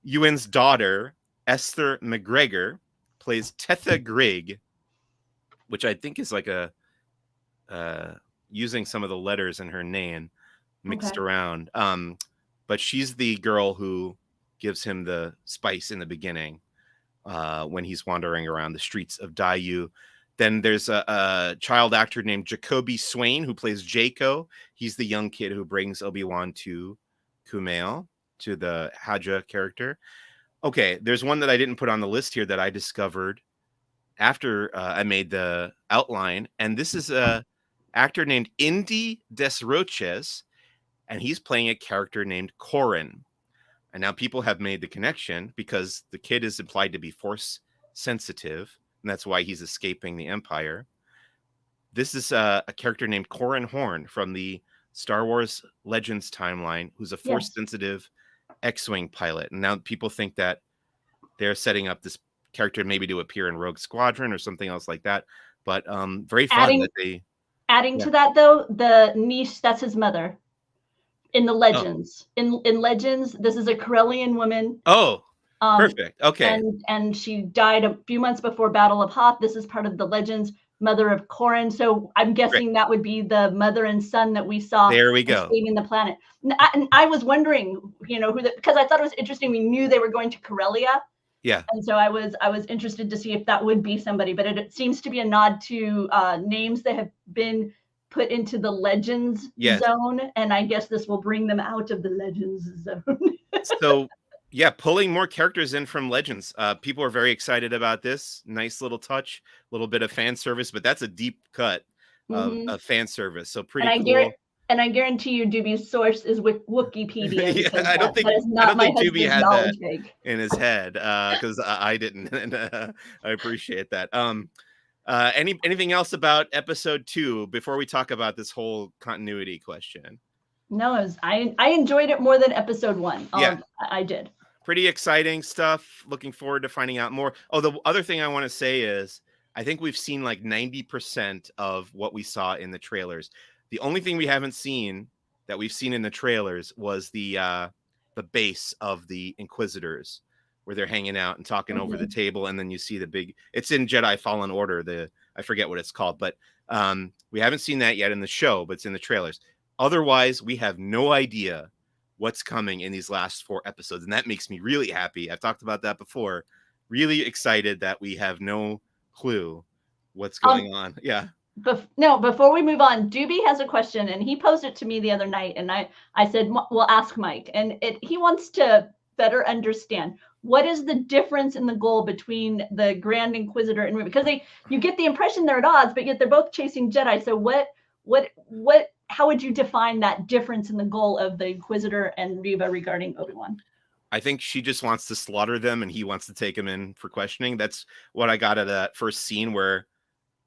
Ewan's daughter, Esther McGregor, plays Tetha Grigg, which I think is like a using some of the letters in her name mixed around. But she's the girl who gives him the spice in the beginning when he's wandering around the streets of Dayu. Then there's a child actor named Jacoby Swain who plays Jaco. He's the young kid who brings Obi-Wan to Kumail, to the Haja character. Okay, there's one that I didn't put on the list here that I discovered after I made the outline, and this is a actor named Indy Desroches, and he's playing a character named Corrin. And now people have made the connection because the kid is implied to be force sensitive, and that's why he's escaping the Empire. This is a character named Corrin Horn from the Star Wars Legends timeline, who's a force sensitive X-Wing pilot. And now people think that they're setting up this character maybe to appear in Rogue Squadron or something else like that. But very fun that they... Adding to that, though, the niece, that's his mother. In the Legends. In Legends, this is a Corellian woman. Oh, perfect. Okay. And she died a few months before Battle of Hoth. This is part of the Legends, mother of Corrin. So I'm guessing that would be the mother and son that we saw. There we go. Saving the planet. And I was wondering, because I thought it was interesting. We knew they were going to Corellia. Yeah. And so I was interested to see if that would be somebody, but it seems to be a nod to names that have been put into the Legends zone, and I guess this will bring them out of the Legends zone. So, yeah, pulling more characters in from Legends. People are very excited about this. Nice little touch, a little bit of fan service, but that's a deep cut of fan service. So pretty cool. And I guarantee you Doobie's source is Wikipedia, Yeah, because I don't think that is I not don't my think Doobie husband's had that knowledge base. in his head, because I didn't, and I appreciate that. Anything else about episode 2 before we talk about this whole continuity question? No, I enjoyed it more than episode 1. Yeah, I did. pretty exciting stuff. Looking forward to finding out more. Oh, the other thing I want to say is I think we've seen like 90% of what we saw in the trailers. The only thing we haven't seen that we've seen in the trailers was the base of the Inquisitors, where they're hanging out and talking over the Mhm. table, and then you see the big. It's in Jedi Fallen Order. I forget what it's called, but we haven't seen that yet in the show, but it's in the trailers. Otherwise, we have no idea what's coming in these last 4 episodes, and that makes me really happy. I've talked about that before. Really excited that we have no clue what's going on. Yeah. No, before we move on, Doobie has a question, and he posed it to me the other night, and I said, "Well, ask Mike." And he wants to better understand what is the difference in the goal between the Grand Inquisitor and Reva, because you get the impression they're at odds, but yet they're both chasing Jedi. So how would you define that difference in the goal of the Inquisitor and Reva regarding Obi-Wan? I think she just wants to slaughter them, and he wants to take them in for questioning. That's what I got at that first scene where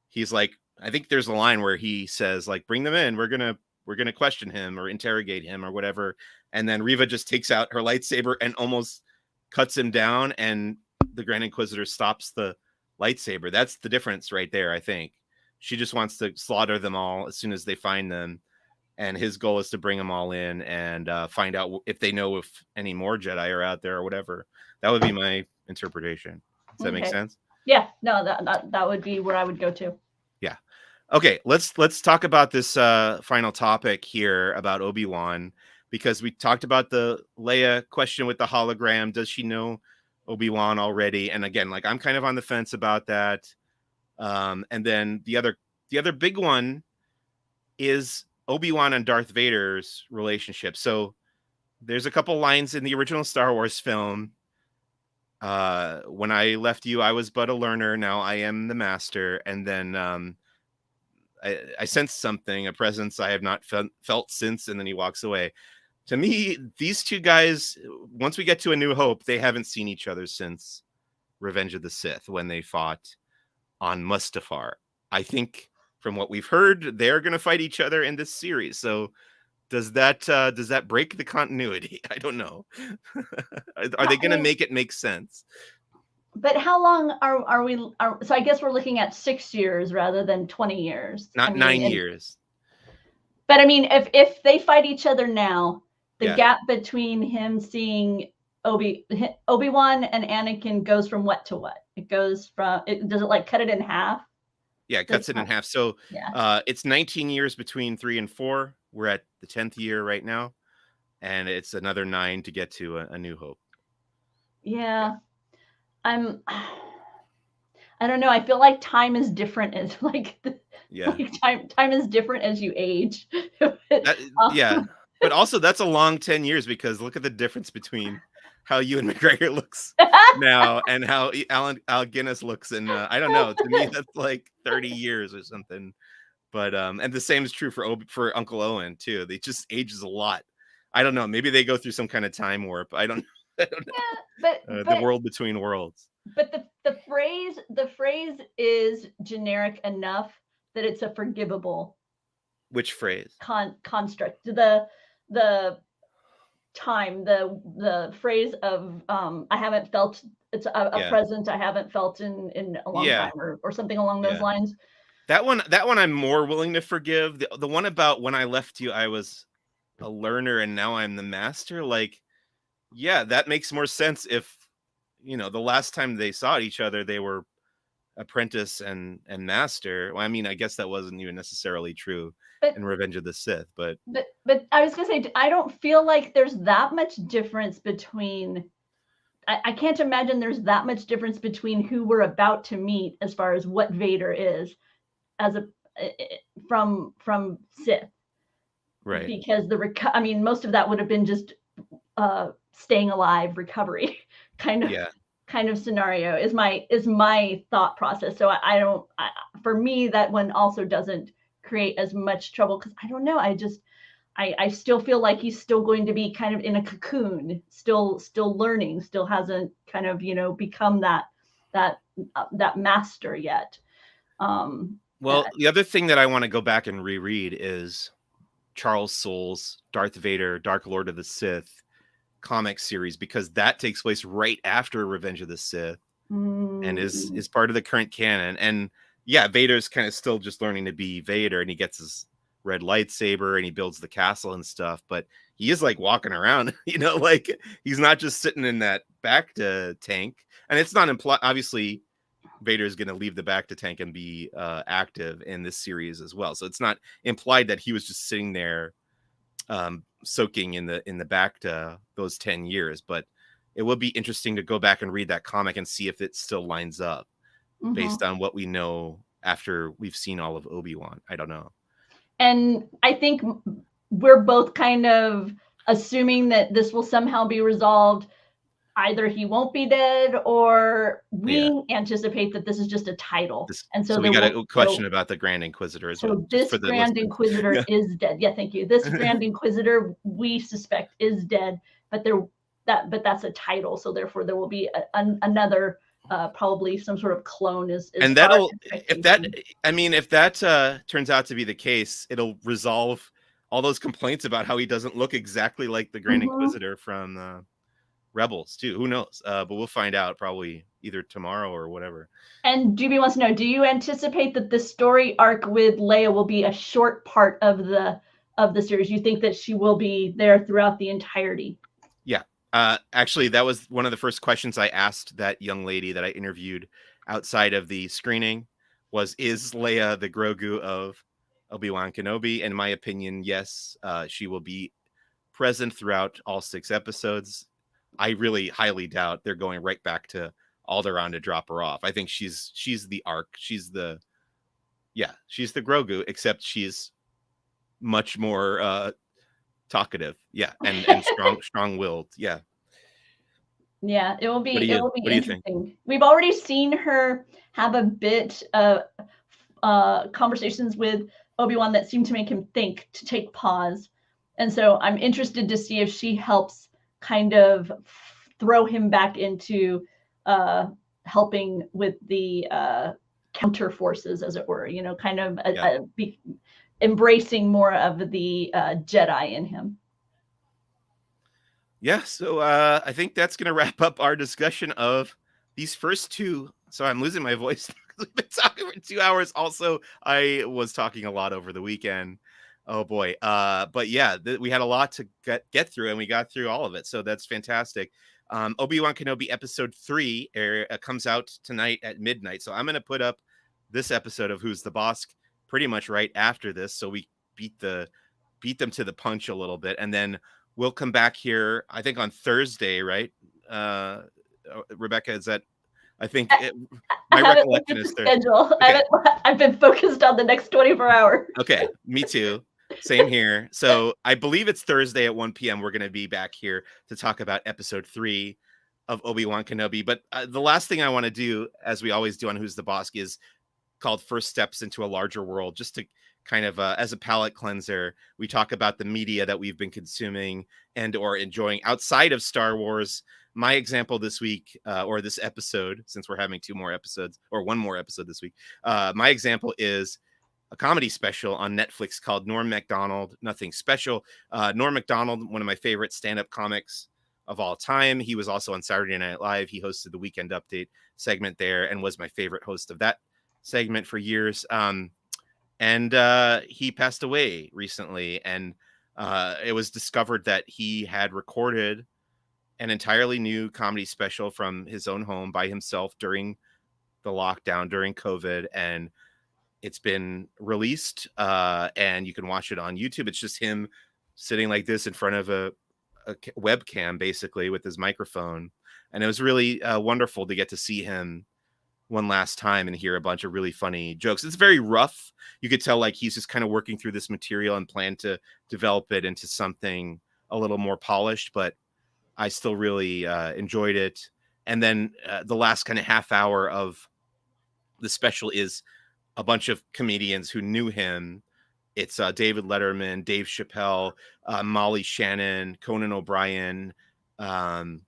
he's like, I think there's a line where he says, like, bring them in. We're gonna question him or interrogate him or whatever. And then Reva just takes out her lightsaber and almost cuts him down, and the Grand Inquisitor stops the lightsaber. That's the difference right there, I think. She just wants to slaughter them all as soon as they find them. And his goal is to bring them all in and find out if they know if any more Jedi are out there or whatever. That would be my interpretation. Does that make sense? Yeah, no, that would be where I would go to. Yeah. Okay, let's talk about this final topic here about Obi-Wan, because we talked about the Leia question with the hologram. Does she know Obi-Wan already? And again, like, I'm kind of on the fence about that. And then the other big one is Obi-Wan and Darth Vader's relationship. So there's a couple lines in the original Star Wars film. When I left you, I was but a learner. Now I am the master. And then I sensed something, a presence I have not felt since. And then he walks away. To me, these two guys, once we get to A New Hope, they haven't seen each other since Revenge of the Sith, when they fought on Mustafar. I think from what we've heard, they're going to fight each other in this series. So does that break the continuity? I don't know. Are they going to make it make sense? But how long are we? So I guess we're looking at 6 years rather than 20 years. Not 9 years. But I mean, if they fight each other now, the gap between him seeing Obi-Wan and Anakin goes from what to what? It goes from, does it like cut it in half? Yeah, it cuts it in half. So it's 19 years between 3 and 4. We're at the 10th year right now, and it's another 9 to get to A New Hope. Yeah. I don't know. I feel like time is different as like time is different as you age. Yeah. But also that's a long 10 years, because look at the difference between how Ewan McGregor looks now and how Al Guinness looks. And I don't know, to me, that's like 30 years or something. But and the same is true for Uncle Owen too. They just ages a lot. I don't know. Maybe they go through some kind of time warp. I don't know. Yeah, but the world between worlds. But the phrase is generic enough that it's a forgivable. Which phrase? Construct. The time, the phrase of I haven't felt, it's a present I haven't felt in a long time, or something along those lines. That one I'm more willing to forgive. The one about when I left you, I was a learner and now I'm the master. Like, yeah, that makes more sense if, you know, the last time they saw each other, they were apprentice and master. Well, I mean, I guess that wasn't even necessarily true in Revenge of the Sith, but I was gonna say, I don't feel like there's that much difference between. I can't imagine there's that much difference between who we're about to meet as far as what Vader is, as from Sith, right? Because I mean, most of that would have been just staying alive, recovery kind of scenario is my thought process. So for me, that one also doesn't create as much trouble, because I don't know, I still feel like he's still going to be kind of in a cocoon, still learning, still hasn't kind of, become that master yet. Well, the other thing that I want to go back and reread is Charles Soule's Darth Vader, Dark Lord of the Sith comic series, because that takes place right after Revenge of the Sith and is part of the current canon. And yeah, Vader's kind of still just learning to be Vader, and he gets his red lightsaber and he builds the castle and stuff, but he is like walking around, like he's not just sitting in that Bacta tank. And it's not implied, obviously Vader is going to leave the Bacta tank and be active in this series as well. So it's not implied that he was just sitting there soaking in the Bacta those 10 years, but it will be interesting to go back and read that comic and see if it still lines up based on what we know after we've seen all of Obi-Wan. I don't know. And I think we're both kind of assuming that this will somehow be resolved. Either he won't be dead, or we anticipate that this is just a title. And so we got a question about the Grand Inquisitor as well. So this Grand Inquisitor is dead. Yeah, thank you. This Grand Inquisitor, we suspect, is dead, but that's a title, so therefore there will be another probably some sort of clone. And that'll, if that turns out to be the case, it'll resolve all those complaints about how he doesn't look exactly like the Grand Inquisitor from Rebels too. Who knows? But we'll find out probably either tomorrow or whatever. And Juby wants to know, do you anticipate that the story arc with Leia will be a short part of the series? You think that she will be there throughout the entirety? Yeah. Actually, that was one of the first questions I asked that young lady that I interviewed outside of the screening was, is Leia the Grogu of Obi-Wan Kenobi? In my opinion, yes. She will be present throughout all 6 episodes. I really highly doubt they're going right back to Alderaan to drop her off. I think she's the arc. She's the Grogu, except she's much more talkative. Yeah. And strong-willed. Yeah. Yeah, it will be interesting. We've already seen her have a bit of conversations with Obi-Wan that seem to make him think, to take pause. And so I'm interested to see if she helps kind of throw him back into helping with the counter forces, as it were, kind of embracing more of the Jedi in him. Yeah, so I think that's going to wrap up our discussion of these first 2. So I'm losing my voice. We've been talking for 2 hours. Also, I was talking a lot over the weekend. Oh boy. But yeah, we had a lot to get through, and we got through all of it. So that's fantastic. Obi-Wan Kenobi episode 3 comes out tonight at midnight. So I'm going to put up this episode of Who's the Bossk pretty much right after this. So we beat them to the punch a little bit. And then we'll come back here, I think on Thursday, right? Rebecca, is that, I think my recollection is Thursday. Okay. I've been focused on the next 24 hours. Okay, me too. Same here. So I believe it's Thursday at 1 p.m. We're going to be back here to talk about episode 3 of Obi-Wan Kenobi. But the last thing I want to do, as we always do on Who's the Bossk, is called First Steps into a Larger World, just to kind of as a palate cleanser. We talk about the media that we've been consuming and or enjoying outside of Star Wars. My example this week, or this episode, since we're having 2 more episodes or 1 more episode this week, my example is a comedy special on Netflix called Norm Macdonald, Nothing Special. Norm Macdonald, one of my favorite stand-up comics of all time. He was also on Saturday Night Live. He hosted the Weekend Update segment there and was my favorite host of that segment for years. And he passed away recently, and it was discovered that he had recorded an entirely new comedy special from his own home by himself during the lockdown, during COVID, and it's been released, and you can watch it on YouTube. It's just him sitting like this in front of a webcam, basically, with his microphone, and it was really wonderful to get to see him one last time and hear a bunch of really funny jokes. It's very rough. You could tell like he's just kind of working through this material and plan to develop it into something a little more polished, but I still really enjoyed it. And then the last kind of half hour of the special is a bunch of comedians who knew him It's David Letterman, Dave Chappelle, Molly Shannon, Conan O'Brien, um,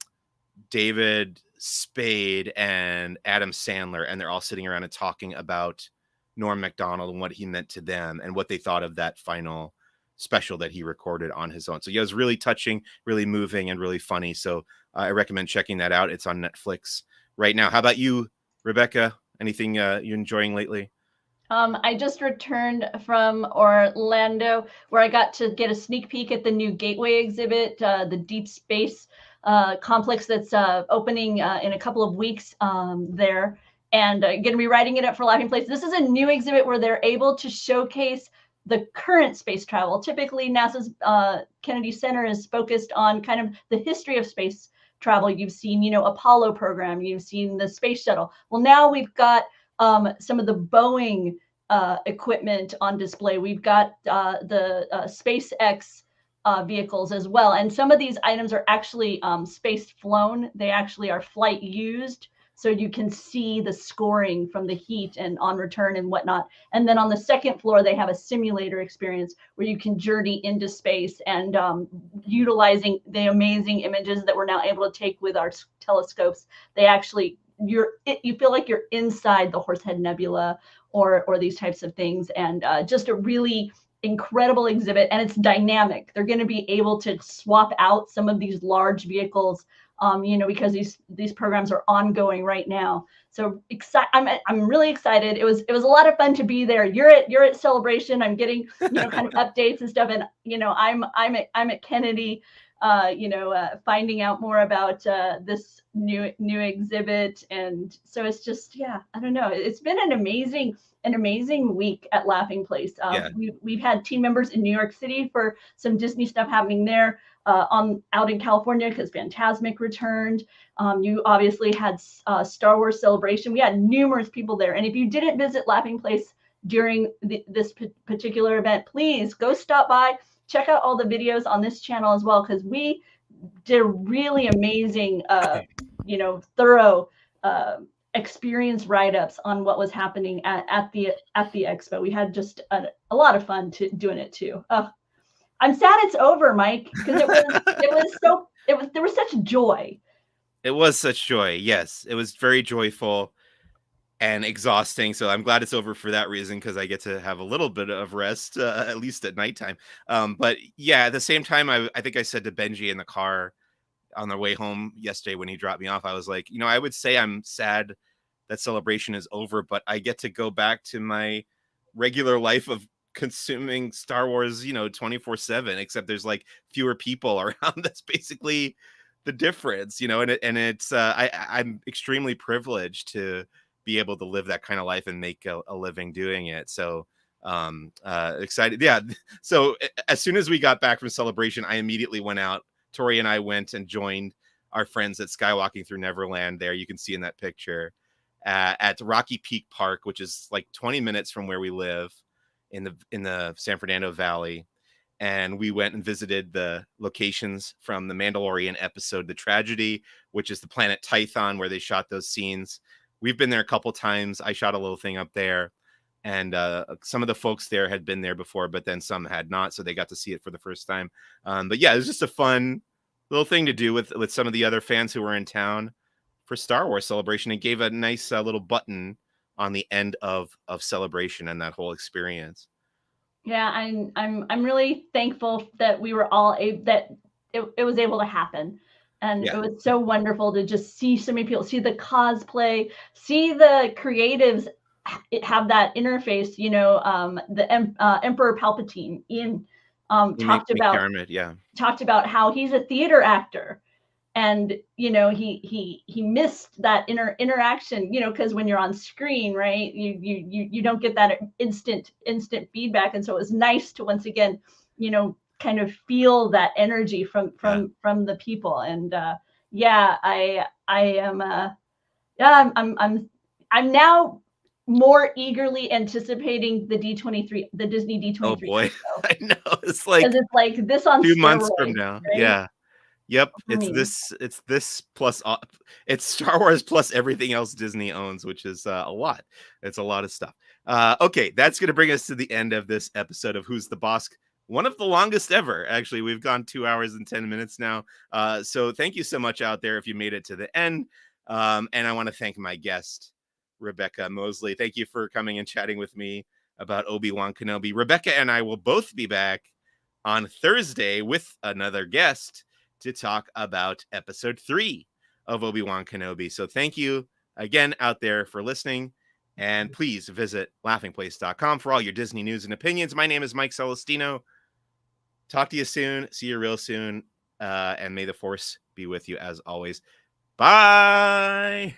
David Spade, and Adam Sandler, and they're all sitting around and talking about Norm Macdonald and what he meant to them and what they thought of that final special that he recorded on his own. So yeah, it was really touching, really moving, and really funny. So I recommend checking that out. It's on Netflix right now. How about you, Rebecca? Anything you enjoying lately? I just returned from Orlando, where I got to get a sneak peek at the new Gateway exhibit, the deep space complex that's opening in a couple of weeks there, and going to be writing it up for Laughing Place. This is a new exhibit where they're able to showcase the current space travel. Typically, NASA's Kennedy Center is focused on kind of the history of space travel. You've seen, Apollo program, you've seen the space shuttle. Well, now we've got some of the Boeing equipment on display. We've got the SpaceX vehicles as well. And some of these items are actually space flown. They actually are flight used. So you can see the scoring from the heat and on return and whatnot. And then on the second floor, they have a simulator experience where you can journey into space and utilizing the amazing images that we're now able to take with our telescopes. They actually you feel like you're inside the Horsehead Nebula or these types of things, and just a really incredible exhibit. And it's dynamic. They're going to be able to swap out some of these large vehicles, because these programs are ongoing right now. So I'm really excited. It was a lot of fun to be there. You're at Celebration. I'm getting kind of updates and stuff, and I'm at Kennedy. Finding out more about this new exhibit, and so it's just, I don't know. It's been an amazing week at Laughing Place. We've had team members in New York City for some Disney stuff happening there. Out in California because Fantasmic returned. You obviously had Star Wars Celebration. We had numerous people there, and if you didn't visit Laughing Place during this particular event, please go stop by. Check out all the videos on this channel as well, because we did really amazing, thorough experience write-ups on what was happening at the expo. We had just a lot of fun doing it too. I'm sad it's over, Mike, because there was such joy. It was such joy. Yes, it was very joyful and exhausting. So I'm glad it's over for that reason, because I get to have a little bit of rest, at least at nighttime. But yeah, at the same time, I think I said to Benji in the car on the way home yesterday when he dropped me off, I was like, I would say I'm sad that Celebration is over, but I get to go back to my regular life of consuming Star Wars, 24/7, except there's like fewer people around. That's basically the difference, and it's I'm extremely privileged to be able to live that kind of life and make a living doing it. So excited. Yeah. So as soon as we got back from Celebration, I immediately went out. Tori and I went and joined our friends at Skywalking Through Neverland. There, you can see in that picture, at Rocky Peak Park, which is like 20 minutes from where we live in the San Fernando Valley. And we went and visited the locations from the Mandalorian episode, The Tragedy, which is the planet Tython, where they shot those scenes. We've been there a couple times. I shot a little thing up there, and some of the folks there had been there before, but then some had not, so they got to see it for the first time. But yeah, it was just a fun little thing to do with some of the other fans who were in town for Star Wars Celebration, and gave a nice little button on the end of Celebration and that whole experience. Yeah, I'm really thankful that we were all that it was able to happen. And it was so wonderful to just see so many people, see the cosplay, see the creatives have that interface. The Emperor Palpatine, Ian talked about how he's a theater actor, and he missed that interaction, because when you're on screen, right, you don't get that instant feedback. And so it was nice to once again, kind of feel that energy from the people. And I'm now more eagerly anticipating the D23, the Disney D23. Oh boy, I know, it's like this on a few months from now, right? Yeah. Yep, it's this plus it's Star Wars plus everything else Disney owns, which is a lot. It's a lot of stuff. Okay, that's going to bring us to the end of this episode of Who's the Bossk? One of the longest ever. Actually, we've gone 2 hours and 10 minutes now. So thank you so much out there if you made it to the end. And I want to thank my guest, Rebecca Mosley. Thank you for coming and chatting with me about Obi-Wan Kenobi. Rebecca and I will both be back on Thursday with another guest to talk about episode 3 of Obi-Wan Kenobi. So thank you again out there for listening. And please visit laughingplace.com for all your Disney news and opinions. My name is Mike Celestino. Talk to you soon. See you real soon. And may the Force be with you as always. Bye.